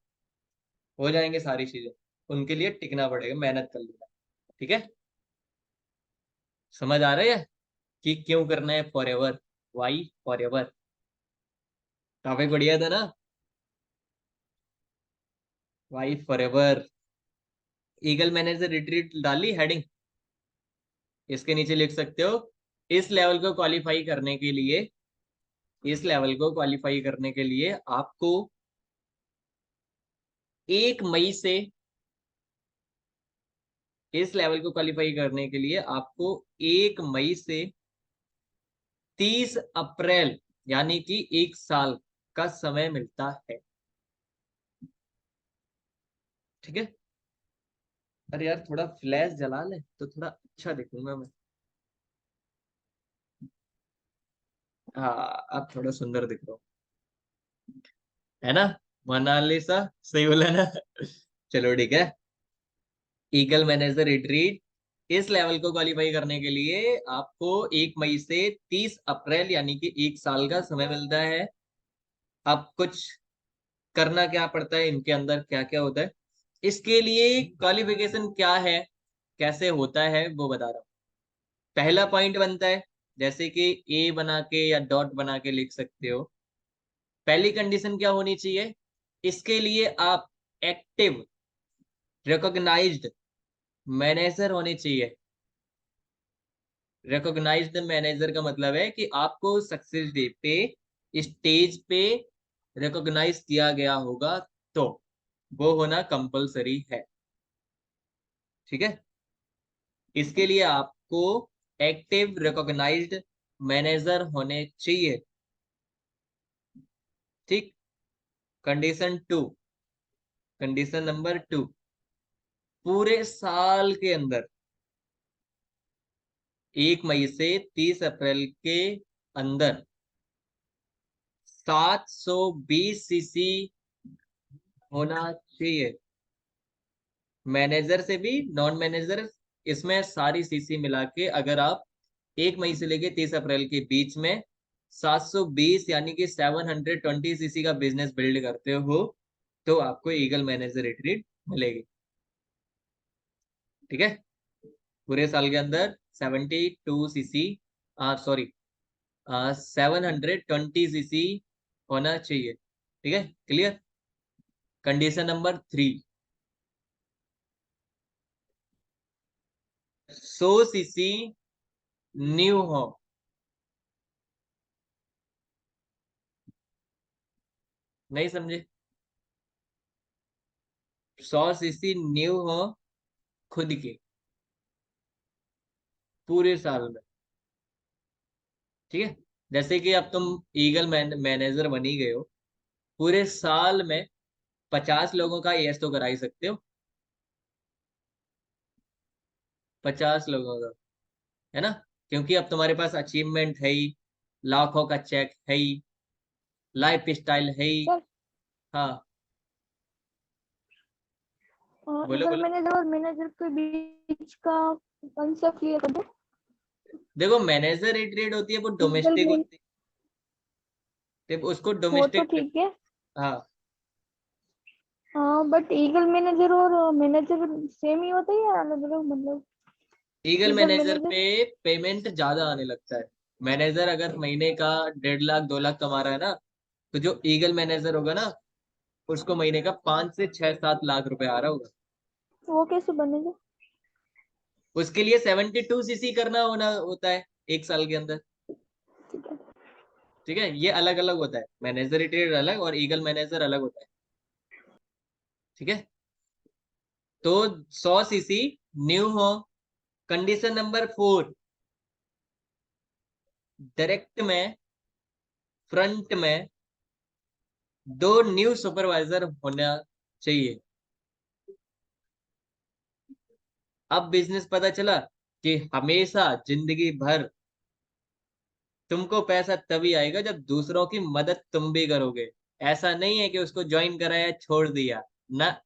हो जाएंगे सारी चीजें, उनके लिए टिकना पड़ेगा, मेहनत कर लेना। ठीक है, समझ आ रही है कि क्यों करना है forever, why forever. Topic बढ़िया था ना, why forever. Eagle manager retreat डाली हेडिंग, इसके नीचे लिख सकते हो, इस लेवल को क्वालिफाई करने के लिए, इस लेवल को क्वालिफाई करने के लिए आपको 1 मई से, इस लेवल को क्वालिफाई करने के लिए आपको 1 मई से 30 अप्रैल, यानी कि 1 साल का समय मिलता है। ठीक है, अरे यार थोड़ा फ्लैश जला ले तो थोड़ा अच्छा दिखूंगा मैं। हाँ, अब थोड़ा सुंदर दिख रहा हूँ, है ना। मोनालिसा, सही बोला ना। चलो ठीक है, ईगल मैनेजर रिट्रीट, इस लेवल को क्वालिफाई करने के लिए आपको 1 मई से 30 अप्रैल, यानी कि 1 साल का समय मिलता है। अब कुछ करना क्या पड़ता है, इनके अंदर क्या क्या होता है, इसके लिए क्वालिफिकेशन क्या है, कैसे होता है, वो बता रहा हूँ। पहला पॉइंट बनता है, जैसे कि ए बना के या डॉट बना के लिख सकते हो। पहली कंडीशन क्या होनी चाहिए, इसके लिए आप एक्टिव रिकॉग्नाइज्ड मैनेजर होने चाहिए। रिकॉग्नाइज्ड मैनेजर का मतलब है कि आपको सक्सेस डे पे, स्टेज पे रिकॉग्नाइज किया गया होगा, तो वो होना कंपलसरी है। ठीक है, इसके लिए आपको एक्टिव रिकॉग्नाइज्ड मैनेजर होने चाहिए। ठीक, कंडीशन 2, कंडीशन नंबर 2, पूरे साल के अंदर 1 मई से 30 अप्रैल के अंदर 720 सीसी होना चाहिए। मैनेजर से भी, नॉन मैनेजर, इसमें सारी सीसी मिला के अगर आप 1 मई से लेके 30 अप्रैल के बीच में 720 यानी कि 720 सीसी का बिजनेस बिल्ड करते हो, तो आपको ईगल मैनेजर रिट्रीट मिलेगी। ठीक है, पूरे साल के अंदर 72 सीसी, सॉरी 720 सीसी होना चाहिए। ठीक है, clear. Condition number 3, 100 CC new हो। नहीं समझे? 100 सीसी न्यू हो खुद की पूरे साल में। ठीक है, जैसे कि अब तुम ईगल मैनेजर बनी गए हो, पूरे साल में 50 लोगों का एएस तो करा ही सकते हो। 50 लोगों का, है ना? क्योंकि अब तुम्हारे पास अचीवमेंट है ही, लाखों का चेक है ही, लाइफ स्टाइल है ही। सर हाँ बोलो ईगल बोलो। मैनेजर और मैनेजर के बीच का कंसेप्ट क्लियर कर दो। देखो, मैनेजर रेट होती है वो ईगल डोमेस्टिक मैन होती है, तो उसको वो तो डोमेस्टिक। ठीक है, हाँ, हाँ, बट ईगल मैनेजर और मैनेजर सेम ही होता है या अलग अलग, मतलब? ईगल ईगल मैनेजर मैनेजर पे पेमेंट ज्यादा आने लगता है। मैनेजर अगर महीने का 1.5 लाख 2 लाख कमा रहा है ना, तो जो ईगल मैनेजर होगा ना, उसको महीने का 5 से 6 7 लाख रुपए आ रहा होगा। वो कैसे बनेगा? उसके लिए 72 सीसी करना होना होता है एक साल के अंदर। ठीक है। ठीक है, ये अलग अलग होता है, मैनेजर रिटेड अलग और ईगल मैनेजर अलग होता है। ठीक है, तो 100 सीसी न्यू हो। कंडीशन नंबर 4, डायरेक्ट में, फ्रंट में 2 न्यू सुपरवाइजर होना चाहिए। अब बिजनेस पता चला कि हमेशा जिंदगी भर तुमको पैसा तभी आएगा जब दूसरों की मदद तुम भी करोगे। ऐसा नहीं है कि उसको ज्वाइन कराया छोड़ दिया ना,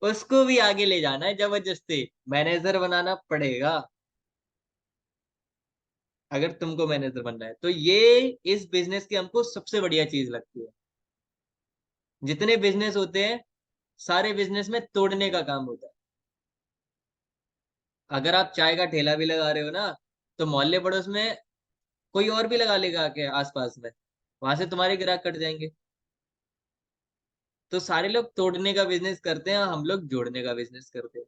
उसको भी आगे ले जाना है जबरदस्ती, मैनेजर बनाना पड़ेगा अगर तुमको मैनेजर बनना है। तो ये इस बिजनेस की हमको सबसे बढ़िया चीज लगती है। जितने बिजनेस होते हैं, सारे बिजनेस में तोड़ने का काम होता है। अगर आप चाय का ठेला भी लगा रहे हो ना, तो मोहल्ले पड़ोस में कोई और भी लगा लेगा आके आसपास में, वहां से तुम्हारे ग्राहक कट जाएंगे। तो सारे लोग तोड़ने का बिजनेस करते हैं, हम लोग जोड़ने का बिजनेस करते हैं।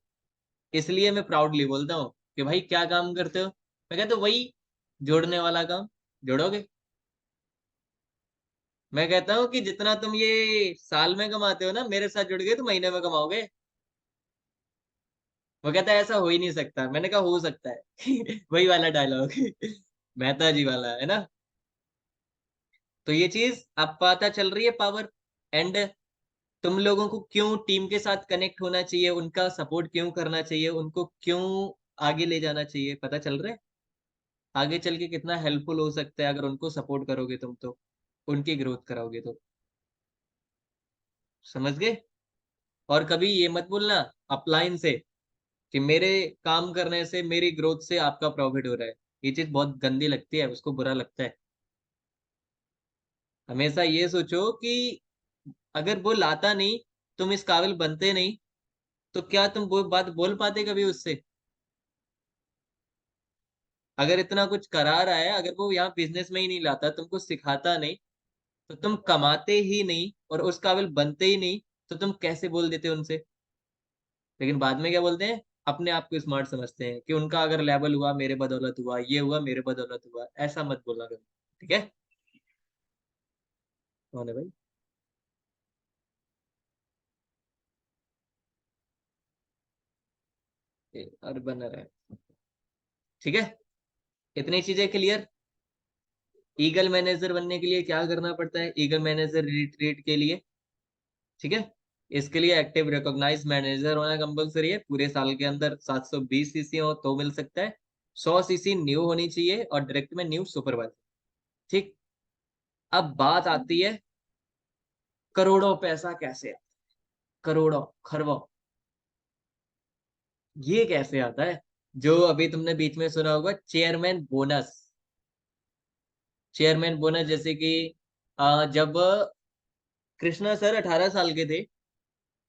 इसलिए मैं प्राउडली बोलता हूँ कि भाई क्या काम करते हो, मैं कहता हूँ वही जोड़ने वाला काम। जोड़ोगे? मैं कहता हूँ कि जितना तुम ये साल में कमाते हो ना, मेरे साथ जुड़ गए तो महीने में कमाओगे। वो कहता है ऐसा हो ही नहीं सकता, मैंने कहा हो सकता है। वही वाला डायलॉग, मेहता जी वाला, है ना? तो ये चीज अब पता चल रही है, पावर एंड तुम लोगों को क्यों टीम के साथ कनेक्ट होना चाहिए, उनका सपोर्ट क्यों करना चाहिए, उनको क्यों आगे ले जाना चाहिए, पता चल रहा है? आगे चल के कितना हेल्पफुल हो सकता है अगर उनको सपोर्ट करोगे तुम, तो उनकी ग्रोथ कराओगे तो। समझ गए? और कभी ये मत बोलना अपलाइन से कि मेरे काम करने से, मेरी ग्रोथ से आपका प्रॉफिट हो रहा है। ये चीज बहुत गंदी लगती है, उसको बुरा लगता है। हमेशा ये सोचो कि अगर वो लाता नहीं, तुम इस काबिल बनते नहीं, तो क्या तुम वो बात बोल पाते कभी उससे? अगर इतना कुछ करा रहा है, अगर वो यहाँ बिजनेस में ही नहीं लाता, तुमको सिखाता नहीं, तो तुम कमाते ही नहीं और उस काबिल बनते ही नहीं, तो तुम कैसे बोल देते उनसे? लेकिन बाद में क्या बोलते हैं, अपने आप को स्मार्ट समझते हैं कि उनका अगर लेवल हुआ मेरे बदौलत हुआ, ये हुआ मेरे बदौलत हुआ। ऐसा मत बोला करो। ठीक है? कौन है भाई? अर्बन है। ठीक है, इतनी चीजें क्लियर। ईगल मैनेजर बनने के लिए क्या करना पड़ता है, ईगल मैनेजर रिट्रीट के लिए? ठीक है, इसके लिए एक्टिव रिकॉग्नाइज मैनेजर होना कंपलसरी है। पूरे साल के अंदर 720 सीसी हो तो मिल सकता है। 100 सीसी न्यू होनी चाहिए और डायरेक्ट में न्यू सुपरवाइजर। ठीक, अब बात आती है करोड़ों पैसा कैसे आता है? करोड़ों खरबों, ये कैसे आता है? जो अभी तुमने बीच में सुना होगा, चेयरमैन बोनस। चेयरमैन बोनस जैसे कि जब कृष्णा सर 18 साल के थे,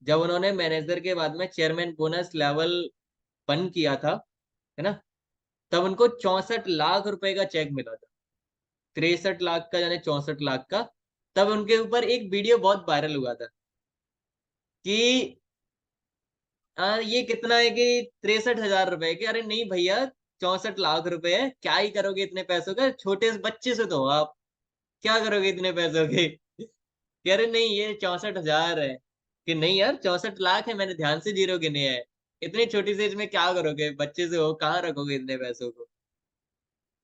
जब उन्होंने मैनेजर के बाद में चेयरमैन बोनस लेवल बंद किया था, है ना, तब उनको 64 लाख रुपए का चेक मिला था, 63 लाख का यानी 64 लाख का। तब उनके ऊपर एक वीडियो बहुत वायरल हुआ था कि ये कितना है कि 63,000 रुपए के। अरे नहीं भैया, 64 लाख रुपए है, क्या ही करोगे इतने पैसों का, छोटे से बच्चे से तो हो आप, क्या करोगे इतने पैसों के। कह रहे नहीं ये 64,000 है। कि नहीं यार 64 लाख है, मैंने ध्यान से जीरो गिने हैं, इतनी छोटी सी एज में क्या करोगे, बच्चे से हो, कहाँ रखोगे इतने पैसों को।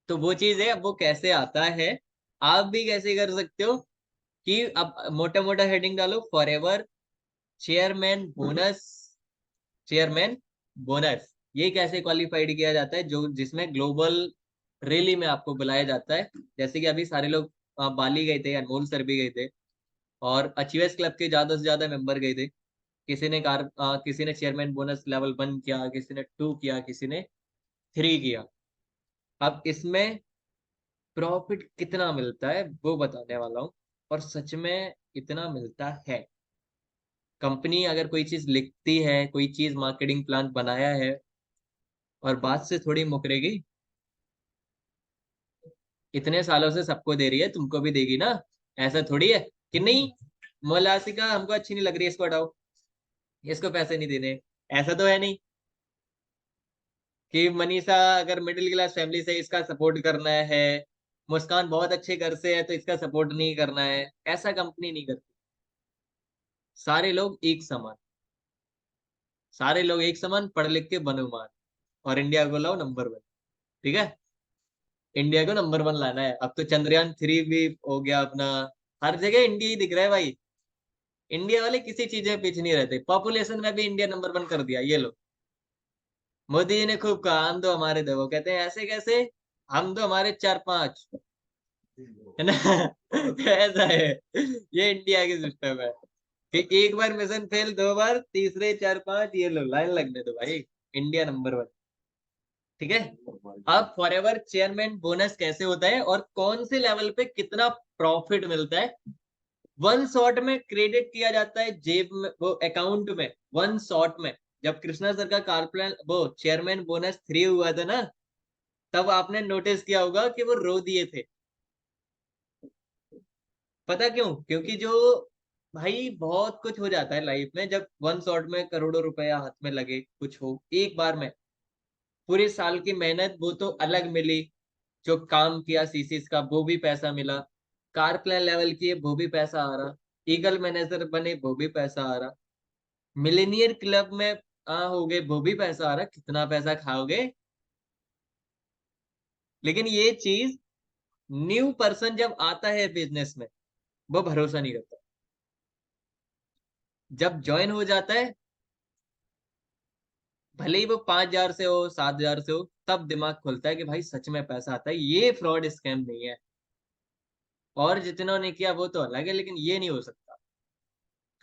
तो वो चीज है, अब वो कैसे आता है, आप भी कैसे कर सकते हो कि अब मोटा मोटा हेडिंग डालो, for ever chairman bonus, chairman bonus. ये कैसे क्वालिफाइड किया जाता है, जो जिसमें ग्लोबल रैली में आपको बुलाया जाता है। जैसे कि अभी सारे लोग बाली गए थे, अनमोल सर भी गए थे, और अचीवर्स क्लब के ज्यादा से ज्यादा मेंबर गए थे। किसी ने चेयरमैन बोनस लेवल 1 किया, किसी ने 2 किया, किसी ने 3 किया। अब इसमें प्रॉफिट कितना मिलता है वो बताने वाला हूँ, और सच में इतना मिलता है। कंपनी अगर कोई चीज लिखती है, कोई चीज मार्केटिंग प्लान बनाया है, और बात से थोड़ी मुकरेगी, इतने सालों से सबको दे रही है, तुमको भी देगी ना। ऐसा थोड़ी है कि नहीं, मोलासिका हमको अच्छी नहीं लग रही है, इसको हटाओ, इसको पैसे नहीं देने। ऐसा तो है नहीं कि मनीषा अगर मिडिल क्लास फैमिली से, इसका सपोर्ट करना है, मुस्कान बहुत अच्छे घर से है तो इसका सपोर्ट नहीं करना है। ऐसा कंपनी नहीं करती। सारे लोग एक समान, सारे लोग एक समान, पढ़ लिख के बनो मान, और इंडिया को लाओ नंबर 1। ठीक है, इंडिया को नंबर 1 लाना है। अब तो चंद्रयान 3 भी हो गया अपना, हर जगह इंडिया ही दिख रहा है भाई। इंडिया वाले किसी चीज में पीछे नहीं रहते, पॉपुलेशन में भी इंडिया नंबर 1 कर दिया। ये लो, मोदी जी ने खूब कहा हम दो हमारे दो, वो कहते हैं ऐसे कैसे, हम दो हमारे 4-5, है ना। ऐसा है, ये इंडिया की सिस्टम है कि एक बार मिशन फेल, 2 बार, तीसरे 4-5, ये लो लाइन लगने दो भाई, इंडिया नंबर 1। ठीक है, अब फॉरएवर चेयरमैन बोनस कैसे होता है और कौन से लेवल पे कितना प्रॉफिट मिलता है। 1 शॉट में क्रेडिट किया जाता है जेब में, वो अकाउंट में, 1 शॉट में। जब कृष्णा सर का कार प्लान वो चेयरमैन बोनस 3 हुआ था ना, तब आपने नोटिस किया होगा कि वो रो दिए थे। पता क्यों? क्योंकि जो भाई बहुत कुछ हो जाता है लाइफ में, जब 1 शॉट में करोड़ों रुपया हाथ में लगे, कुछ हो एक बार में, पूरे साल की मेहनत वो तो अलग मिली, जो काम किया सीसीस का वो भी पैसा मिला, कार प्लान लेवल किए वो भी पैसा आ रहा, ईगल मैनेजर बने वो भी पैसा आ रहा, मिलेनियर क्लब में हो गए वो भी पैसा आ रहा। कितना पैसा खाओगे। लेकिन ये चीज न्यू पर्सन जब आता है बिजनेस में, वो भरोसा नहीं करता। जब ज्वाइन हो जाता है, भले ही वो 5,000 से हो, 7,000 से हो, तब दिमाग खुलता है कि भाई सच में पैसा आता है, ये फ्रॉड स्कैम नहीं है। और जितना ने किया वो तो अलग है, लेकिन ये नहीं हो सकता।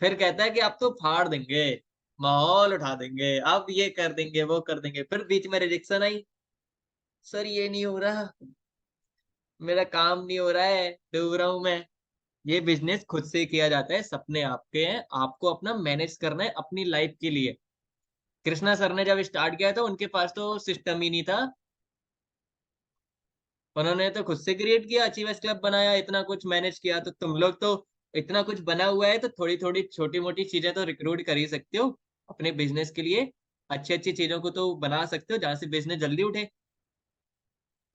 फिर कहता है कि आप तो फाड़ देंगे, माहौल उठा देंगे, अब ये कर देंगे, वो कर देंगे। फिर बीच में रिजेक्शन आई, सर ये नहीं हो रहा, मेरा काम नहीं हो रहा है, डूब रहा हूं मैं। ये बिजनेस खुद से किया जाता है, सपने आपके हैं, आपको अपना मैनेज करना है अपनी लाइफ के लिए। कृष्णा सर ने जब स्टार्ट किया था, उनके पास तो सिस्टम ही नहीं था, उन्होंने तो खुद से क्रिएट किया, अचीवर्स क्लब बनाया, इतना कुछ मैनेज किया। तो तुम लोग तो इतना कुछ बना हुआ है, तो थोड़ी थोड़ी छोटी मोटी चीजें तो रिक्रूट कर ही सकते हो अपने बिजनेस के लिए। अच्छी अच्छी चीजों को तो बना सकते हो जहां से बिजनेस जल्दी उठे।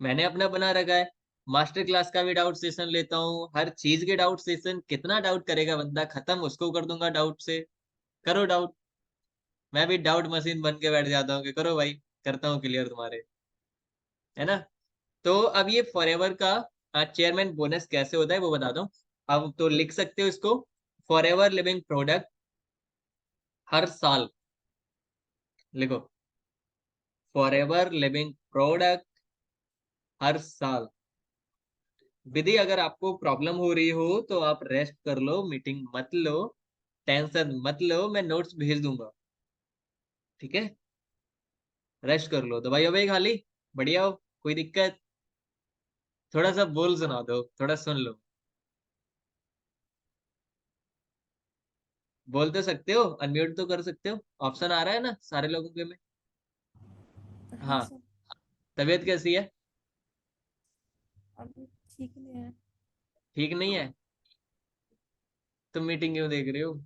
मैंने अपना बना रखा है, मास्टर क्लास का भी डाउट सेशन लेता हूँ, हर चीज के डाउट सेशन। कितना डाउट करेगा बंदा, खत्म उसको कर दूंगा डाउट से। करो डाउट, मैं भी डाउट मशीन बन के बैठ जाता हूँ कि करो भाई, करता हूँ क्लियर तुम्हारे, है ना। तो अब ये फॉरएवर का चेयरमैन बोनस कैसे होता है वो बताता हूँ। अब तो लिख सकते हो इसको, फॉरएवर लिविंग प्रोडक्ट हर साल, लिखो, फॉरएवर लिविंग प्रोडक्ट हर साल। विधि, अगर आपको प्रॉब्लम हो रही हो तो आप रेस्ट कर लो, मीटिंग मत लो, टेंशन मत लो, मैं नोट्स भेज दूंगा। ठीक है, रेस्ट कर लो, दवाई ववाई खा ली, बढ़िया हो, कोई दिक्कत? थोड़ा सा बोल सुना दो, थोड़ा सुन लो। बोल तो सकते हो, अनम्यूट तो कर सकते हो, ऑप्शन आ रहा है ना सारे लोगों के में। हाँ हाँ, सर। तबीयत कैसी है? अभी ठीक नहीं है। ठीक नहीं है? तुम मीटिंग क्यों देख रहे हो?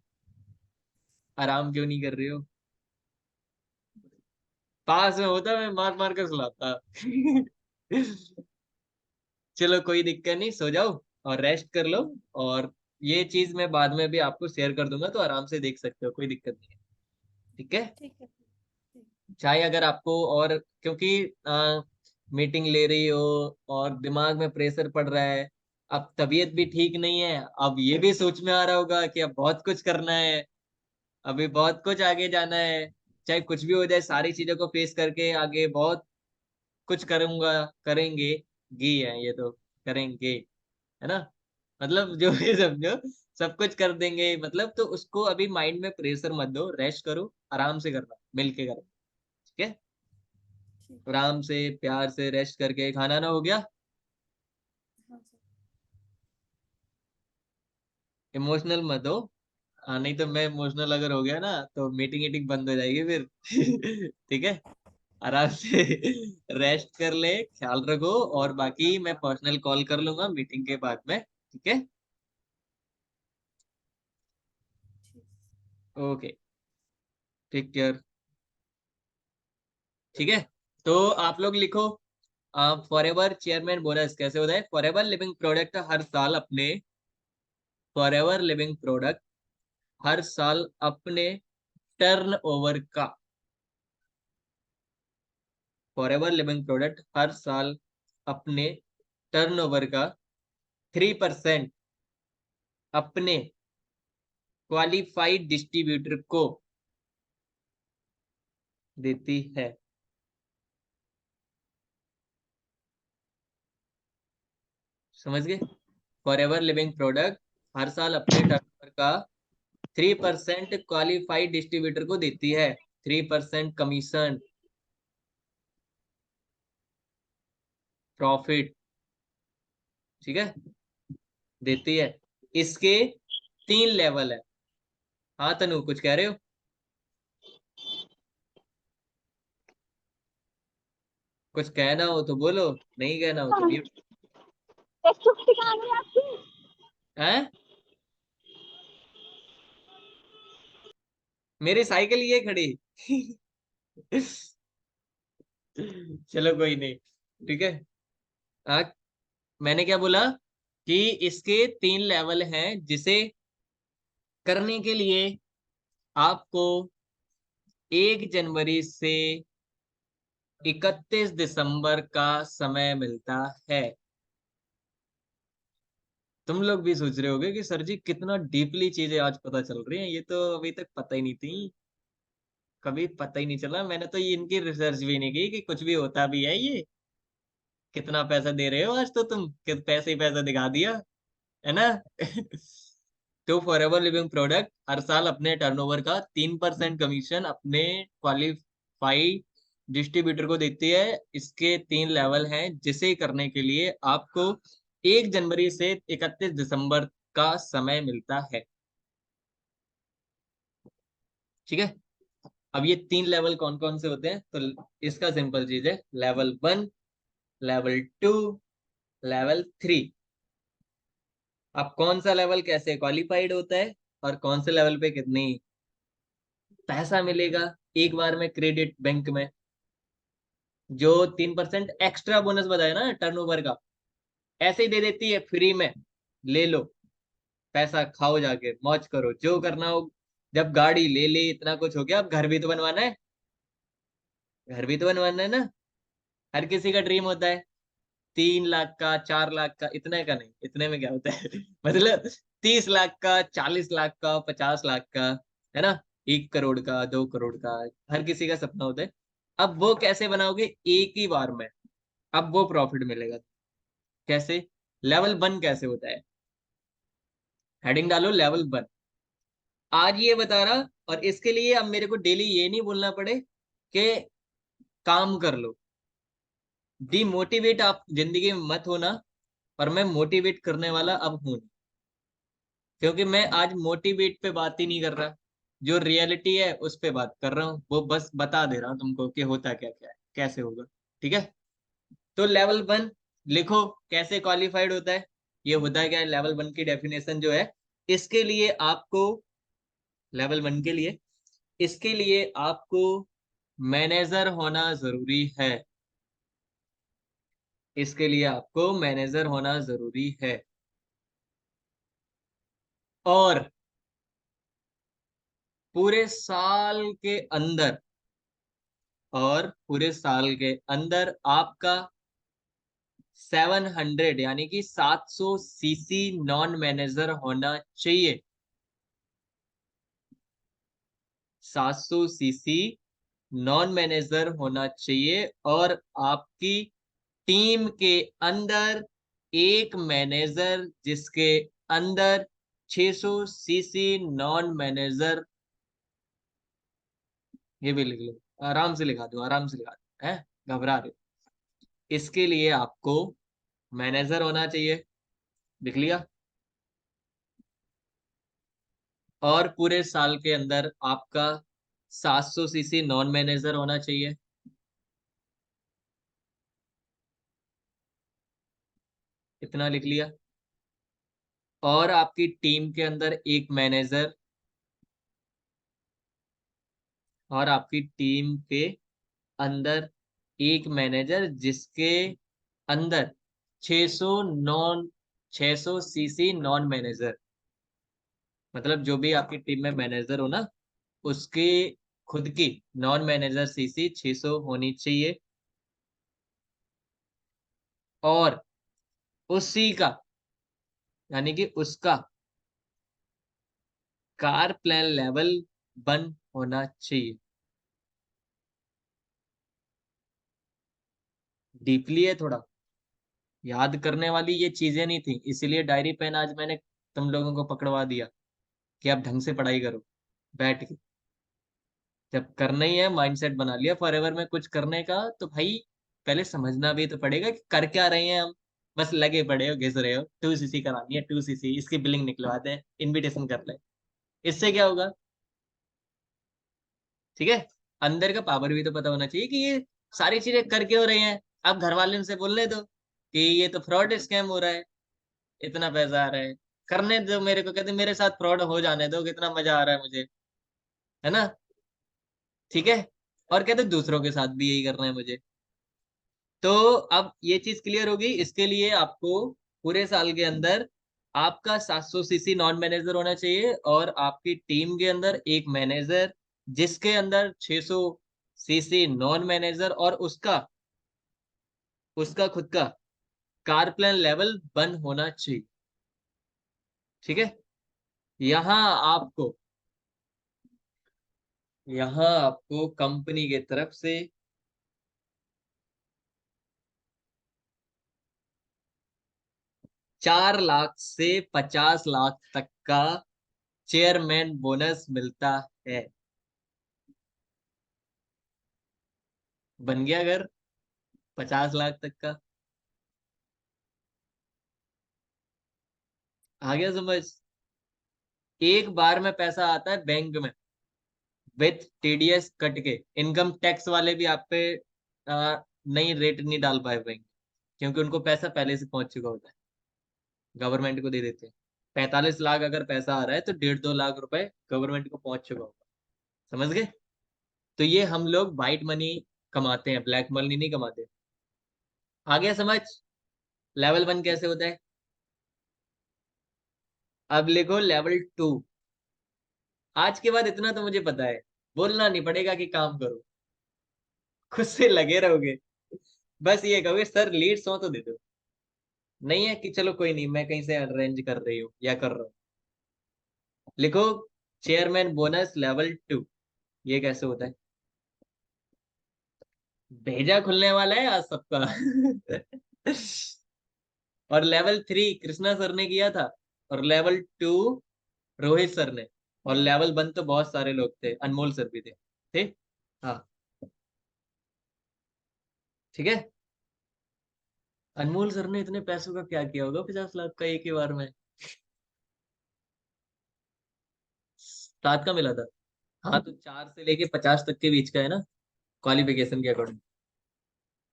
आराम क्यों नहीं कर रहे हो? पास में होता मैं मार मार कर सुलाता। चलो कोई दिक्कत नहीं, सो जाओ और रेस्ट कर लो। और ये चीज मैं बाद में भी आपको शेयर कर दूंगा, तो आराम से देख सकते हो, कोई दिक्कत नहीं है। ठीक है? ठीक है। चाहे अगर आपको और, क्योंकि मीटिंग ले रही हो और दिमाग में प्रेशर पड़ रहा है, अब तबीयत भी ठीक नहीं है, अब ये भी सोच में आ रहा होगा कि अब बहुत कुछ करना है, अभी बहुत कुछ आगे जाना है, चाहे कुछ भी हो जाए, सारी चीजों को फेस करके आगे बहुत कुछ करूंगा, करेंगे, गी है ये तो, करेंगे, है ना, मतलब जो भी समझो, सब कुछ कर देंगे मतलब, तो उसको अभी माइंड में प्रेशर मत दो, रेस्ट करो, आराम से करना, मिलके करना। ठीक है? ठीक। आराम से प्यार से रेस्ट करके, खाना ना हो गया? हाँ सर। इमोशनल मत हो। हाँ, नहीं तो मैं इमोशनल अगर हो गया ना तो मीटिंग ईटिंग बंद हो जाएगी फिर। ठीक है? आराम से रेस्ट कर ले, ख्याल रखो, और बाकी मैं पर्सनल कॉल कर लूंगा मीटिंग के बाद में। ठीक है? ठीक। Okay, take care. ठीक है? तो आप लोग लिखो, फॉरएवर चेयरमैन बोनस कैसे होता है। फॉरएवर लिविंग प्रोडक्ट हर साल अपने, फॉरएवर लिविंग प्रोडक्ट हर साल अपने टर्नओवर का, फॉरएवर लिविंग प्रोडक्ट हर साल अपने टर्नओवर का 3% अपने क्वालिफाइड डिस्ट्रीब्यूटर को देती है। समझ गए? फॉरएवर लिविंग प्रोडक्ट हर साल अपने टर्नओवर का 3% क्वालिफाइड डिस्ट्रीब्यूटर को देती है, 3% कमीशन प्रॉफिट। ठीक है? देती है। इसके 3 लेवल है। हाँ तनु, कुछ कह रहे हो? कुछ कहना हो तो बोलो, नहीं कहना हो तो म्यूट छुट्टी कहाँ गई आपकी? है। मेरी साइकिल ये खड़ी। चलो कोई नहीं। ठीक है? आ, मैंने क्या बोला कि इसके 3 लेवल हैं, जिसे करने के लिए आपको 1 जनवरी से 31 दिसंबर का समय मिलता है। तुम लोग भी सोच रहे होगे कि सर जी कितना डीपली चीजें आज पता चल रही हैं, ये तो अभी तक पता ही नहीं थी, कभी पता ही नहीं चला, मैंने तो ये इनकी रिसर्च भी नहीं की कि कुछ भी होता भी है ये। कितना पैसा दे रहे हो आज तो तुम, कि पैसे ही पैसा दिखा दिया, है ना। तो फॉरएवर लिविंग प्रोडक्ट हर साल अपने टर्नओवर का 3% कमीशन अपने क्वालिफाइड डिस्ट्रीब्यूटर को देती है। इसके 3 लेवल हैं, जिसे करने के लिए आपको 1 जनवरी से 31 दिसंबर का समय मिलता है। ठीक है? अब ये 3 लेवल कौन कौन से होते हैं, तो इसका सिंपल चीज है, लेवल 1, लेवल 2, लेवल 3। अब कौन सा लेवल कैसे क्वालिफाइड होता है और कौन से लेवल पे कितनी पैसा मिलेगा एक बार में क्रेडिट बैंक में, जो 3% एक्स्ट्रा बोनस बताया ना टर्नओवर का, ऐसे ही दे देती है फ्री में। ले लो, पैसा खाओ, जाके मौज करो, जो करना हो। जब गाड़ी ले ली, इतना कुछ हो गया, अब घर भी तो बनवाना है, घर भी तो बनवाना है ना। हर किसी का ड्रीम होता है 3 लाख का, 4 लाख का, इतने का नहीं, इतने में क्या होता है। मतलब 30 लाख का, 40 लाख का, 50 लाख का, है ना, 1 करोड़ का, 2 करोड़ का, हर किसी का सपना होता है। अब वो कैसे बनाओगे एक ही बार में, अब वो प्रॉफिट मिलेगा कैसे, लेवल 1 कैसे होता है, हेडिंग डालो लेवल 1, आज ये बता रहा। और इसके लिए अब मेरे को डेली ये नहीं बोलना पड़े कि काम कर लो, डिमोटिवेट आप जिंदगी में मत होना। और मैं मोटिवेट करने वाला अब हूं, क्योंकि मैं आज मोटिवेट पे बात ही नहीं कर रहा, जो रियलिटी है उस पे बात कर रहा हूँ, वो बस बता दे रहा हूँ तुमको कि होता क्या क्या है, कैसे होगा। ठीक है? तो लेवल 1 लिखो कैसे क्वालिफाइड होता है। ये होता है क्या है, लेवल 1 की डेफिनेशन जो है, इसके लिए आपको, लेवल 1 के लिए, इसके लिए आपको मैनेजर होना जरूरी है। इसके लिए आपको मैनेजर होना जरूरी है। और पूरे साल के अंदर, और पूरे साल के अंदर आपका 700 यानी कि 700 सीसी नॉन मैनेजर होना चाहिए। 700 सीसी नॉन मैनेजर होना चाहिए। और आपकी टीम के अंदर एक मैनेजर जिसके अंदर 600 सीसी नॉन मैनेजर, ये भी लिख लो, आराम से लिखा दूं, आराम से लिखा दूं, है घबरा रहे हो। इसके लिए आपको मैनेजर होना चाहिए, लिख लिया। और पूरे साल के अंदर आपका 700 सीसी नॉन मैनेजर होना चाहिए। इतना लिख लिया। और आपकी टीम के अंदर एक मैनेजर, और आपकी टीम के अंदर एक मैनेजर जिसके अंदर 600 सीसी नॉन मैनेजर, मतलब जो भी आपकी टीम में मैनेजर हो ना, उसके खुद की नॉन मैनेजर सीसी 600 होनी चाहिए। और उसी का, यानी कि उसका कार प्लान लेवल 1 होना चाहिए। डीपली है थोड़ा, याद करने वाली ये चीजें नहीं थी, इसीलिए डायरी पेन आज मैंने तुम लोगों को पकड़वा दिया कि आप ढंग से पढ़ाई करो बैठ के। जब करना ही है, माइंडसेट बना लिया फॉरएवर में कुछ करने का, तो भाई पहले समझना भी तो पड़ेगा कि कर क्या रहे हैं हम। बस लगे पड़े हो, घिस रहे हो, 2 सीसी करानी है, 2 सीसी, इसकी बिलिंग निकलवा दें, इनविटेशन कर ले, इससे क्या होगा। ठीक है, अंदर का पावर भी तो पता होना चाहिए कि ये सारी चीजें कर क्यों रहे हैं। अब घर वाले उनसे बोलने दो कि ये तो फ्रॉड स्कैम हो रहा है, इतना पैसा आ रहा है, करने दो मेरे को, कहते मेरे साथ फ्रॉड हो जाने दो, कितना मजा आ रहा है मुझे, है ना। ठीक है, और कहते दूसरों के साथ भी यही करना है मुझे। तो अब ये चीज क्लियर होगी। इसके लिए आपको पूरे साल के अंदर आपका 700 सीसी नॉन मैनेजर होना चाहिए, और आपकी टीम के अंदर एक मैनेजर जिसके अंदर 600 सीसी नॉन मैनेजर, और उसका उसका खुद का कार प्लान लेवल 1 होना चाहिए। ठीक है, यहां आपको यहां आपको कंपनी के तरफ से 4 लाख से 50 लाख तक का चेयरमैन बोनस मिलता है। बन गया घर 50 लाख तक का। आ गया समझ। एक बार में पैसा आता है बैंक में, विथ टीडीएस कट के। इनकम टैक्स वाले भी आप पे नई रेट नहीं डाल पाए बैंक, क्योंकि उनको पैसा पहले से पहुंच चुका होता है, गवर्नमेंट को दे देते हैं। 45 लाख अगर पैसा आ रहा है तो 1.5-2 लाख रुपए गवर्नमेंट को पहुंच चुका होगा। समझ गए। तो ये हम लोग वाइट मनी कमाते हैं, ब्लैक मनी नहीं कमाते। आ गया समझ लेवल 1 कैसे होता है। अब लिखो लेवल 2। आज के बाद इतना तो मुझे पता है, बोलना नहीं पड़ेगा कि काम करो, खुद से लगे रहोगे। बस ये कहोगे सर लीड्स हो तो दे दो, नहीं है कि चलो कोई नहीं मैं कहीं से अरेंज कर रही हूँ या कर रहा हूँ। लिखो चेयरमैन बोनस लेवल 2, ये कैसे होता है। भेजा खुलने वाला है आज सबका। और लेवल 3 कृष्णा सर ने किया था, और लेवल 2 रोहित सर ने, और लेवल 1 तो बहुत सारे लोग थे, अनमोल सर भी थे। ठीक। हाँ, ठीक है। अनमोल सर ने इतने पैसों का क्या किया होगा, 50 लाख का एक ही बार में। 7 का मिला था। हाँ, तो 4 से लेके 50 तक के बीच का है ना, क्वालिफिकेशन के अकॉर्डिंग।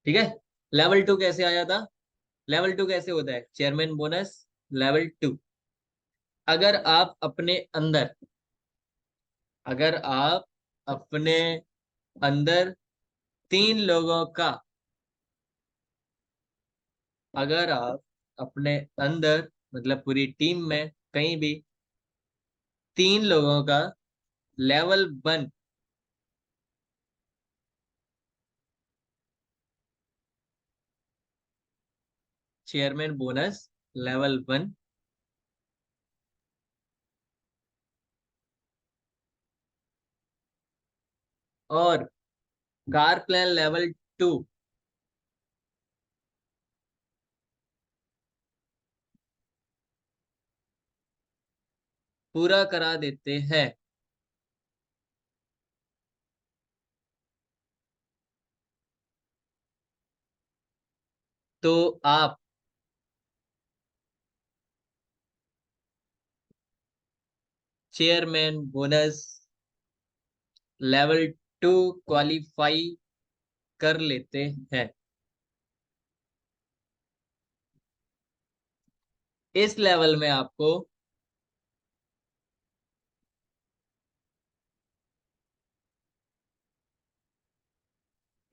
ठीक है। लेवल 2 कैसे आया था? लेवल 2 कैसे होता है? Chairman bonus level 2। अगर आप अपने अंदर अगर आप अपने अंदर 3 लोगों का अगर आप अपने अंदर मतलब पूरी टीम में कहीं भी 3 लोगों का लेवल 1 चेयरमैन बोनस लेवल 1 और कार प्लान लेवल 2 पूरा करा देते हैं तो आप चेयरमैन बोनस लेवल 2 क्वालिफाई कर लेते हैं। इस लेवल में आपको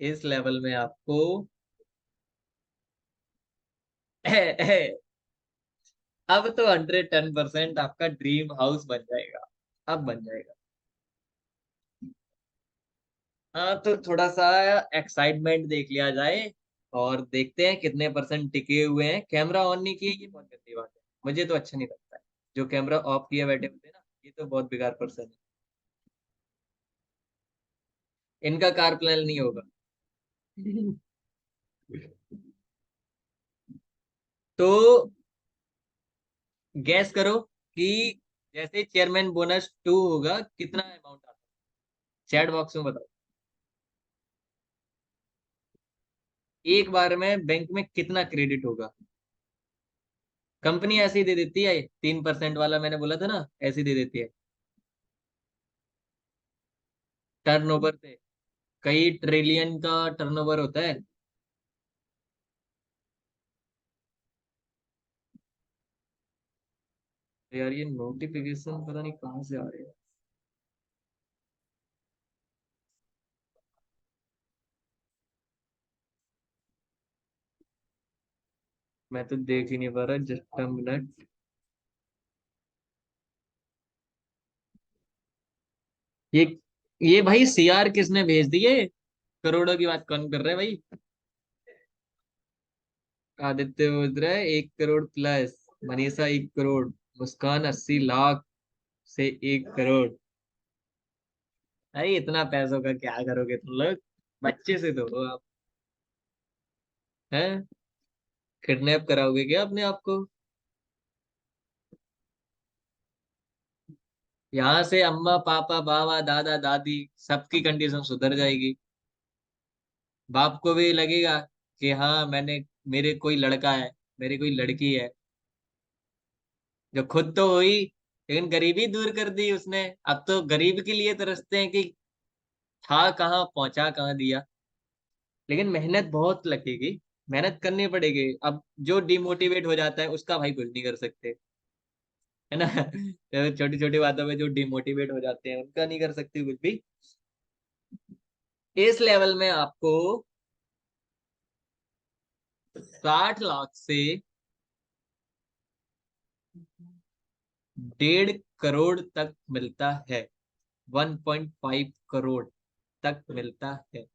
इस लेवल में आपको अब तो 110% आपका ड्रीम हाउस बन जाएगा। अब बन जाएगा। हाँ तो थोड़ा सा एक्साइटमेंट देख लिया जाए और देखते हैं कितने परसेंट टिके हुए हैं। कैमरा ऑन नहीं किए ये बहुत गंदी बात है। मुझे तो अच्छा नहीं लगता है जो कैमरा ऑफ किए बैठे होते हैं ना, ये तो बहुत बेकार पर्सन है। इनका कार प्लान नहीं होगा। तो गैस करो कि जैसे चेयरमैन बोनस 2 होगा कितना अमाउंट आता है? चैट बॉक्स में बताओ। एक बार में बैंक में कितना क्रेडिट होगा? कंपनी ऐसे ही दे देती है। 3% वाला मैंने बोला था ना, ऐसे ही दे देती है टर्नओवर से। कई ट्रिलियन का टर्नओवर होता है। यार ये नोटिफिकेशन पता नहीं कहाँ से आ रहे हैं। मैं तो देख ही नहीं पा रहा, जस्ट अ मिनट। ये ये भाई सीआर किसने भेज दिए? करोड़ों की बात कौन कर रहा है भाई? आदित्य बोल रहा है 1 करोड़ प्लस, मनीषा 1 करोड़, मुस्कान 80 लाख से 1 करोड़। अरे इतना पैसों का क्या करोगे तुम लोग? बच्चे से तो हो आप। हैं? किडनैप कराओगे क्या अपने आप को? यहाँ से अम्मा पापा बाबा दादा दादी सबकी कंडीशन सुधर जाएगी। बाप को भी लगेगा कि हाँ मैंने मेरे कोई लड़का है, मेरी कोई लड़की है। जो खुद तो हुई लेकिन गरीबी दूर कर दी उसने। अब तो गरीब के लिए तरसते हैं कि था कहाँ पहुंचा कहाँ दिया। लेकिन मेहनत बहुत लगेगी, मेहनत करनी पड़ेगी। अब जो डिमोटिवेट हो जाता है उसका भाई कुछ नहीं कर सकते, है ना। छोटी छोटी बातों पे जो डिमोटिवेट हो जाते हैं उनका नहीं कर सकते कुछ भी। इस लेवल में आपको 60 लाख से 1.5 करोड़ तक मिलता है। 1.5 करोड़ तक मिलता है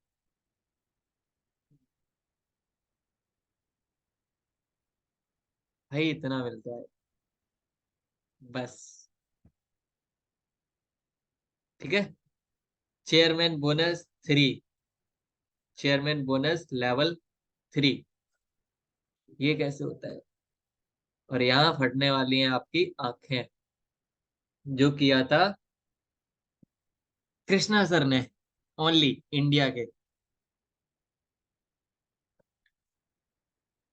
भाई, इतना मिलता है बस। ठीक है। Chairman bonus 3, chairman bonus level 3, ये कैसे होता है? और यहाँ फटने वाली हैं आपकी आंखें। जो किया था कृष्णा सर ने, ओनली इंडिया के।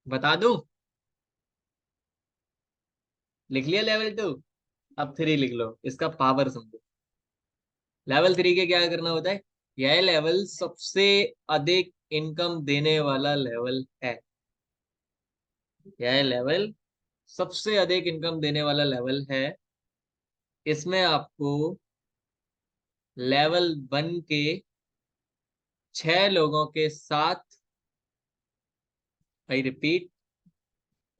बता दूं? लिख लिया लेवल 2? अब 3 लिख लो, इसका पावर समझो। लेवल 3 के क्या करना होता है? यह लेवल सबसे अधिक इनकम देने वाला लेवल है। यह लेवल सबसे अधिक इनकम देने वाला लेवल है। इसमें आपको लेवल 1 के 6 लोगों के साथ, आई रिपीट,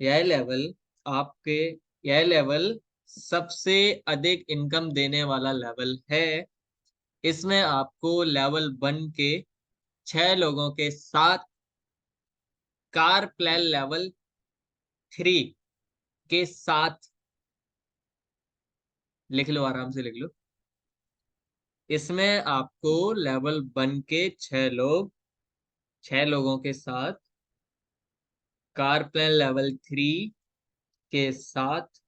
यह लेवल आपके यह लेवल सबसे अधिक इनकम देने वाला लेवल है। इसमें आपको लेवल 1 के 6 लोगों के साथ कार प्लान लेवल 3 के साथ, लिख लो, आराम से लिख लो। इसमें आपको लेवल 1 के 6 लोगों के साथ कार प्लान लेवल 3 के साथ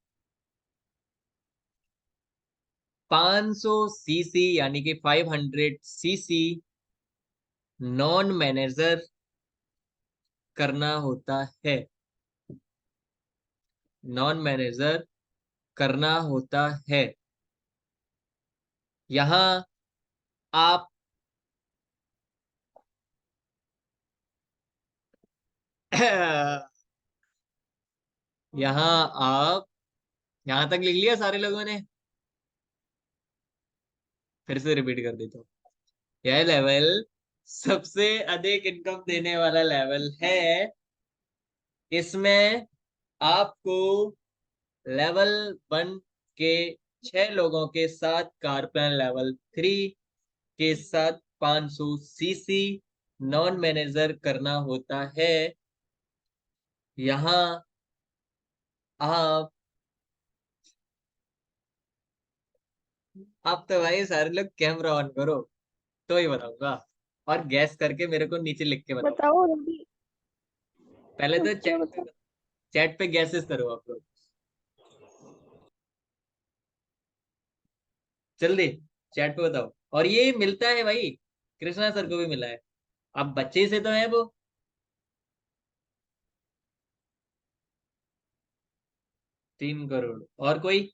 500 सीसी यानी कि 500 सीसी नॉन मैनेजर करना होता है। नॉन मैनेजर करना होता है। यहां आप यहां आप यहां तक लिख लिया सारे लोगों ने? फिर से रिपीट कर देता हूँ। यह लेवल सबसे अधिक इनकम देने वाला लेवल है। इसमें आपको लेवल 1 के 6 लोगों के साथ कारप्लान लेवल 3 के साथ 500 सीसी नॉन मैनेजर करना होता है। यहां आप अब तो भाई सारे लोग कैमरा ऑन करो तो ही बताऊंगा, और गैस करके मेरे को नीचे लिख के बताओ। बताओ जल्दी। पहले तो अच्छा बताओ। चैट पे गैसेस करो आप लोग, जल्दी चैट पे बताओ। और ये मिलता है भाई, कृष्णा सर को भी मिला है। अब बच्चे से तो है वो। 3 करोड़। और कोई?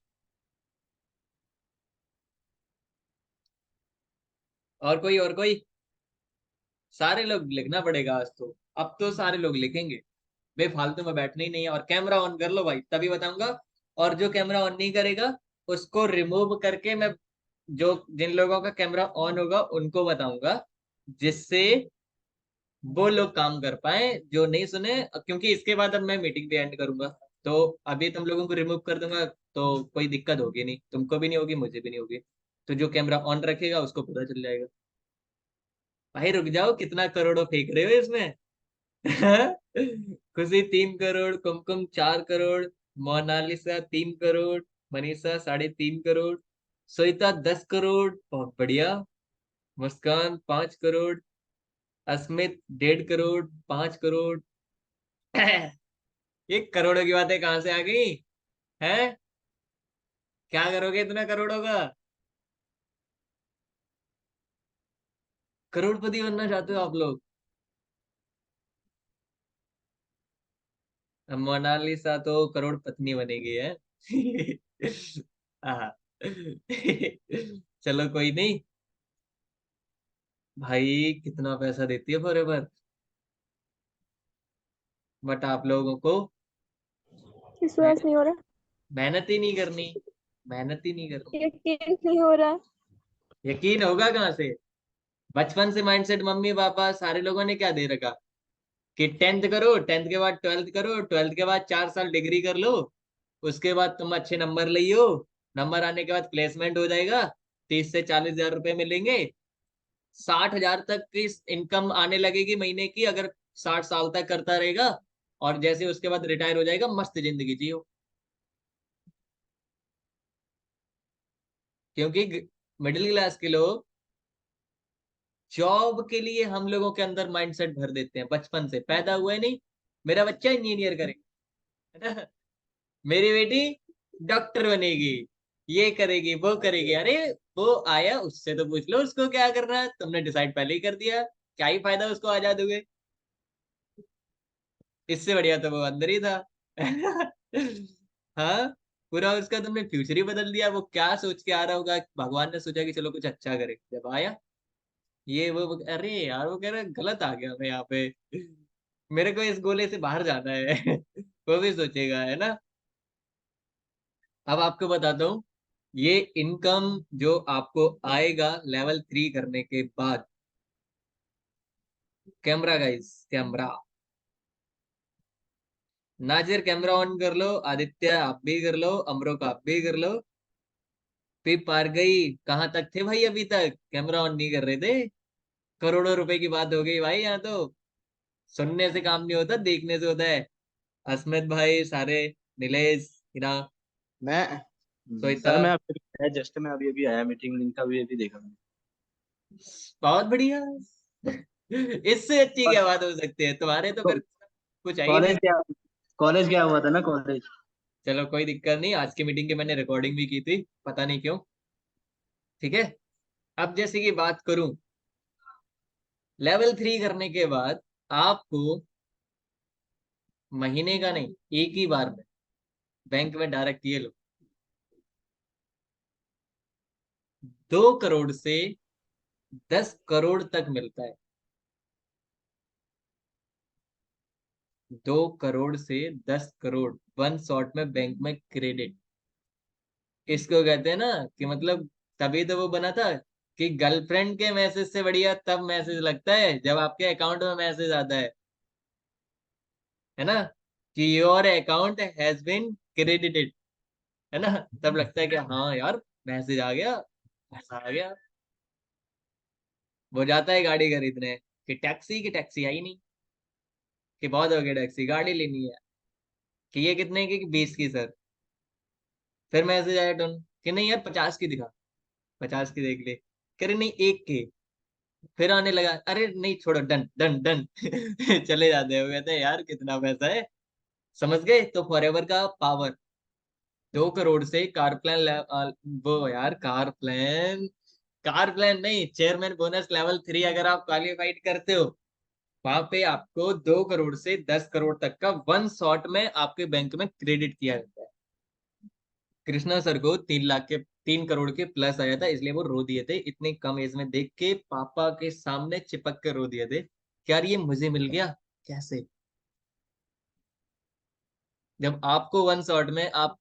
और कोई? और कोई? सारे लोग लिखना पड़ेगा आज तो। अब तो सारे लोग लिखेंगे, बेफालतू में बैठना ही नहीं है। और कैमरा ऑन कर लो भाई, तभी बताऊंगा। और जो कैमरा ऑन नहीं करेगा उसको रिमूव करके मैं, जो जिन लोगों का कैमरा ऑन होगा उनको बताऊंगा, जिससे वो लोग काम कर पाए जो नहीं सुने। क्योंकि इसके बाद अब मैं मीटिंग भी एंड करूंगा, तो अभी तुम लोगों को रिमूव कर दूंगा तो कोई दिक्कत होगी नहीं, तुमको भी नहीं होगी, मुझे भी नहीं होगी। तो जो कैमरा ऑन रखेगा उसको पता चल जाएगा। भाई रुक जाओ, कितना करोड़ों फेंक रहे हो इसमें? खुशी 3 करोड़, कुमकुम 4 करोड़, मोनालिसा 3 करोड़, मनीषा 3.5 करोड़, श्वेता 10 करोड़, बहुत बढ़िया, मुस्कान 5 करोड़, अस्मित 1.5 करोड़, 5 करोड़। ये करोड़ों की बातें कहाँ से आ गई? है क्या करोगे इतना करोड़ों का? करोड़पति बनना चाहते हो आप लोग? अब मोनालिसा तो करोड़ पत्नी बनेगी है। हाँ। चलो कोई नहीं। भाई कितना पैसा देती है फॉरएवर, बट आप लोगों को इस वजह से मेहनत नहीं हो रहा। मेहनत ही नहीं करनी। मेहनत ही नहीं करनी। यकीन नहीं हो रहा। यकीन होगा कहाँ से? बचपन से माइंडसेट मम्मी पापा सारे लोगों ने क्या दे रखा कि 10th करो, 10th के बाद 12th करो, 12th के बाद 4 साल डिग्री कर लो, उसके बाद तुम अच्छे नंबर लियो, नंबर आने के बाद प्लेसमेंट हो जाएगा, 30 से 40 हजार रुपए मिलेंगे, 60 हजार तक की इनकम आने लगेगी महीने की अगर 60 साल तक करता रहेगा। और जैसे उसके बाद रिटायर हो जाएगा, मस्त जिंदगी जियो। क्योंकि मिडिल क्लास के लोग जॉब के लिए हम लोगों के अंदर माइंडसेट भर देते हैं, बचपन से पैदा हुए नहीं, मेरा बच्चा इंजीनियर करेगा, है ना, मेरी बेटी डॉक्टर बनेगी, ये करेगी वो करेगी। अरे वो आया, उससे तो पूछ लो उसको क्या करना है, तुमने डिसाइड पहले ही कर दिया, क्या ही फायदा उसको आजाद हुए। इससे बढ़िया तो वो अंदर ही था। हाँ, पूरा उसका तुमने फ्यूचर ही बदल दिया। वो क्या सोच के आ रहा होगा, भगवान ने सोचा कि चलो कुछ अच्छा करे, जब आया ये वो अरे यार वो कह रहे गलत आ गया मैं यहाँ पे, मेरे को इस गोले से बाहर जाना है। वो भी सोचेगा, है ना। अब आपको बताता हूँ, ये इनकम जो आपको आएगा लेवल 3 करने के बाद। Camera guys, camera. Nazir camera on कर लो, आदित्य आप भी कर लो, अमरोक आप भी कर लो। फिर पार गई, कहां तक थे भाई अभी तक कैमरा ऑन नहीं कर रहे थे। करोड़ों रुपए की बात हो गई भाई यहाँ तो। सुनने से काम नहीं होता, देखने से होता है। अस्मित भाई सारे, नीलेश, हिना, मैं श्वेता। सर मैं अभी जस्ट मैं अभी अभी आया, मीटिंग लिंक का अभी अभी देखा मैंने। बहुत बढ़िया। इससे अच्छी क्या बात हो सकती है, तुम्हारे तो फिर कुछ है ही नहीं। कॉलेज क्या हुआ था ना, कॉलेज। चलो कोई दिक्कत नहीं, आज की मीटिंग की मैंने रिकॉर्डिंग भी की थी, पता नहीं क्यों। ठीक है। अब जैसे कि बात करूं, लेवल 3 करने के बाद आपको महीने का नहीं, एक ही बार में बैंक में डायरेक्ट ये लो, 2 करोड़ से 10 करोड़ तक मिलता है। 2 करोड़ से 10 करोड़ वन शॉट में बैंक में क्रेडिट। इसको कहते हैं ना कि मतलब, तभी तो वो बना था कि गर्लफ्रेंड के मैसेज से बढ़िया तब मैसेज लगता है जब आपके अकाउंट में मैसेज आता है ना, कि your account has been credited, है ना। तब लगता है कि हाँ यार मैसेज आ गया, पैसा आ गया। वो जाता है गाड़ी खरीदने, कि टैक्सी की टैक्सी आई नहीं, कि बहुत हो गया टैक्सी, गाड़ी लेनी है, कि ये कितने की, 20 की सर। फिर मैसेज आया टोन कि नहीं यार 50 की दिखा, 50 की देख ले, कह रहे नहीं 1 की। फिर आने लगा, अरे नहीं छोड़ो, डन डन डन। चले जाते हैं, वो कहते हैं यार कितना पैसा है। समझ गए तो फॉरएवर का पावर। 2 करोड़ से कार प्लान, वो यार कार प्लान नहीं, चेयरमैन बोनस लेवल 3 अगर आप क्वालिफाइड करते हो, वहां पे आपको 2 करोड़ से 10 करोड़ तक का वन शॉट में आपके बैंक में क्रेडिट किया जाता है। कृष्णा सर को 3 लाख के, 3 करोड़ के प्लस आया था, इसलिए वो रो दिए थे, इतनी कम एज में देख के पापा के सामने चिपक कर रो दिए थे कि यार ये मुझे मिल गया कैसे। जब आपको वन शॉट में आप,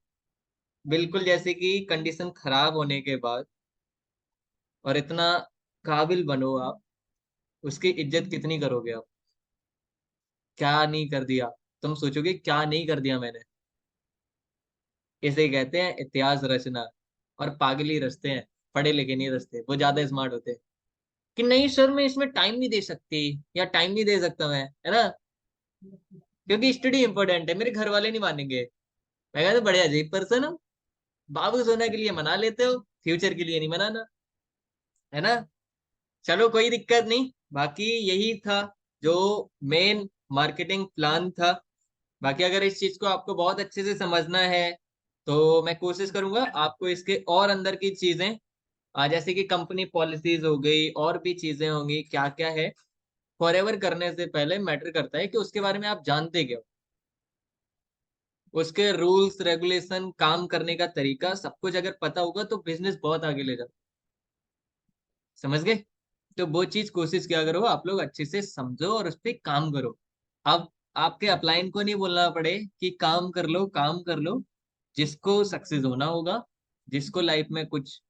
बिल्कुल जैसे कि कंडीशन खराब होने के बाद, और इतना काबिल बनो आप, उसकी इज्जत कितनी करोगे आप। क्या नहीं कर दिया, तुम सोचोगे क्या नहीं कर दिया मैंने। इसे कहते हैं इतिहास रचना। और पागल ही रचते हैं, पढ़े लिखे नहीं रचते, वो ज्यादा स्मार्ट होते हैं कि नहीं सर मैं इसमें टाइम नहीं दे सकती, या टाइम नहीं दे सकता मैं, है ना, क्योंकि स्टडी इंपॉर्टेंट है, मेरे घर वाले नहीं मानेंगे। मैं कहता बड़े अजीब पर्सन हो, बाबू सोना के लिए मना लेते हो, फ्यूचर के लिए नहीं मनाना, है ना। चलो कोई दिक्कत नहीं, बाकी यही था जो मेन मार्केटिंग प्लान था। बाकी अगर इस चीज को आपको बहुत अच्छे से समझना है, तो मैं कोशिश करूंगा आपको इसके और अंदर की चीजें, जैसे कि कंपनी पॉलिसीज हो गई, और भी चीजें होंगी, क्या क्या है, फॉरएवर करने से पहले मैटर करता है कि उसके बारे में आप जानते क्या हो, उसके रूल्स रेगुलेशन, काम करने का तरीका, सब कुछ अगर पता होगा तो बिजनेस बहुत आगे ले जाओ। समझ गए। तो वो चीज कोशिश किया करो आप लोग अच्छे से समझो और उस पर काम करो। अब आपके अपलाइन को नहीं बोलना पड़े कि काम कर लो काम कर लो। जिसको सक्सेस होना होगा, जिसको लाइफ में कुछ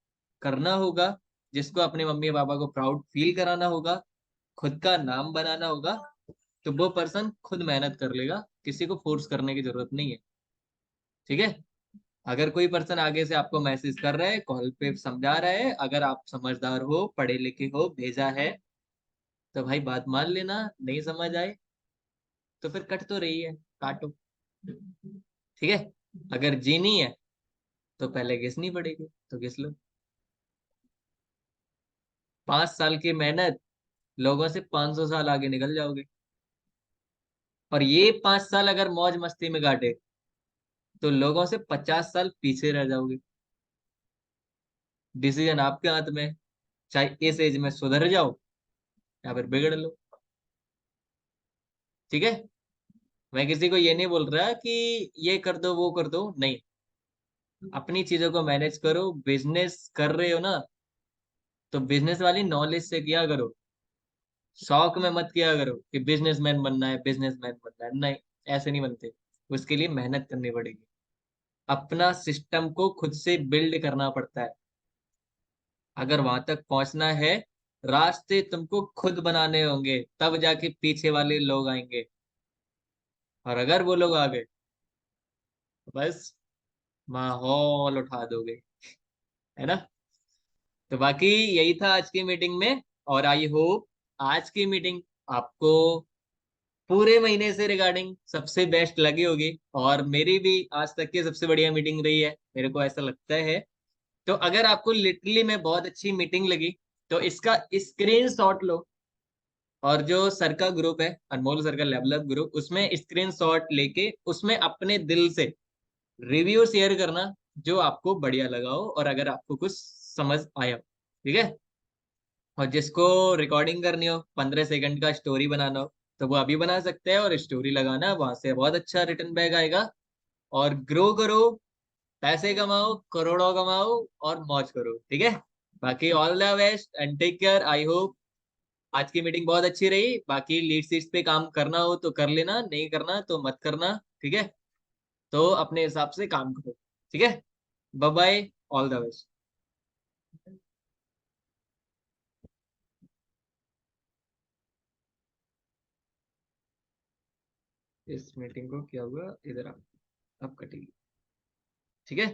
करना होगा, जिसको अपने मम्मी पापा को प्राउड फील कराना होगा, खुद का नाम बनाना होगा, तो वो पर्सन खुद मेहनत कर लेगा, किसी को फोर्स करने की जरूरत नहीं है। ठीक है। अगर कोई पर्सन आगे से आपको मैसेज कर रहा है, कॉल पे समझा रहा है, अगर आप समझदार हो, पढ़े लिखे हो, भेजा है, तो भाई बात मान लेना, नहीं समझ आए तो फिर कट तो रही है, काटो। ठीक है। अगर जीनी है तो पहले घिसनी पड़ेगी, तो घिस लो। 5 साल की मेहनत, लोगों से 500 साल आगे निकल जाओगे। और ये 5 साल अगर मौज मस्ती में काटे, तो लोगों से 50 साल पीछे रह जाओगे। डिसीजन आपके हाथ में है, चाहे इस एज में सुधर जाओ या फिर बिगड़ लो। ठीक है। मैं किसी को ये नहीं बोल रहा कि ये कर दो वो कर दो, नहीं। अपनी चीजों को मैनेज करो, बिजनेस कर रहे हो ना, तो बिजनेस वाली नॉलेज से किया करो। शौक में मत किया करो कि बिजनेसमैन बनना है, बिजनेसमैन बनना है, नहीं, ऐसे नहीं बनते। उसके लिए मेहनत करनी पड़ेगी, अपना सिस्टम को खुद से बिल्ड करना पड़ता है। अगर वहां तक पहुंचना है, रास्ते तुमको खुद बनाने होंगे, तब जाके पीछे वाले लोग आएंगे। और अगर वो लोग आ गए तो बस माहौल उठा दोगे, है ना। तो बाकी यही था आज की मीटिंग में। और आई होप आज की मीटिंग आपको पूरे महीने से रिगार्डिंग सबसे बेस्ट लगी होगी, और मेरी भी आज तक की सबसे बढ़िया मीटिंग रही है, मेरे को ऐसा लगता है। तो अगर आपको लिटरली में बहुत अच्छी मीटिंग लगी, तो इसका स्क्रीन शॉट लो, और जो सर का ग्रुप है, अनमोल सर का लेवल अप ग्रुप, उसमें स्क्रीन शॉट लेके उसमें अपने दिल से रिव्यू शेयर करना, जो आपको बढ़िया लगा हो और अगर आपको कुछ समझ आया हो, ठीक है। और जिसको रिकॉर्डिंग करनी हो, 15 सेकंड का स्टोरी बनाना हो, तो वो अभी बना सकते हैं, और स्टोरी लगाना, वहां से बहुत अच्छा रिटर्न बैक आएगा। और ग्रो करो, पैसे कमाओ, करोड़ों कमाओ, और मौज करो, ठीक है। बाकी all the best and take care. I hope आज की मीटिंग बहुत अच्छी रही। बाकी लीड सीट्स पे काम करना हो तो कर लेना, नहीं करना तो मत करना, ठीक है। तो अपने हिसाब से काम करो, ठीक है। Bye bye, all the best. इस मीटिंग को क्या हुआ, इधर आप अब कटेगी, ठीक है।